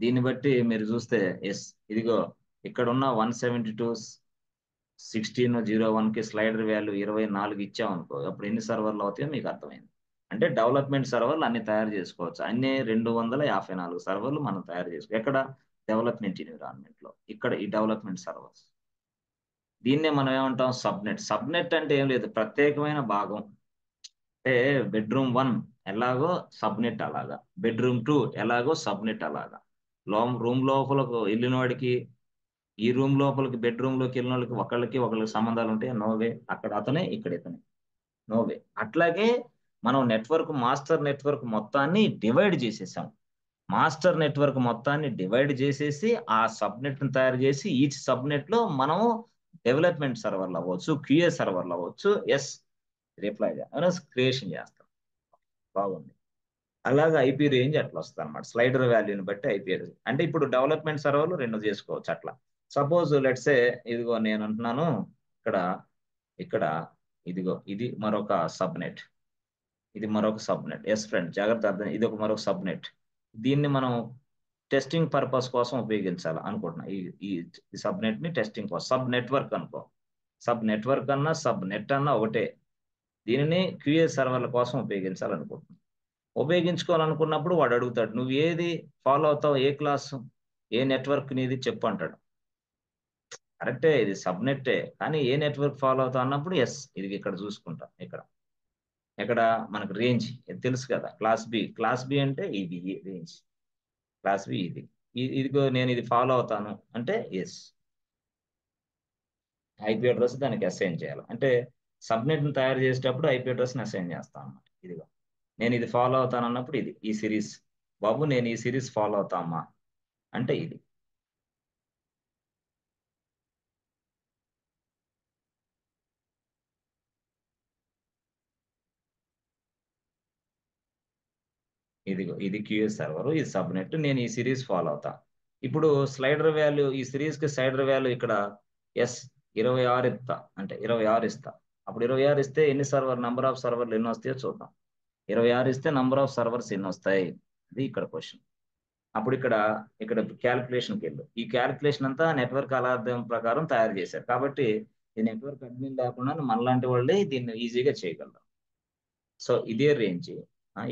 దీన్ని బట్టి మీరు చూస్తే ఎస్ ఇదిగో ఇక్కడ ఉన్న 172.16.01 కి స్లైడర్ వాల్యూ 24 ఇచ్చామనుకో, అప్పుడు ఎన్ని సర్వర్లు అవుతాయో మీకు అర్థమైంది. అంటే డెవలప్మెంట్ సర్వర్లు అన్ని తయారు చేసుకోవచ్చు. అన్ని 254 సర్వర్లు మనం తయారు చేసుకోవచ్చు. ఎక్కడ? డెవలప్మెంట్ ఎన్విరాన్మెంట్ లో. ఇక్కడ ఈ డెవలప్మెంట్ సర్వర్స్, దీన్నే మనం ఏమంటాం? సబ్నెట్. సబ్నెట్ అంటే ఏం లేదు, ప్రత్యేకమైన భాగం. అంటే బెడ్రూమ్ 1 ఎలాగో సబ్నెట్ అలాగా, బెడ్రూమ్ 2 ఎలాగో సబ్నెట్ అలాగా. రూమ్ లోపలకు వెళ్ళిన వాడికి, ఈ రూమ్ లోపలికి బెడ్రూమ్ లోకి వెళ్ళిన వాళ్ళకి ఒకళ్ళకి సంబంధాలు ఉంటాయి. నోవే. అక్కడ అతనే, ఇక్కడ ఇతనే. నోవే. అట్లాగే మనం మాస్టర్ నెట్వర్క్ మొత్తాన్ని డివైడ్ చేసేసాం. మాస్టర్ నెట్వర్క్ మొత్తాన్ని డివైడ్ చేసేసి ఆ సబ్నెట్ ని తయారు చేసి ఈచ్ సబ్నెట్ లో మనము డెవలప్మెంట్ సర్వర్లు అవ్వచ్చు, క్యూఏ సర్వర్లు అవ్వచ్చు. ఎస్ రిప్లై క్రియేషన్ చేస్తాం. బాగుంది. అలాగే ఐపీ రేంజ్ అట్లా వస్తుంది అనమాట. స్లైడర్ వాల్యూని బట్టి ఐపీ రేంజ్. అంటే ఇప్పుడు డెవలప్మెంట్ సర్వర్లు 2 చేసుకోవచ్చు అట్లా. సపోజ్ లెట్సే ఇదిగో నేను అంటున్నాను ఇక్కడ ఇక్కడ ఇదిగో ఇది మరొక సబ్నెట్. ఇది మరొక సబ్నెట్. ఎస్ ఫ్రెండ్, జాగ్రత్త అర్థం. ఇది ఒక మరొక సబ్నెట్. దీన్ని మనం టెస్టింగ్ పర్పస్ కోసం ఉపయోగించాలి అనుకుంటున్నా. ఈ ఈ సబ్నెట్ ని టెస్టింగ్ కోసం సబ్ నెట్వర్క్ అనుకో. సబ్ నెట్వర్క్ అన్నా సబ్ నెట్ అన్నా ఒకటే. దీనిని క్యూఏ సర్వర్ల కోసం ఉపయోగించాలనుకుంటున్నాను. ఉపయోగించుకోవాలనుకున్నప్పుడు వాడు అడుగుతాడు, నువ్వు ఏది ఫాలో అవుతావు, ఏ క్లాసు, ఏ నెట్వర్క్ నీది చెప్పు అంటాడు. కరెక్టే, ఇది సబ్నెట్టే, కానీ ఏ నెట్వర్క్ ఫాలో అవుతావు అన్నప్పుడు ఎస్, ఇది ఇక్కడ చూసుకుంటాం. ఇక్కడ మనకు రేంజ్ ఇది తెలుసు కదా, క్లాస్ బి అంటే ఇది రేంజ్, క్లాస్ బి ఇది. ఇదిగో నేను ఇది ఫాలో అవుతాను అంటే ఎస్, ఐపీ అడ్రస్ దానికి అసైన్ చేయాలి. అంటే సబ్నెట్ ని తయారు చేసేటప్పుడు ఐపీ అడ్రస్ ని అసైన్ చేస్తాను అన్నమాట. ఇదిగో నేను ఇది ఫాలో అవుతాను అన్నప్పుడు ఇది ఈ సిరీస్, బాబు నేను ఈ సిరీస్ ఫాలో అవుతామా అంటే ఇది. ఇదిగో ఇది క్యూఎస్ సర్వర్, ఇది సబ్నెట్, నేను ఈ సిరీస్ ఫాలో అవుతా. ఇప్పుడు స్లైడర్ వాల్యూ, ఈ సిరీస్ కి స్లైడర్ వాల్యూ ఇక్కడ ఎస్ 26 ఇస్తా, అంటే 26 ఇస్తా. అప్పుడు 26 ఇస్తే ఎన్ని నంబర్ ఆఫ్ సర్వర్లు ఎన్ని వస్తాయో చూద్దాం. 26 ఇస్తే నంబర్ ఆఫ్ సర్వర్స్ ఎన్ని వస్తాయి, అది ఇక్కడ క్వశ్చన్. అప్పుడు ఇక్కడ క్యాలిక్యులేషన్కి వెళ్ళు. ఈ క్యాలిక్యులేషన్ అంతా నెట్వర్క్ అల్గారిథం ప్రకారం తయారు చేశారు కాబట్టి ఈ నెట్వర్క్ అడ్మిన్ లేకుండా మనలాంటి వాళ్ళే దీన్ని ఈజీగా చేయగలరు. సో ఇదే రేంజ్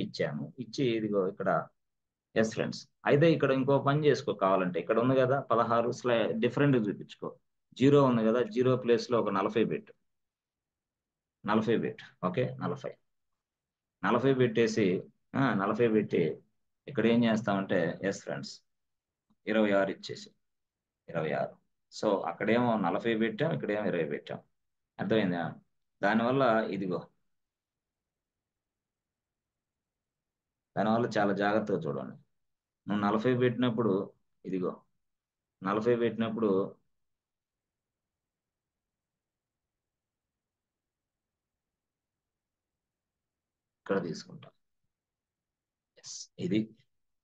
ఇచ్చాను. ఇచ్చి ఇదిగో ఇక్కడ ఎస్ ఫ్రెండ్స్. అయితే ఇక్కడ ఇంకో పని చేసుకో, కావాలంటే ఇక్కడ ఉంది కదా 16 డిఫరెంట్ చూపించుకో. జీరో ఉంది కదా, జీరో ప్లేస్ లో ఒక 40 పెట్టు. 40 పెట్టు, ఓకే 40. 40 పెట్టేసి 40 పెట్టి ఇక్కడ ఏం చేస్తామంటే ఎస్ ఫ్రెండ్స్ 26 ఇచ్చేసి 26. సో అక్కడేమో 40 పెట్టాం, ఇక్కడేమో 20 పెట్టాం. అర్థమైందా? దానివల్ల ఇదిగో, దానివల్ల చాలా జాగ్రత్తగా చూడండి. నువ్వు 40 పెట్టినప్పుడు ఇదిగో 40 పెట్టినప్పుడు ఇక్కడ తీసుకుంటా. ఎస్ ఇది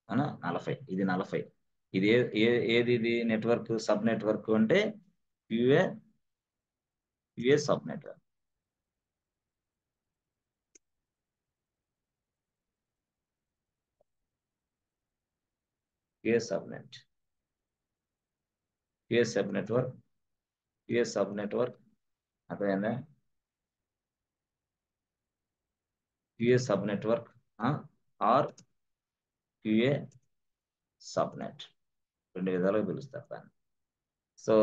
40, ఇది 40. ఇది ఏది ఇది నెట్వర్క్, సబ్ నెట్వర్క్ అంటే QA QA sub network. QA subnet, QA sub network, QA sub network. అర్థమైందా? QA sub network or QA subnet, రెండు విధాలుగా పిలుస్తారు దాన్ని. సో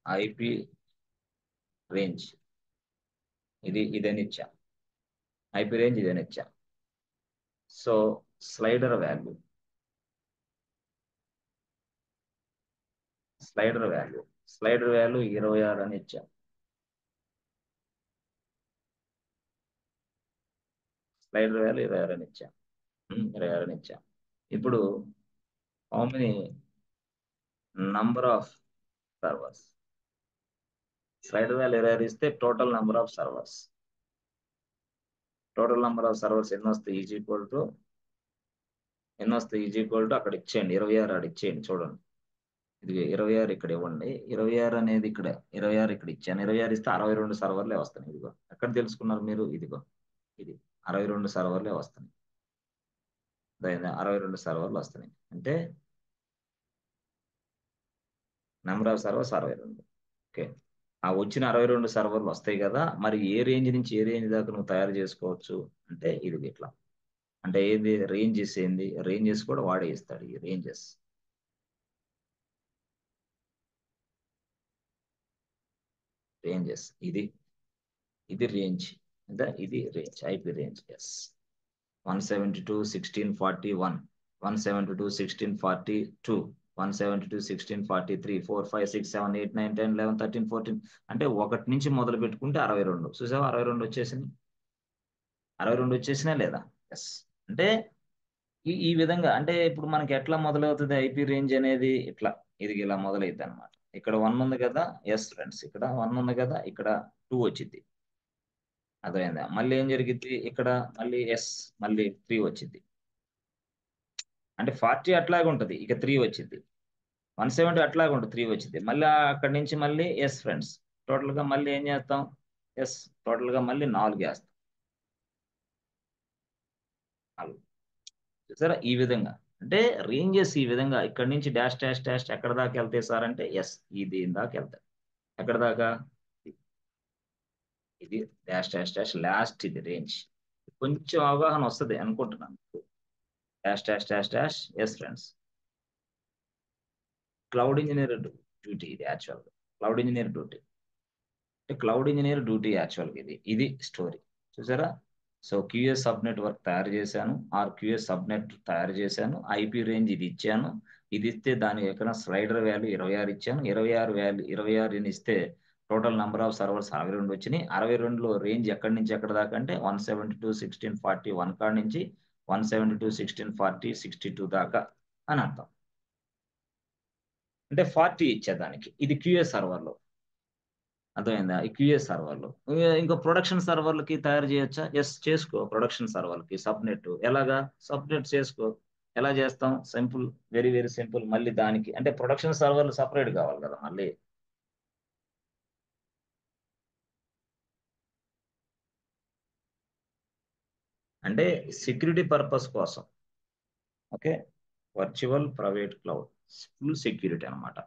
ఐపి రేంజ్ ఇదని ఇచ్చా, ఐపి రేంజ్ ఇదని ఇచ్చా. So slider value, slider value slider value 26 అని ఇచ్చా. స్లైడర్ వాల్యూ 26 అని ఇచ్చా. 26 అని ఇచ్చా. ఇప్పుడు how many number of servers, slider value 26 ఇస్తే total number of servers, total number of servers ఎన్ని వస్తాయి ఈజ్ ఈక్వల్ టు అక్కడ ఇచ్చేయండి 26 ఆడ ఇచ్చేయండి. చూడండి ఇది 26 ఇక్కడ ఇవ్వండి. 26 అనేది ఇక్కడ 26 ఇక్కడ ఇచ్చాను. 26 ఇస్తే 62 సర్వర్లే వస్తాయి. ఇదిగో ఎక్కడ తెలుసుకున్నారు మీరు, ఇదిగో ఇది 62 సర్వర్లే వస్తాయి. అదే 62 సర్వర్లు వస్తున్నాయి అంటే నెంబర్ ఆఫ్ సర్వర్స్ 62. ఓకే, ఆ వచ్చిన 62 సర్వర్లు వస్తాయి కదా, మరి ఏ రేంజ్ నుంచి ఏ రేంజ్ దాకా నువ్వు తయారు చేసుకోవచ్చు అంటే ఇది ఇట్లా. అంటే ఏది రేంజెస్, రేంజెస్ కూడా వాడే ఇస్తాడు. ఈ రేంజెస్ ఇది రేంజ్, అంటే ఇది రేంజ్, ఐపీ రేంజ్. ఎస్ 172.16.41, 172.16.42, 172.16.43, 4 5 6 7 8 9 10 11 13 14. అంటే ఒకటి నుంచి మొదలు పెట్టుకుంటే 62 చూసావా, 62 వచ్చేసింది. 62 వచ్చేసినా లేదా? ఎస్. అంటే ఈ విధంగా, అంటే ఇప్పుడు మనకి ఎట్లా మొదలవుతుంది ఐపీ రేంజ్ అనేది, ఇట్లా ఇది ఇలా మొదలైద్ది అనమాట. ఇక్కడ 1 ఉంది కదా, ఎస్ ఫ్రెండ్స్, ఇక్కడ 1 ఉంది కదా, ఇక్కడ 2 వచ్చింది. అర్థమైందా? మళ్ళీ ఏం జరిగింది ఇక్కడ, మళ్ళీ ఎస్, మళ్ళీ 3 వచ్చింది. అంటే 40 అట్లాగే ఉంటుంది, ఇక 3 వచ్చింది. 170 అట్లాగే ఉంటుంది, 3 వచ్చింది. మళ్ళీ అక్కడి నుంచి మళ్ళీ ఎస్ ఫ్రెండ్స్ టోటల్గా మళ్ళీ ఏం చేస్తాం? ఎస్, టోటల్గా మళ్ళీ 4 వేస్తాం. 4. చూసారా ఈ విధంగా? అంటే రేంజెస్ ఈ విధంగా ఇక్కడి నుంచి డాష్ డాష్ డాష్ ఎక్కడ దాకా వెళ్తాయి సార్ అంటే ఎస్ ఈ దీని దాకా వెళ్తాయి. ఎక్కడ దాకా? ఇది డాష్ డాష్ డాష్ లాస్ట్ ఇది రేంజ్. కొంచెం అవగాహన వస్తుంది అనుకుంటున్నాను. Dash dash dash dash. Yes friends, cloud engineer duty ఇది యాక్చువల్గా. Cloud engineer duty cloud engineer duty యాక్చువల్గా ఇది స్టోరీ. చూసారా? సో క్యూఎస్ సబ్నెట్ వర్క్ తయారు చేశాను, ఆర్ క్యూఎస్ సబ్నెట్ తయారు చేశాను. ఐపీ రేంజ్ ఇది ఇచ్చాను. ఇది ఇస్తే దానికి ఎక్కడ స్లైడర్ వాల్యూ 26 ఇచ్చాను. 26 ఇస్తే టోటల్ నంబర్ ఆఫ్ సర్వర్స్ 62 వచ్చినాయి. 62లో రేంజ్ ఎక్కడి నుంచి ఎక్కడ దాకా అంటే 172.16.41 కాడ నుంచి 172.16.40.62 దాకా అని అర్థం. అంటే 40 ఇచ్చేదానికి ఇది క్యూఎస్ సర్వర్లో. అర్థమైందా? ఈ క్యూఎస్ సర్వర్లు. ఇంకో ప్రొడక్షన్ సర్వర్లకి తయారు చేయొచ్చా? ఎస్ చేసుకో. ప్రొడక్షన్ సర్వర్లకి సబ్నెట్ ఎలాగా? సబ్నెట్ చేసుకో. ఎలా చేస్తాం? Simple, very very simple. మళ్ళీ దానికి అంటే ప్రొడక్షన్ సర్వర్లు సపరేట్ కావాలి కదా మళ్ళీ. అంటే సెక్యూరిటీ పర్పస్ కోసం. Okay, virtual private cloud, full security అన్నమాట.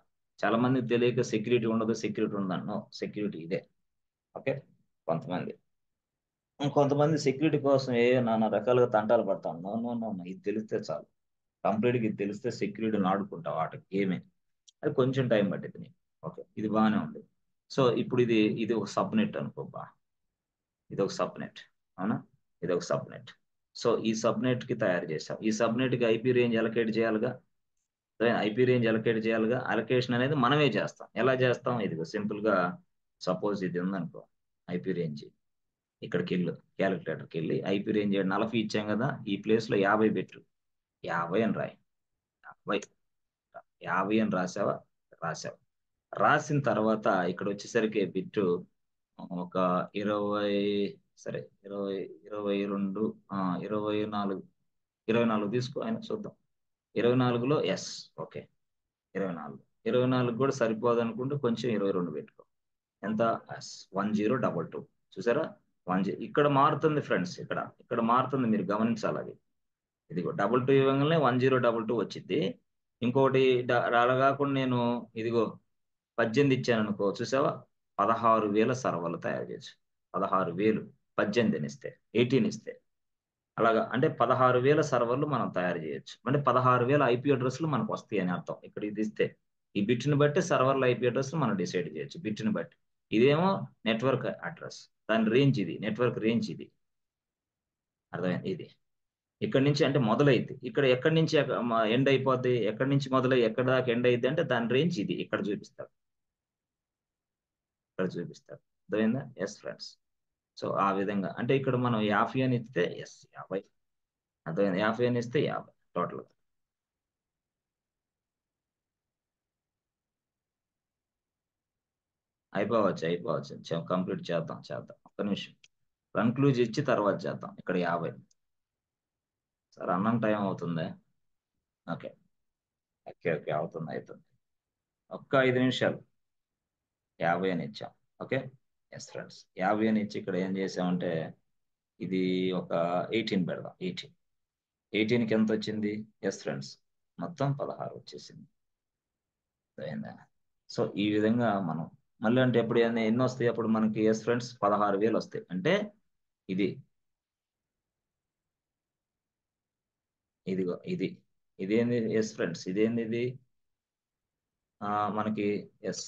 చాలా మందికి తెలియక సెక్యూరిటీ ఉండదు, సెక్యూరిటీ ఉందన్నో, సెక్యూరిటీ ఇదే. ఓకే, కొంతమంది కొంతమంది సెక్యూరిటీ కోసం నానా రకాలుగా తంటాలు పడతాం. నో నో నో నో, ఇది తెలిస్తే చాలు. కంప్లీట్గా ఇది తెలిస్తే సెక్యూరిటీని ఆడుకుంటాం వాటికి ఏమే. అది కొంచెం టైం పట్టింది నీకు. ఓకే, ఇది బాగానే ఉంది. సో ఇప్పుడు ఇది ఒక సబ్నెట్ అనుకోబా. ఇది ఒక సబ్నెట్, అవునా? ఇది ఒక సబ్నెట్. సో ఈ సబ్నెట్ కి తయారు చేసాం. ఈ సబ్నెట్ కి ఐపీ రేంజ్ అలొకేట్ చేయాలిగా. ఐపీ రేంజ్ అలొకేట్ చేయాలిగా. అలొకేషన్ అనేది మనమే చేస్తాం. ఎలా చేస్తాం? ఇదిగో సింపుల్ గా సపోజ్ ఇది ఉందనుకో, ఐపీ రేంజ్. ఇక్కడికి వెళ్ళు, క్యాలిక్యులేటర్కి వెళ్ళి ఐపీ రేంజ్ 40 ఇచ్చాం కదా, ఈ ప్లేస్ లో 50 పెట్టు. 50 అని రాయి. 50 50 అని రాసావా? రాసావు. రాసిన తర్వాత ఇక్కడ వచ్చేసరికి బిట్టు ఒక 20, సరే 20, 22, 24, 24 తీసుకో ఆయన చూద్దాం. 24లో ఎస్. ఓకే, 24. 24 కూడా సరిపోదు అనుకుంటే కొంచెం 22 పెట్టుకో. ఎంత? 1022. చూసారా? 10 ఇక్కడ మారుతుంది ఫ్రెండ్స్. ఇక్కడ మారుతుంది, మీరు గమనించాలి అది. ఇదిగో 22 ఇవ్వగానే 1022 వచ్చింది. ఇంకోటి అలా కాకుండా నేను ఇదిగో 18 ఇచ్చాను అనుకో, చూసావా? 16,000 సర్వర్లు తయారు చేయొచ్చు. 16,000 18 ఇస్తే, 18 ఇస్తే అలాగా. అంటే 16,000 సర్వర్లు మనం తయారు చేయొచ్చు. అంటే 16,000 ఐపీ అడ్రస్లు మనకు వస్తాయి అని అర్థం. ఇక్కడ ఇది ఇస్తే ఈ బిట్ని బట్టి సర్వర్ల ఐపీ అడ్రస్ మనం డిసైడ్ చేయొచ్చు బిట్ని బట్టి. ఇదేమో నెట్వర్క్ అడ్రస్, దాని రేంజ్ ఇది, నెట్వర్క్ రేంజ్ ఇది. అర్థమైంది? ఇది ఇక్కడ నుంచి అంటే మొదలైద్ది. ఇక్కడ ఎక్కడి నుంచి ఎండ్ అయిపోద్ది, ఎక్కడి నుంచి మొదలై ఎక్కడ దాకా ఎండ్ అయింది అంటే దాని రేంజ్ ఇది. ఇక్కడ చూపిస్తారు, ఇక్కడ చూపిస్తారు. అర్థమైందా? Yes friends. సో ఆ విధంగా అంటే ఇక్కడ మనం 50 అని ఇస్తే ఎస్ 50. అర్థమైంది? 50 అని ఇస్తే 50 టోటల్. అయిపోవచ్చు. కంప్లీట్ చేద్దాం. ఒక్క నిమిషం. కన్క్లూజ్ ఇచ్చి తర్వాత చేద్దాం. ఇక్కడ 50. సార్ అన్నం టైం అవుతుంది. ఓకే ఓకే అవుతుంది. ఒక్క 5 నిమిషాలు. 50 అని ఇచ్చాం. Okay, yes friends. 50 అని ఇచ్చి ఇక్కడ ఏం చేసామంటే ఇది ఒక 18 పెడదాం. 18కి ఎంత వచ్చింది? ఎస్ ఫ్రెండ్స్, మొత్తం 16 వచ్చేసింది. అయిందా? సో ఈ విధంగా మనం మళ్ళీ అంటే ఎప్పుడు ఎన్ని వస్తాయి అప్పుడు మనకి? ఎస్ ఫ్రెండ్స్, 16,000 వస్తాయి. అంటే ఇది ఇదిగో ఇదేంది? ఎస్ ఫ్రెండ్స్, ఇదేంది ఇది? మనకి ఎస్,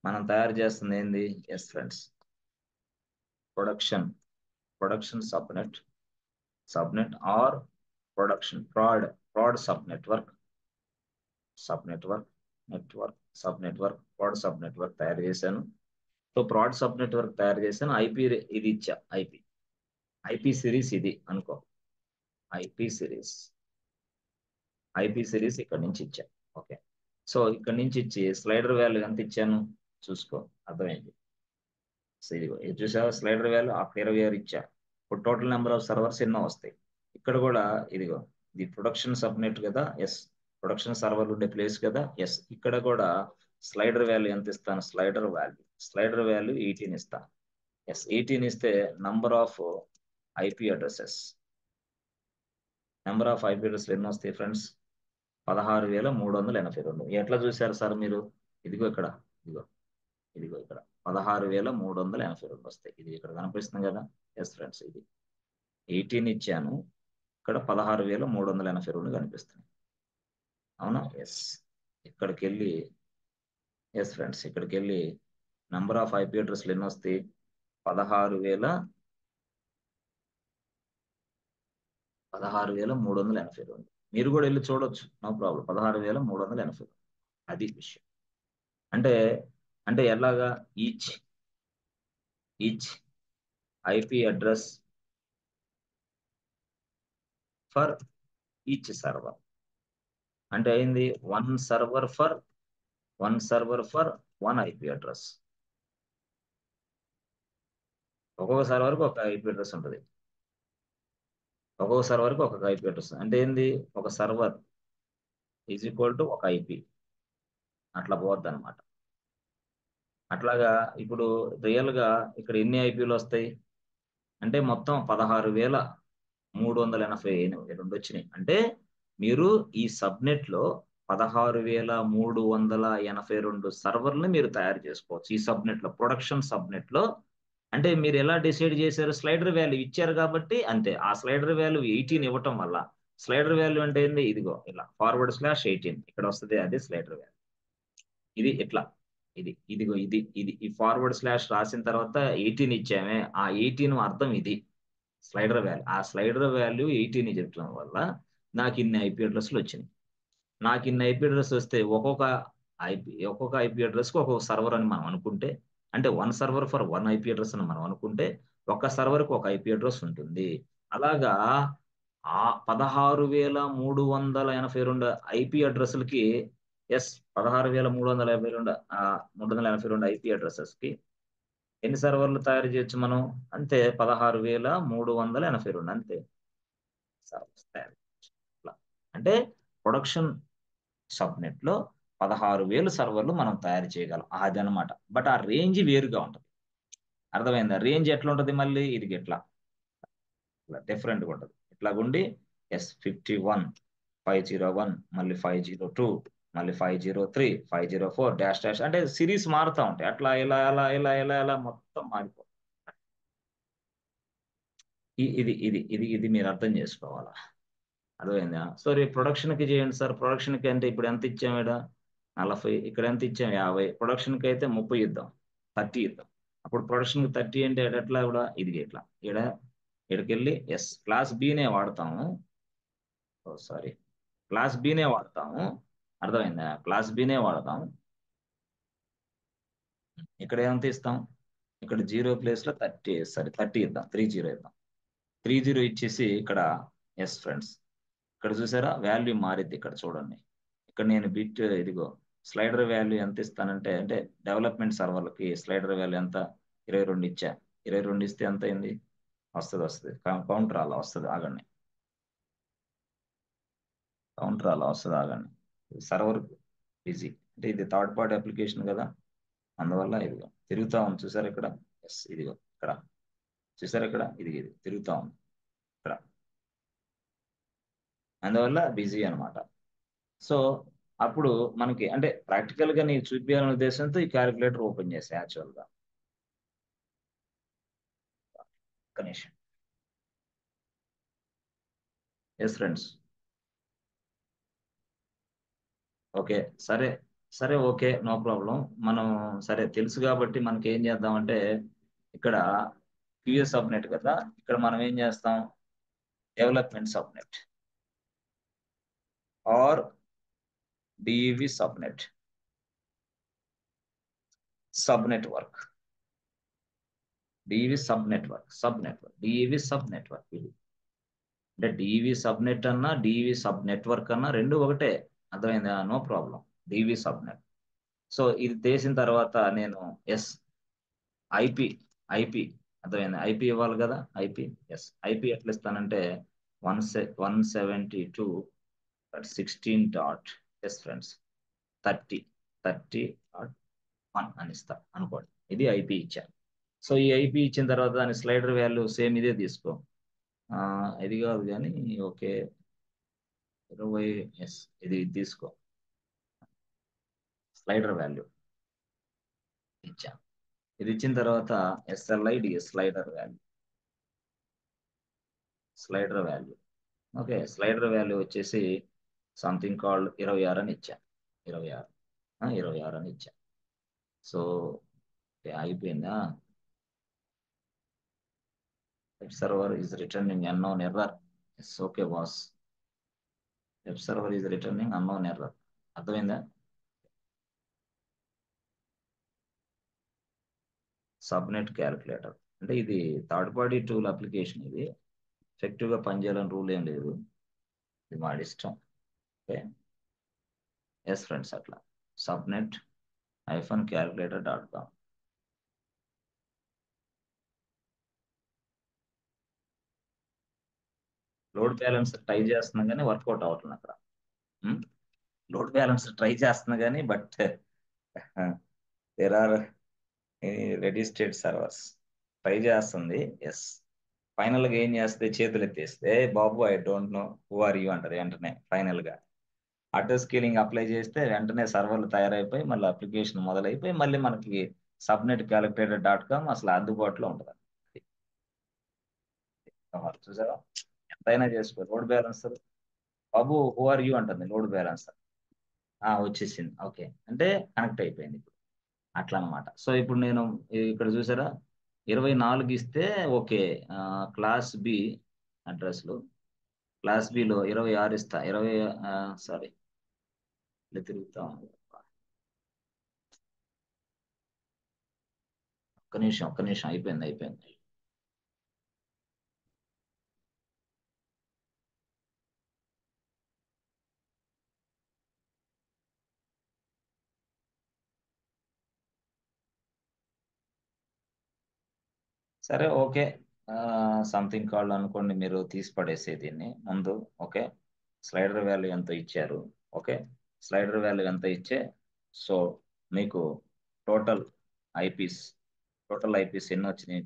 మనం తయారు చేస్తుంది ఏంది? Yes friends, production subnet or production prod sub network prod sub network తయారు చేశాను. సో ప్రాడ్ సబ్ నెట్వర్క్ తయారు చేశాను. ఐపీ ఇది ఇచ్చా. ఐపీ సిరీస్ ఇది అనుకో. ఐపీ సిరీస్ ఇక్కడ నుంచి ఇచ్చా. ఓకే, సో ఇక్కడ నుంచి ఇచ్చి స్లైడర్ వాల్యూ ఎంత ఇచ్చాను చూసుకో. అర్థమైంది? సో ఇదిగో ఇది చూసావా? స్లైడర్ వాల్యూ అక్కడ 26 ఇచ్చా. ఇప్పుడు టోటల్ నెంబర్ ఆఫ్ సర్వర్స్ ఎన్నో వస్తాయి. ఇక్కడ కూడా ఇదిగో ఇది ప్రొడక్షన్ సబ్నెట్ కదా. ఎస్, ప్రొడక్షన్ సర్వర్లు ఉండే ప్లేస్ కదా. ఎస్, ఇక్కడ కూడా స్లైడర్ వాల్యూ ఎంత ఇస్తాను? స్లైడర్ వాల్యూ 18 ఇస్తా. ఎస్ 18 ఇస్తే నంబర్ ఆఫ్ ఐపీ అడ్రసెస్ ఎన్ని వస్తాయి ఫ్రెండ్స్? 16,382. ఎట్లా చూశారు సార్ మీరు? ఇదిగో ఇక్కడ, ఇదిగో ఇదిగో ఇక్కడ 16,382 వస్తాయి. ఇది ఇక్కడ కనిపిస్తుంది కదా. ఎస్ ఫ్రెండ్స్, ఇది 18 ఇచ్చాను, ఇక్కడ 16,382 కనిపిస్తుంది. అవునా? ఎస్. ఇక్కడికి వెళ్ళి ఎస్ ఫ్రెండ్స్, ఇక్కడికి వెళ్ళి నంబర్ ఆఫ్ ఐపీ అడ్రస్లు ఎన్ని వస్తాయి? 16,382. మీరు కూడా వెళ్ళి చూడొచ్చు, నో ప్రాబ్లం. 16,382 అది విషయం. అంటే అంటే ఎలాగా? Each IP address for each server. అంటే అయింది one server for one IP address. ఒక్కొక్క సర్వర్కి ఒక ఐపీ అడ్రస్ ఉంటుంది. ఒక్కొక్క సర్వర్కి ఒక ఐపీ అడ్రస్ అంటే ఏంది? ఒక సర్వర్ ఈజ్ ఈక్వల్ టు ఒక ఐపీ. అట్లా పోవద్దు అనమాట. అట్లాగా ఇప్పుడు రియల్ గా ఇక్కడ ఎన్ని ఐపీలు వస్తాయి అంటే మొత్తం 16,382 వచ్చినాయి. అంటే మీరు ఈ సబ్నెట్ లో 16,382 సర్వర్ని మీరు తయారు చేసుకోవచ్చు ఈ సబ్నెట్ లో, ప్రొడక్షన్ సబ్నెట్ లో. అంటే మీరు ఎలా డిసైడ్ చేశారు? స్లైడర్ వాల్యూ ఇచ్చారు కాబట్టి అంతే. ఆ స్లైడర్ వాల్యూ 18 ఇవ్వటం వల్ల, స్లైడర్ వాల్యూ అంటే ఏంది? ఇదిగో ఇలా /18 ఇక్కడ వస్తుంది, అదే స్లైడర్ వాల్యూ. ఇది ఇట్లా, ఇదిగో ఇది ఈ // రాసిన తర్వాత 18 ఇచ్చామే, ఆ 18 అర్థం ఇది స్లైడర్ వాల్యూ. ఆ స్లైడర్ వాల్యూ 18 చెప్పడం వల్ల నాకు ఇన్ని ఐపీ అడ్రస్లు వచ్చినాయి. నాకు ఇన్ని ఐపీ అడ్రస్ వస్తే ఒక్కొక్క ఐపీ అడ్రస్ కి ఒక్కొక్క సర్వర్ అని మనం అనుకుంటే, అంటే one server for one IP address అని మనం అనుకుంటే, ఒక్క సర్వర్ కి ఒక ఐపీ అడ్రస్ ఉంటుంది. అలాగా ఆ 16,382 ఐపీ అడ్రస్లకి, ఎస్ 16,382 ఐపీ అడ్రసెస్ కి ఎన్ని సర్వర్లు తయారు చేయొచ్చు మనం? అంతే, 16,382 అంతే సర్వర్స్ తయారు చేయొచ్చు. అట్లా. అంటే ప్రొడక్షన్ సబ్నెట్ లో 16,000 సర్వర్లు మనం తయారు చేయగలం, అది అనమాట. బట్ ఆ రేంజ్ వేరుగా ఉంటుంది. అర్థమైందా? రేంజ్ ఎట్లా ఉంటుంది మళ్ళీ? ఇది ఎట్లా డిఫరెంట్గా ఉంటుంది. ఇట్లాగుండి S51 501 మళ్ళీ 502 మళ్ళీ 503 504 డాష్ డాష్ అంటే సిరీస్ మారుతూ ఉంటాయి. అట్లా ఇలా ఇలా ఇలా ఇలా ఇలా మొత్తం మారిపోతుంది. ఇది మీరు అర్థం చేసుకోవాలా. అర్థమైందా? సో రేపు ప్రొడక్షన్కి చేయండి సార్. ప్రొడక్షన్కి అంటే ఇప్పుడు ఎంత ఇచ్చాం? ఇక్కడ 40, ఇక్కడ ఎంత ఇచ్చాం? 50. ప్రొడక్షన్కి అయితే 30 ఇద్దాం, 30 ఇద్దాం. అప్పుడు ప్రొడక్షన్కి 30 అంటే ఎట్లా కూడా ఇది ఇట్లా ఇక్కడికెళ్ళి క్లాస్ బినే వాడతాము. సారీ, క్లాస్ బినే వాడతాము. అర్థమైందా? క్లాస్ బినే వాడతాము. ఇక్కడ ఎంత ఇస్తాం? ఇక్కడ 0 ప్లేస్ లో 30, సారీ 30 ఇద్దాం, 30 ఇద్దాం. 30 ఇచ్చేసి ఇక్కడ ఫ్రెండ్స్, ఇక్కడ చూసారా వాల్యూ మారిద్ది. ఇక్కడ చూడండి, ఇక్కడ నేను ఇదిగో స్లైడర్ వాల్యూ ఎంత ఇస్తానంటే, అంటే డెవలప్మెంట్ సర్వర్లకి స్లైడర్ వాల్యూ ఎంత? 22 ఇచ్చా. 22 ఇస్తే ఎంత అయింది? వస్తుంది కౌంటర్ అలా వస్తుంది, ఆగండి. కౌంటర్ అలా వస్తుంది, ఆగండి. సర్వర్ బిజీ అంటే ఇది థర్డ్ పార్టీ అప్లికేషన్ కదా, అందువల్ల ఇదిగో తిరుగుతా ఉంది. చూసారు ఇక్కడ? ఇదిగో ఇక్కడ చూసారు, ఇక్కడ ఇది తిరుగుతా ఉంది ఇక్కడ, అందువల్ల బిజీ అనమాట. సో అప్పుడు మనకి అంటే ప్రాక్టికల్ గా నీకు చూపించాలనే ఉద్దేశంతో ఈ క్యాలిక్యులేటర్ ఓపెన్ చేసా యాక్చువల్ గా. కనీషన్ ఫ్రెండ్స్, ఓకే సరే, సరే ఓకే, నో ప్రాబ్లం. మనం సరే తెలుసు కాబట్టి మనకి ఏం చేద్దామంటే, ఇక్కడ క్యూఎస్ సబ్నెట్ కదా, ఇక్కడ మనం ఏం చేస్తాం? Development subnet or DV subnet network, DV sub network DV sub network. ఇది అంటే డివి సబ్నెట్ అన్నా డివి సబ్ నెట్వర్క్ అన్నా రెండు ఒకటే. అర్థమైందా? నో ప్రాబ్లం, డివి సబ్నెట్. సో ఇది చేసిన తర్వాత నేను ఎస్ ఐపి ఐపి అర్థమైంది, ఐపి ఇవ్వాలి కదా. ఐపి ఎట్లా ఇస్తానంటే 172.16. ఫ్రెండ్స్ 30.1 అని ఇస్తా అనుకోండి. ఇది ఐపీ ఇచ్చా. సో ఈ ఐపీ ఇచ్చిన తర్వాత దాని స్లైడర్ వాల్యూ సేమ్ ఇదే తీసుకో. ఇది కాదు కానీ ఓకే 20, ఎస్ ఇది తీసుకో. స్లైడర్ వాల్యూ ఇచ్చా. ఇది ఇచ్చిన తర్వాత SLID slider value. Okay slider value వచ్చేసి సంథింగ్ కాల్డ్ 26 అని ఇచ్చా. 26 26 అని ఇచ్చా. సో అయిపోయిందా. Web server is returning unknown error. Yes okay boss. Web server is returning unknown error. అర్థమైందా. సబ్నెట్ క్యాలిక్యులేటర్ అంటే ఇది థర్డ్ పార్టీ టూల్ అప్లికేషన్. ఇది ఎఫెక్టివ్గా పనిచేయాలని రూల్ ఏం లేదు. ఇది వాడి ఇష్టం. ఓకే ఎస్ ఫ్రెండ్స్ అట్లా subnet -calculator.com. Load balance try చేస్తున్నా కానీ వర్కౌట్ అవ్వట్లేదు అక్కడ. లోడ్ బ్యాలెన్స్ ట్రై చేస్తున్నా కానీ but there are ready state servers. Try చేస్తుంది. ఎస్ ఫైనల్ గా ఏం చేస్తే చేతులు ఎత్తేస్తే బాబు I don't know who are you అంటారు వెంటనే. ఫైనల్ గా ఆటో స్కేలింగ్ అప్లై చేస్తే వెంటనే సర్వర్లు తయారైపోయి మళ్ళీ అప్లికేషన్ మొదలైపోయి మళ్ళీ మనకి subnetcalculator.com అసలు అందుబాటులో ఉంటుంది. చూసారా ఎంతైనా చేసుకో. లోడ్ బ్యాలెన్సర్ బాబు హూ ఆర్ యూ అంటుంది లోడ్ బ్యాలెన్సర్. వచ్చేసింది. ఓకే అంటే కనెక్ట్ అయిపోయింది ఇప్పుడు. అట్లా అనమాట. సో ఇప్పుడు నేను ఇక్కడ చూసారా 24 ఇస్తే ఓకే. క్లాస్ బి అడ్రస్లు క్లాస్ బిలో 26 ఇస్తా. 20 సారీ ఇలా తిరుగుతా ఉంది. ఒక్క నిమిషం అయిపోయింది. సరే ఓకే. సంథింగ్ కాల్ అనుకోండి మీరు తీసి పడేసే దీన్ని ముందు. ఓకే స్లైడర్ వాల్యూ ఎంత ఇచ్చారు. ఓకే స్లైడర్ వాల్యూ ఎంత ఇచ్చే సో మీకు టోటల్ ఐపీస్ ఎన్ని వచ్చినాయి.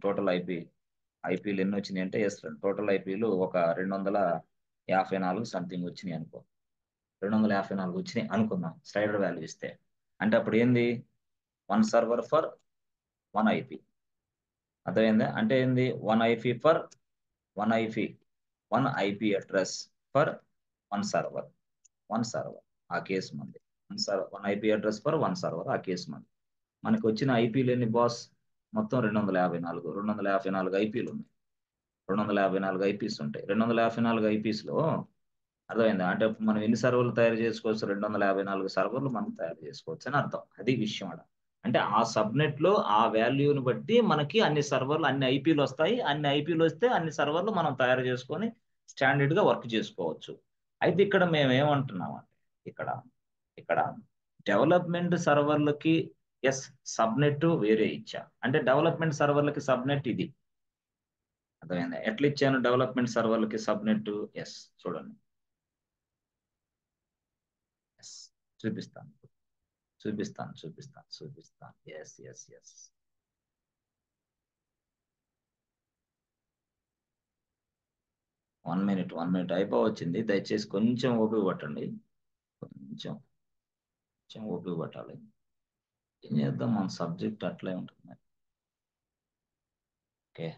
ఐపీలు ఎన్ని వచ్చినాయి అంటే ఎస్ టోటల్ ఐపీలు ఒక 254 సంథింగ్ వచ్చినాయి అనుకో. 254 వచ్చినాయి అనుకుందాం స్లైడర్ వాల్యూ ఇస్తే. అంటే అప్పుడు ఏంది 1 సర్వర్ ఫర్ 1 ఐపీ. అర్థమైందా. అంటే ఏంది 1 IP for 1 IP 1 IP address for 1 server. 1 server ఆ కేసు మంది. 1 ఐపీ అడ్రస్ ఫర్ 1 సర్వర్ ఆ కేసు మంది. మనకు వచ్చిన ఐపీలు ఎన్ని బాస్ మొత్తం 254 ఐపీలు ఉన్నాయి. 254 ఐపీస్ ఉంటాయి. 254 ఐపీస్ లో అర్థమైందా. అంటే మనం ఎన్ని సర్వర్లు తయారు చేసుకోవచ్చు. 254 సర్వర్లు మనం తయారు చేసుకోవచ్చు అని అర్థం. అది విషయం అక్కడ. అంటే ఆ సబ్నెట్ లో ఆ వాల్యూని బట్టి మనకి అన్ని సర్వర్లు అన్ని ఐపీలు వస్తాయి. అన్ని ఐపీలు వస్తే అన్ని సర్వర్లు మనం తయారు చేసుకొని స్టాండర్డ్ గా వర్క్ చేసుకోవచ్చు. అయితే ఇక్కడ మేము ఏమంటున్నాం అంటే ఇక్కడ ఇక్కడ డెవలప్మెంట్ సర్వర్లకి ఎస్ సబ్నెట్ వేరే ఇచ్చా. అంటే డెవలప్మెంట్ సర్వర్లకి సబ్నెట్ ఇది. అర్థమైందా. ఎట్లా ఇచ్చాను డెవలప్మెంట్ సర్వర్లకి సబ్నెట్. ఎస్ చూడండి. ఎస్ చూపిస్తాను చూపిస్తాను. ఎస్ 1 మినిట్ అయిపోవచ్చింది. దయచేసి కొంచెం ఓపిక పట్టండి. కొంచెం కొంచెం ఓపిక పట్టాలి. ఏం చేద్దాం మన సబ్జెక్ట్ అట్లే ఉంటుంది. ఓకే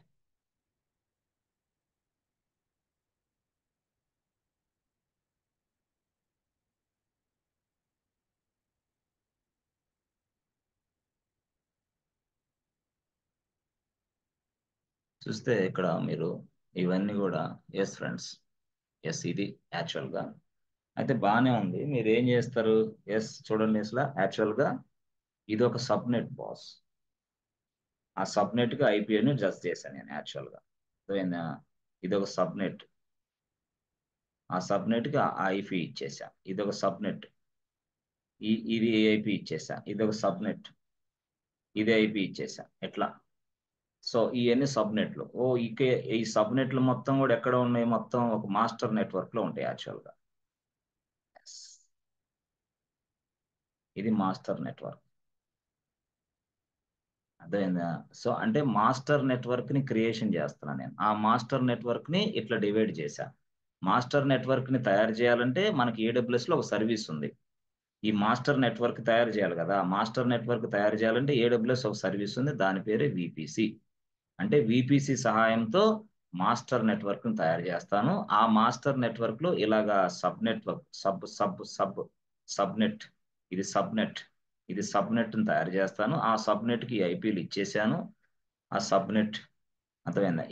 చూస్తే ఇక్కడ మీరు ఇవన్నీ కూడా ఎస్ ఫ్రెండ్స్. ఎస్ ఇది యాక్చువల్ గా అయితే బాగానే ఉంది. మీరు ఏం చేస్తారు. ఎస్ చూడండి అసలు యాక్చువల్ గా ఇది ఒక సబ్నెట్ బాస్. ఆ సబ్నెట్ కి ఐపీని జస్ట్ చేశాను నేను యాక్చువల్ గా. అర్థమైందా? ఇది ఒక సబ్నెట్. ఆ సబ్నెట్ కి ఆ ఐపీ ఇచ్చేసా. ఇది ఒక సబ్నెట్. ఇది ఐపీ ఇచ్చేసా. ఇది ఒక సబ్నెట్. ఇది ఐపీ ఇచ్చేసా. ఎట్లా. సో ఇవన్నీ సబ్నెట్లు. ఈ సబ్నెట్లు మొత్తం కూడా ఎక్కడ ఉన్నాయి. మొత్తం ఒక మాస్టర్ నెట్వర్క్ లో ఉంటాయి యాక్చువల్ గా. Yes. ఇది మాస్టర్ నెట్వర్క్. అర్థమైందా? సో అంటే మాస్టర్ నెట్వర్క్ ని క్రియేషన్ చేస్తున్నాను నేను. ఆ మాస్టర్ నెట్వర్క్ ని ఇట్లా డివైడ్ చేశా. మాస్టర్ నెట్వర్క్ ని తయారు చేయాలంటే మనకి ఏడబ్ల్యూఎస్ లో ఒక సర్వీస్ ఉంది. ఈ మాస్టర్ నెట్వర్క్ తయారు చేయాలి కదా. మాస్టర్ నెట్వర్క్ తయారు చేయాలంటే ఏడబ్ల్యూఎస్ ఒక సర్వీస్ ఉంది. దాని పేరే విపిసి. అంటే విపిసి సహాయంతో మాస్టర్ నెట్వర్క్ ని తయారు చేస్తాను. ఆ మాస్టర్ నెట్వర్క్ లో ఇలాగా సబ్ నెట్వర్క్ సబ్నెట్, ఇది సబ్నెట్, ఇది సబ్నెట్ ని తయారు చేస్తాను. ఆ సబ్నెట్ కి ఐపీలు ఇచ్చేసాను. ఆ సబ్నెట్ అర్థమైందా?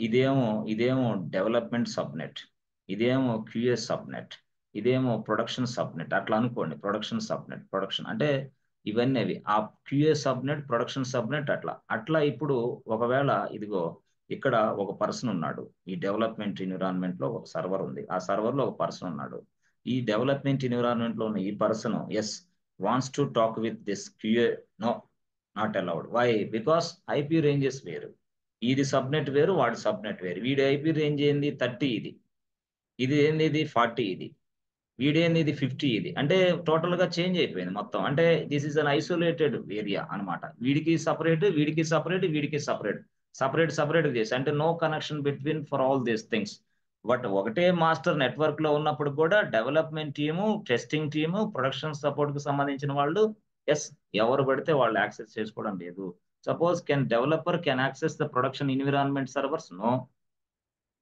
ఇదేమో డెవలప్మెంట్ సబ్నెట్, ఇదేమో క్యూఎస్ సబ్నెట్, ఇదేమో ప్రొడక్షన్ సబ్నెట్. అట్లా అనుకోండి, ప్రొడక్షన్ సబ్నెట్, ప్రొడక్షన్ అంటే ఇవన్నీ అవి ఆ క్యూఎస్ సబ్నెట్, ప్రొడక్షన్ సబ్నెట్. అట్లా అట్లా ఇప్పుడు ఒకవేళ ఇదిగో ఇక్కడ ఒక పర్సన్ ఉన్నాడు. ఈ డెవలప్మెంట్ ఎన్విరాన్మెంట్ లో ఒక సర్వర్ ఉంది. ఆ సర్వర్ లో ఒక పర్సన్ ఉన్నాడు. ఈ డెవలప్మెంట్ ఎన్విరాన్మెంట్ లో ఉన్న ఈ person yes wants to talk with this QA. No, not allowed. Why? Because IP ranges వేరు. ఇది సబ్నెట్ వేరు, వాడి సబ్నెట్ వేరు. వీడి ఐపీ రేంజ్ ఏంది 30, ఇది ఇది ఏంది, ఇది 40, ఇది వీడేంది, ఇది 50, ఇది అంటే టోటల్ గా చేంజ్ అయిపోయింది మొత్తం. అంటే this is an isolated area అన్నమాట. వీడికి సపరేట్, వీడికి సపరేట్, వీడికి సపరేట్, సపరేట్ చేసి, అంటే no connection between for all these things. But ఒకటే మాస్టర్ నెట్వర్క్ లో ఉన్నప్పుడు కూడా development team, testing team, production support కు సంబంధించిన వాళ్ళు ఎస్ ఎవరు పడితే వాళ్ళు యాక్సెస్ చేసుకోవడం లేదు. Suppose developer can access the production environment servers? No.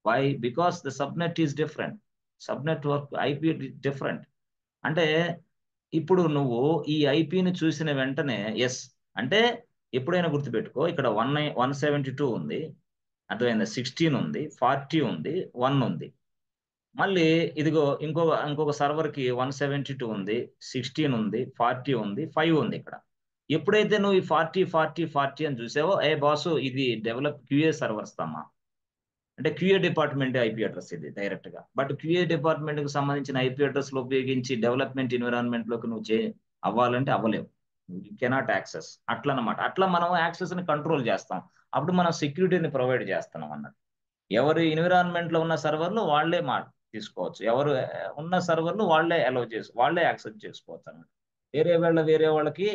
Why? Because the subnet is different. Subnet work IP different. అంటే ఇప్పుడు నువ్వు ఈ ఐపీని చూసిన వెంటనే ఎస్ అంటే ఎప్పుడైనా గుర్తుపెట్టుకో, ఇక్కడ 172 ఉంది, అర్థమైందా? 16 ఉంది, 40 ఉంది, 1 ఉంది. మళ్ళీ ఇదిగో ఇంకొక సర్వర్ కి 172 ఉంది, 16 ఉంది, 40 ఉంది, 5 ఉంది ఇక్కడ. ఎప్పుడైతే నువ్వు ఈ 40 అని చూసావో, ఏ బాసు ఇది డెవలప్ క్యూఏ సర్వర్స్ తమ్మా, అంటే క్యూఏ డిపార్ట్మెంట్ ఐపీ అడ్రస్ ఇది డైరెక్ట్ గా. బట్ క్యూఏ డిపార్ట్మెంట్ కి సంబంధించిన ఐపీ అడ్రస్ లో ఉపయోగించి డెవలప్మెంట్ ఎన్విరాన్మెంట్ లోకి నువ్వు అవ్వాలంటే అవ్వలేవు. You cannot access. అట్లా అనమాట. అట్లా మనం యాక్సెస్ ని కంట్రోల్ చేస్తాం. అప్పుడు మనం సెక్యూరిటీని ప్రొవైడ్ చేస్తున్నాం అన్నట్టు. ఎవరి ఎన్విరాన్మెంట్ లో ఉన్న సర్వర్లు వాళ్ళే తీసుకోవచ్చు. ఎవరు ఉన్న సర్వర్లు వాళ్ళే యాక్సెస్ చేసుకోవచ్చు అన్నమాట. వేరే వాళ్ళకి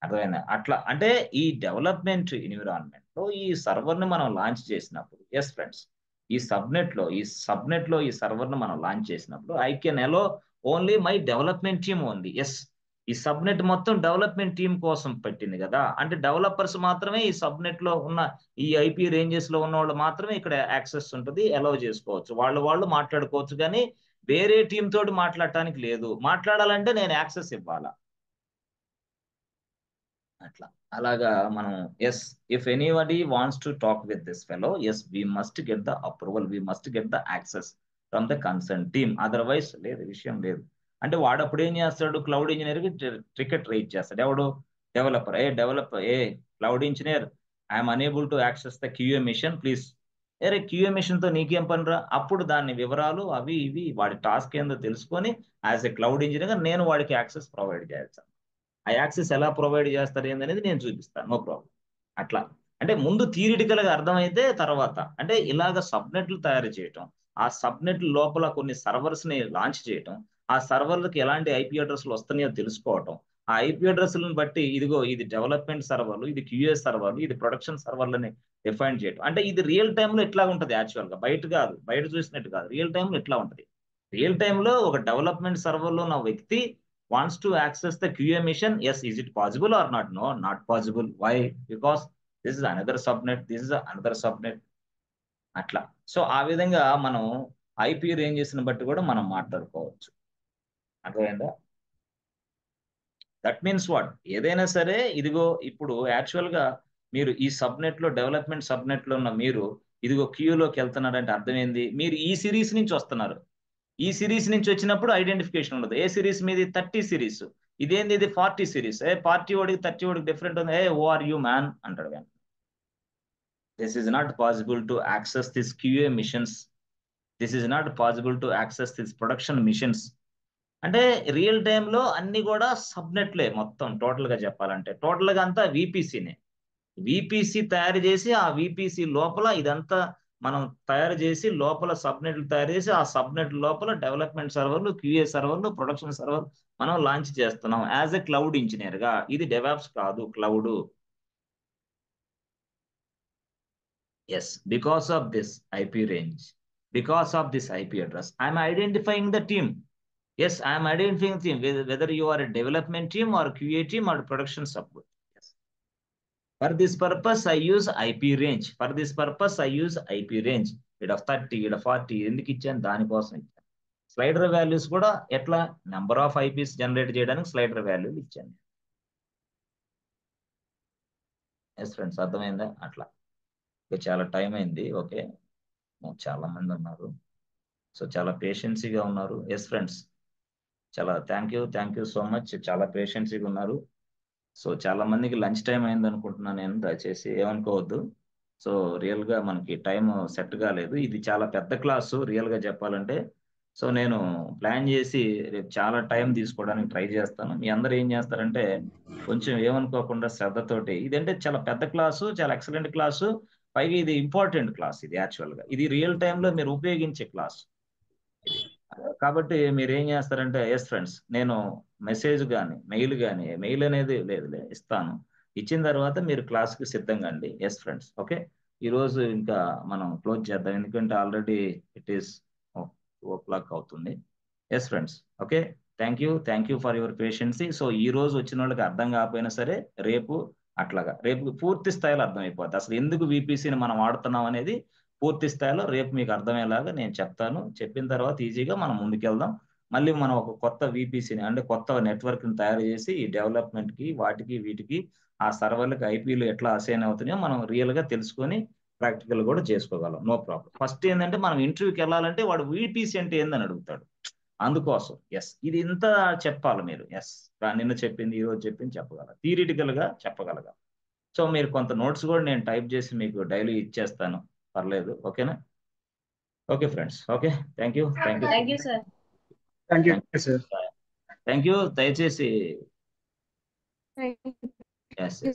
అర్థమైందా? అట్లా అంటే ఈ డెవలప్మెంట్ ఎన్విరాన్మెంట్ లో ఈ సర్వర్ ని మనం లాంచ్ చేసినప్పుడు ఎస్ ఫ్రెండ్స్, ఈ సబ్నెట్ లో ఈ సర్వర్ ని మనం లాంచ్ చేసినప్పుడు I can allow only my development team only. Yes, ఈ సబ్నెట్ మొత్తం డెవలప్మెంట్ టీం కోసం పెట్టింది కదా. అంటే డెవలపర్స్ మాత్రమే ఈ సబ్నెట్ లో ఉన్న ఈ ఐపీ రేంజెస్ లో ఉన్న వాళ్ళు మాత్రమే ఇక్కడ యాక్సెస్ ఉంటుంది, అలౌ చేసుకోవచ్చు. వాళ్ళు మాట్లాడుకోవచ్చు, కానీ వేరే టీం తోటి మాట్లాడటానికి లేదు. మాట్లాడాలంటే నేను యాక్సెస్ ఇవ్వాలా. అట్లా అలాగా మనం yes, if anybody wants to talk with this fellow, yes we must get the approval, we must get the access from the concern team. Otherwise లేదు, విషయం లేదు. అంటే వాడు అప్పుడు ఏం చేస్తాడు, క్లౌడ్ ఇంజనీర్ కి టికెట్ రైజ్ చేస్తాడు. ఎవడు? Developer cloud engineer, I'm unable to access the QA machine please. QA machine తో నీకేం పనిరా? అప్పుడు దాని వివరాలు అవి ఇవి వాడి టాస్క్ ఏందో తెలుసుకొని యాజ్ ఎ క్లౌడ్ ఇంజనీర్ నేను వాడికి యాక్సెస్ ప్రొవైడ్ చేయాలి. ఆ యాక్సెస్ ఎలా ప్రొవైడ్ చేస్తారు ఏందనేది నేను చూపిస్తాను, నో ప్రాబ్లం. అట్లా అంటే ముందు థియరిటికల్ గా అర్థమైతే తర్వాత అంటే ఇలాగ సబ్నెట్లు తయారు చేయటం, ఆ సబ్నెట్ లోపల కొన్ని సర్వర్స్ ని లాంచ్ చేయటం, ఆ సర్వర్లకు ఎలాంటి ఐపీ అడ్రస్లు వస్తున్నాయో తెలుసుకోవటం, ఆ ఐపీ అడ్రస్లను బట్టి ఇదిగో ఇది డెవలప్మెంట్ సర్వర్లు, ఇది క్యూఎస్ సర్వర్లు, ఇది ప్రొడక్షన్ సర్వర్లని డిఫైన్ చేయటం. అంటే ఇది రియల్ టైంలో ఇట్లా ఉంటుంది. యాక్చువల్ గా బయట కాదు, బయట చూసినట్టు కాదు, రియల్ టైంలో ఇట్లా ఉంటుంది. రియల్ టైంలో ఒక డెవలప్మెంట్ సర్వర్ లో ఉన్న వ్యక్తి wants to access the QA mission. Yes, is it possible or not? No, not possible. Why? Because this is another subnet, this is another subnet. అట్లా. సో ఆ విధంగా మనం ఐపీ రేంజెస్ ని బట్టి కూడా మనం మాట్లాడుకోవచ్చు. అర్థమైందా? దట్ మీన్స్ వాట్, ఏదైనా సరే ఇదిగో ఇప్పుడు యాక్చువల్ గా మీరు ఈ సబ్నెట్ లో డెవలప్మెంట్ సబ్నెట్ లో ఉన్న మీరు ఇదిగో క్యూలోకి వెళ్తున్నారంటే అర్థమైంది, మీరు ఈ సిరీస్ నుంచి వస్తున్నారు. ఈ సిరీస్ నుంచి వచ్చినప్పుడు ఐడెంటిఫికేషన్ ఉండదు. ఏ సిరీస్ మీది? 30 సిరీస్. ఇదేంది? ఇది 40 సిరీస్. పార్టీ వాడికి 30 వాడికి డిఫరెంట్ ఉంది. ఓ ఆర్ యూ మ్యాన్ అంటాడు. కానీ this is not possible to access this QA machines, this is not possible to access this production machines. అంటే రియల్ టైంలో అన్ని కూడా సబ్నెట్లే మొత్తం. టోటల్ గా చెప్పాలంటే టోటల్ గా అంతా విపిసినే. విపిసి తయారు చేసి ఆ విపిసి లోపల ఇదంతా మనం తయారు చేసి లోపల సబ్నెట్లు తయారు చేసి ఆ సబ్నెట్ లోపల డెవలప్మెంట్ సర్వర్లు, క్యూఏ సర్వర్లు, ప్రొడక్షన్ సర్వర్ మనం లాంచ్ చేస్తున్నాం యాజ్ ఎ క్లౌడ్ ఇంజనీర్ గా. ఇది డెవాప్స్ కాదు, cloud. Yes, because of this IP range, because of this IP address, I'm identifying the team. Yes, I'm identifying the team, whether you are a development team or QA team or production support. Yes. For this purpose, I use IP range. For this purpose, I use IP range. ఇక్కడ 30, ఇక్కడ 40 ఎందుకు ఇచ్చాను? దానికోసం ఇచ్చాను. Slider values కూడా ఎట్లా number of IPs generate చేయడానికి slider వాల్యూలు ఇచ్చాను. ఎస్ ఫ్రెండ్స్, అర్థమైందా? అట్లా చాలా టైం అయింది. ఓకే, చాలా మంది ఉన్నారు, సో చాలా పేషెన్సీగా ఉన్నారు. ఎస్ ఫ్రెండ్స్, చాలా థ్యాంక్ యూ సో మచ్. చాలా పేషెన్సీగా ఉన్నారు. సో చాలా మందికి లంచ్ టైం అయింది అనుకుంటున్నాను నేను, దయచేసి ఏమనుకోవద్దు. సో రియల్ గా మనకి టైం సెట్ కాలేదు. ఇది చాలా పెద్ద క్లాసు రియల్ గా చెప్పాలంటే. సో నేను ప్లాన్ చేసి రేపు చాలా టైం తీసుకోవడానికి ట్రై చేస్తాను. మీ అందరూ ఏం చేస్తారంటే కొంచెం ఏమనుకోకుండా శ్రద్ధతోటి, ఇదంటే చాలా పెద్ద క్లాసు, చాలా ఎక్సలెంట్ క్లాసు, పైగా ఇది ఇంపార్టెంట్ క్లాస్. ఇది యాక్చువల్ గా ఇది రియల్ టైంలో మీరు ఉపయోగించే క్లాస్ ఇది. కాబట్టి మీరు ఏం చేస్తారంటే, ఎస్ ఫ్రెండ్స్, నేను మెసేజ్ కానీ మెయిల్ అనేది లేదు ఇస్తాను. ఇచ్చిన తర్వాత మీరు క్లాస్కి సిద్ధంగా అండి. Yes friends, okay. ఈరోజు ఇంకా మనం క్లోజ్ చేద్దాం, ఎందుకంటే ఆల్రెడీ ఇట్ ఈస్ 2 o'clock అవుతుంది. Yes friends, okay. Thank you for your patience. So ఈ రోజు వచ్చిన వాళ్ళకి అర్థం కాకపోయినా సరే రేపు రేపు పూర్తి స్థాయిలో అర్థమైపోద్ది అసలు ఎందుకు VPCని మనం వాడుతున్నాం అనేది. పూర్తి స్థాయిలో రేపు మీకు అర్థమయ్యేలాగా నేను చెప్తాను. చెప్పిన తర్వాత ఈజీగా మనం ముందుకెళ్దాం. మళ్ళీ మనం ఒక కొత్త VPCని, అంటే కొత్త నెట్వర్క్ని తయారు చేసి ఈ డెవలప్మెంట్కి వాటికి వీటికి ఆ సర్వర్లకు IPలు ఎట్లా అసైన్ అవుతున్నాయో మనం రియల్గా తెలుసుకొని ప్రాక్టికల్ కూడా చేసుకోగలం. No problem. ఫస్ట్ ఏంటంటే మనం ఇంటర్వ్యూకి వెళ్ళాలంటే వాడు VPC అంటే ఏందని అడుగుతాడు. అందుకోసం ఎస్ ఇది ఇంత చెప్పాలి మీరు. ఎస్, నిన్న చెప్పింది ఈరోజు చెప్పింది చెప్పగలరు, థియరిటికల్ గా చెప్పగలగాలి. సో మీరు కొంత నోట్స్ కూడా నేను టైప్ చేసి మీకు డైలీ ఇచ్చేస్తాను, పర్లేదు. ఓకేనా? Okay friends, okay. Thank you Thank you, sir. Thank you sir. Thank you. దయచేసి Thank ఎస్ you.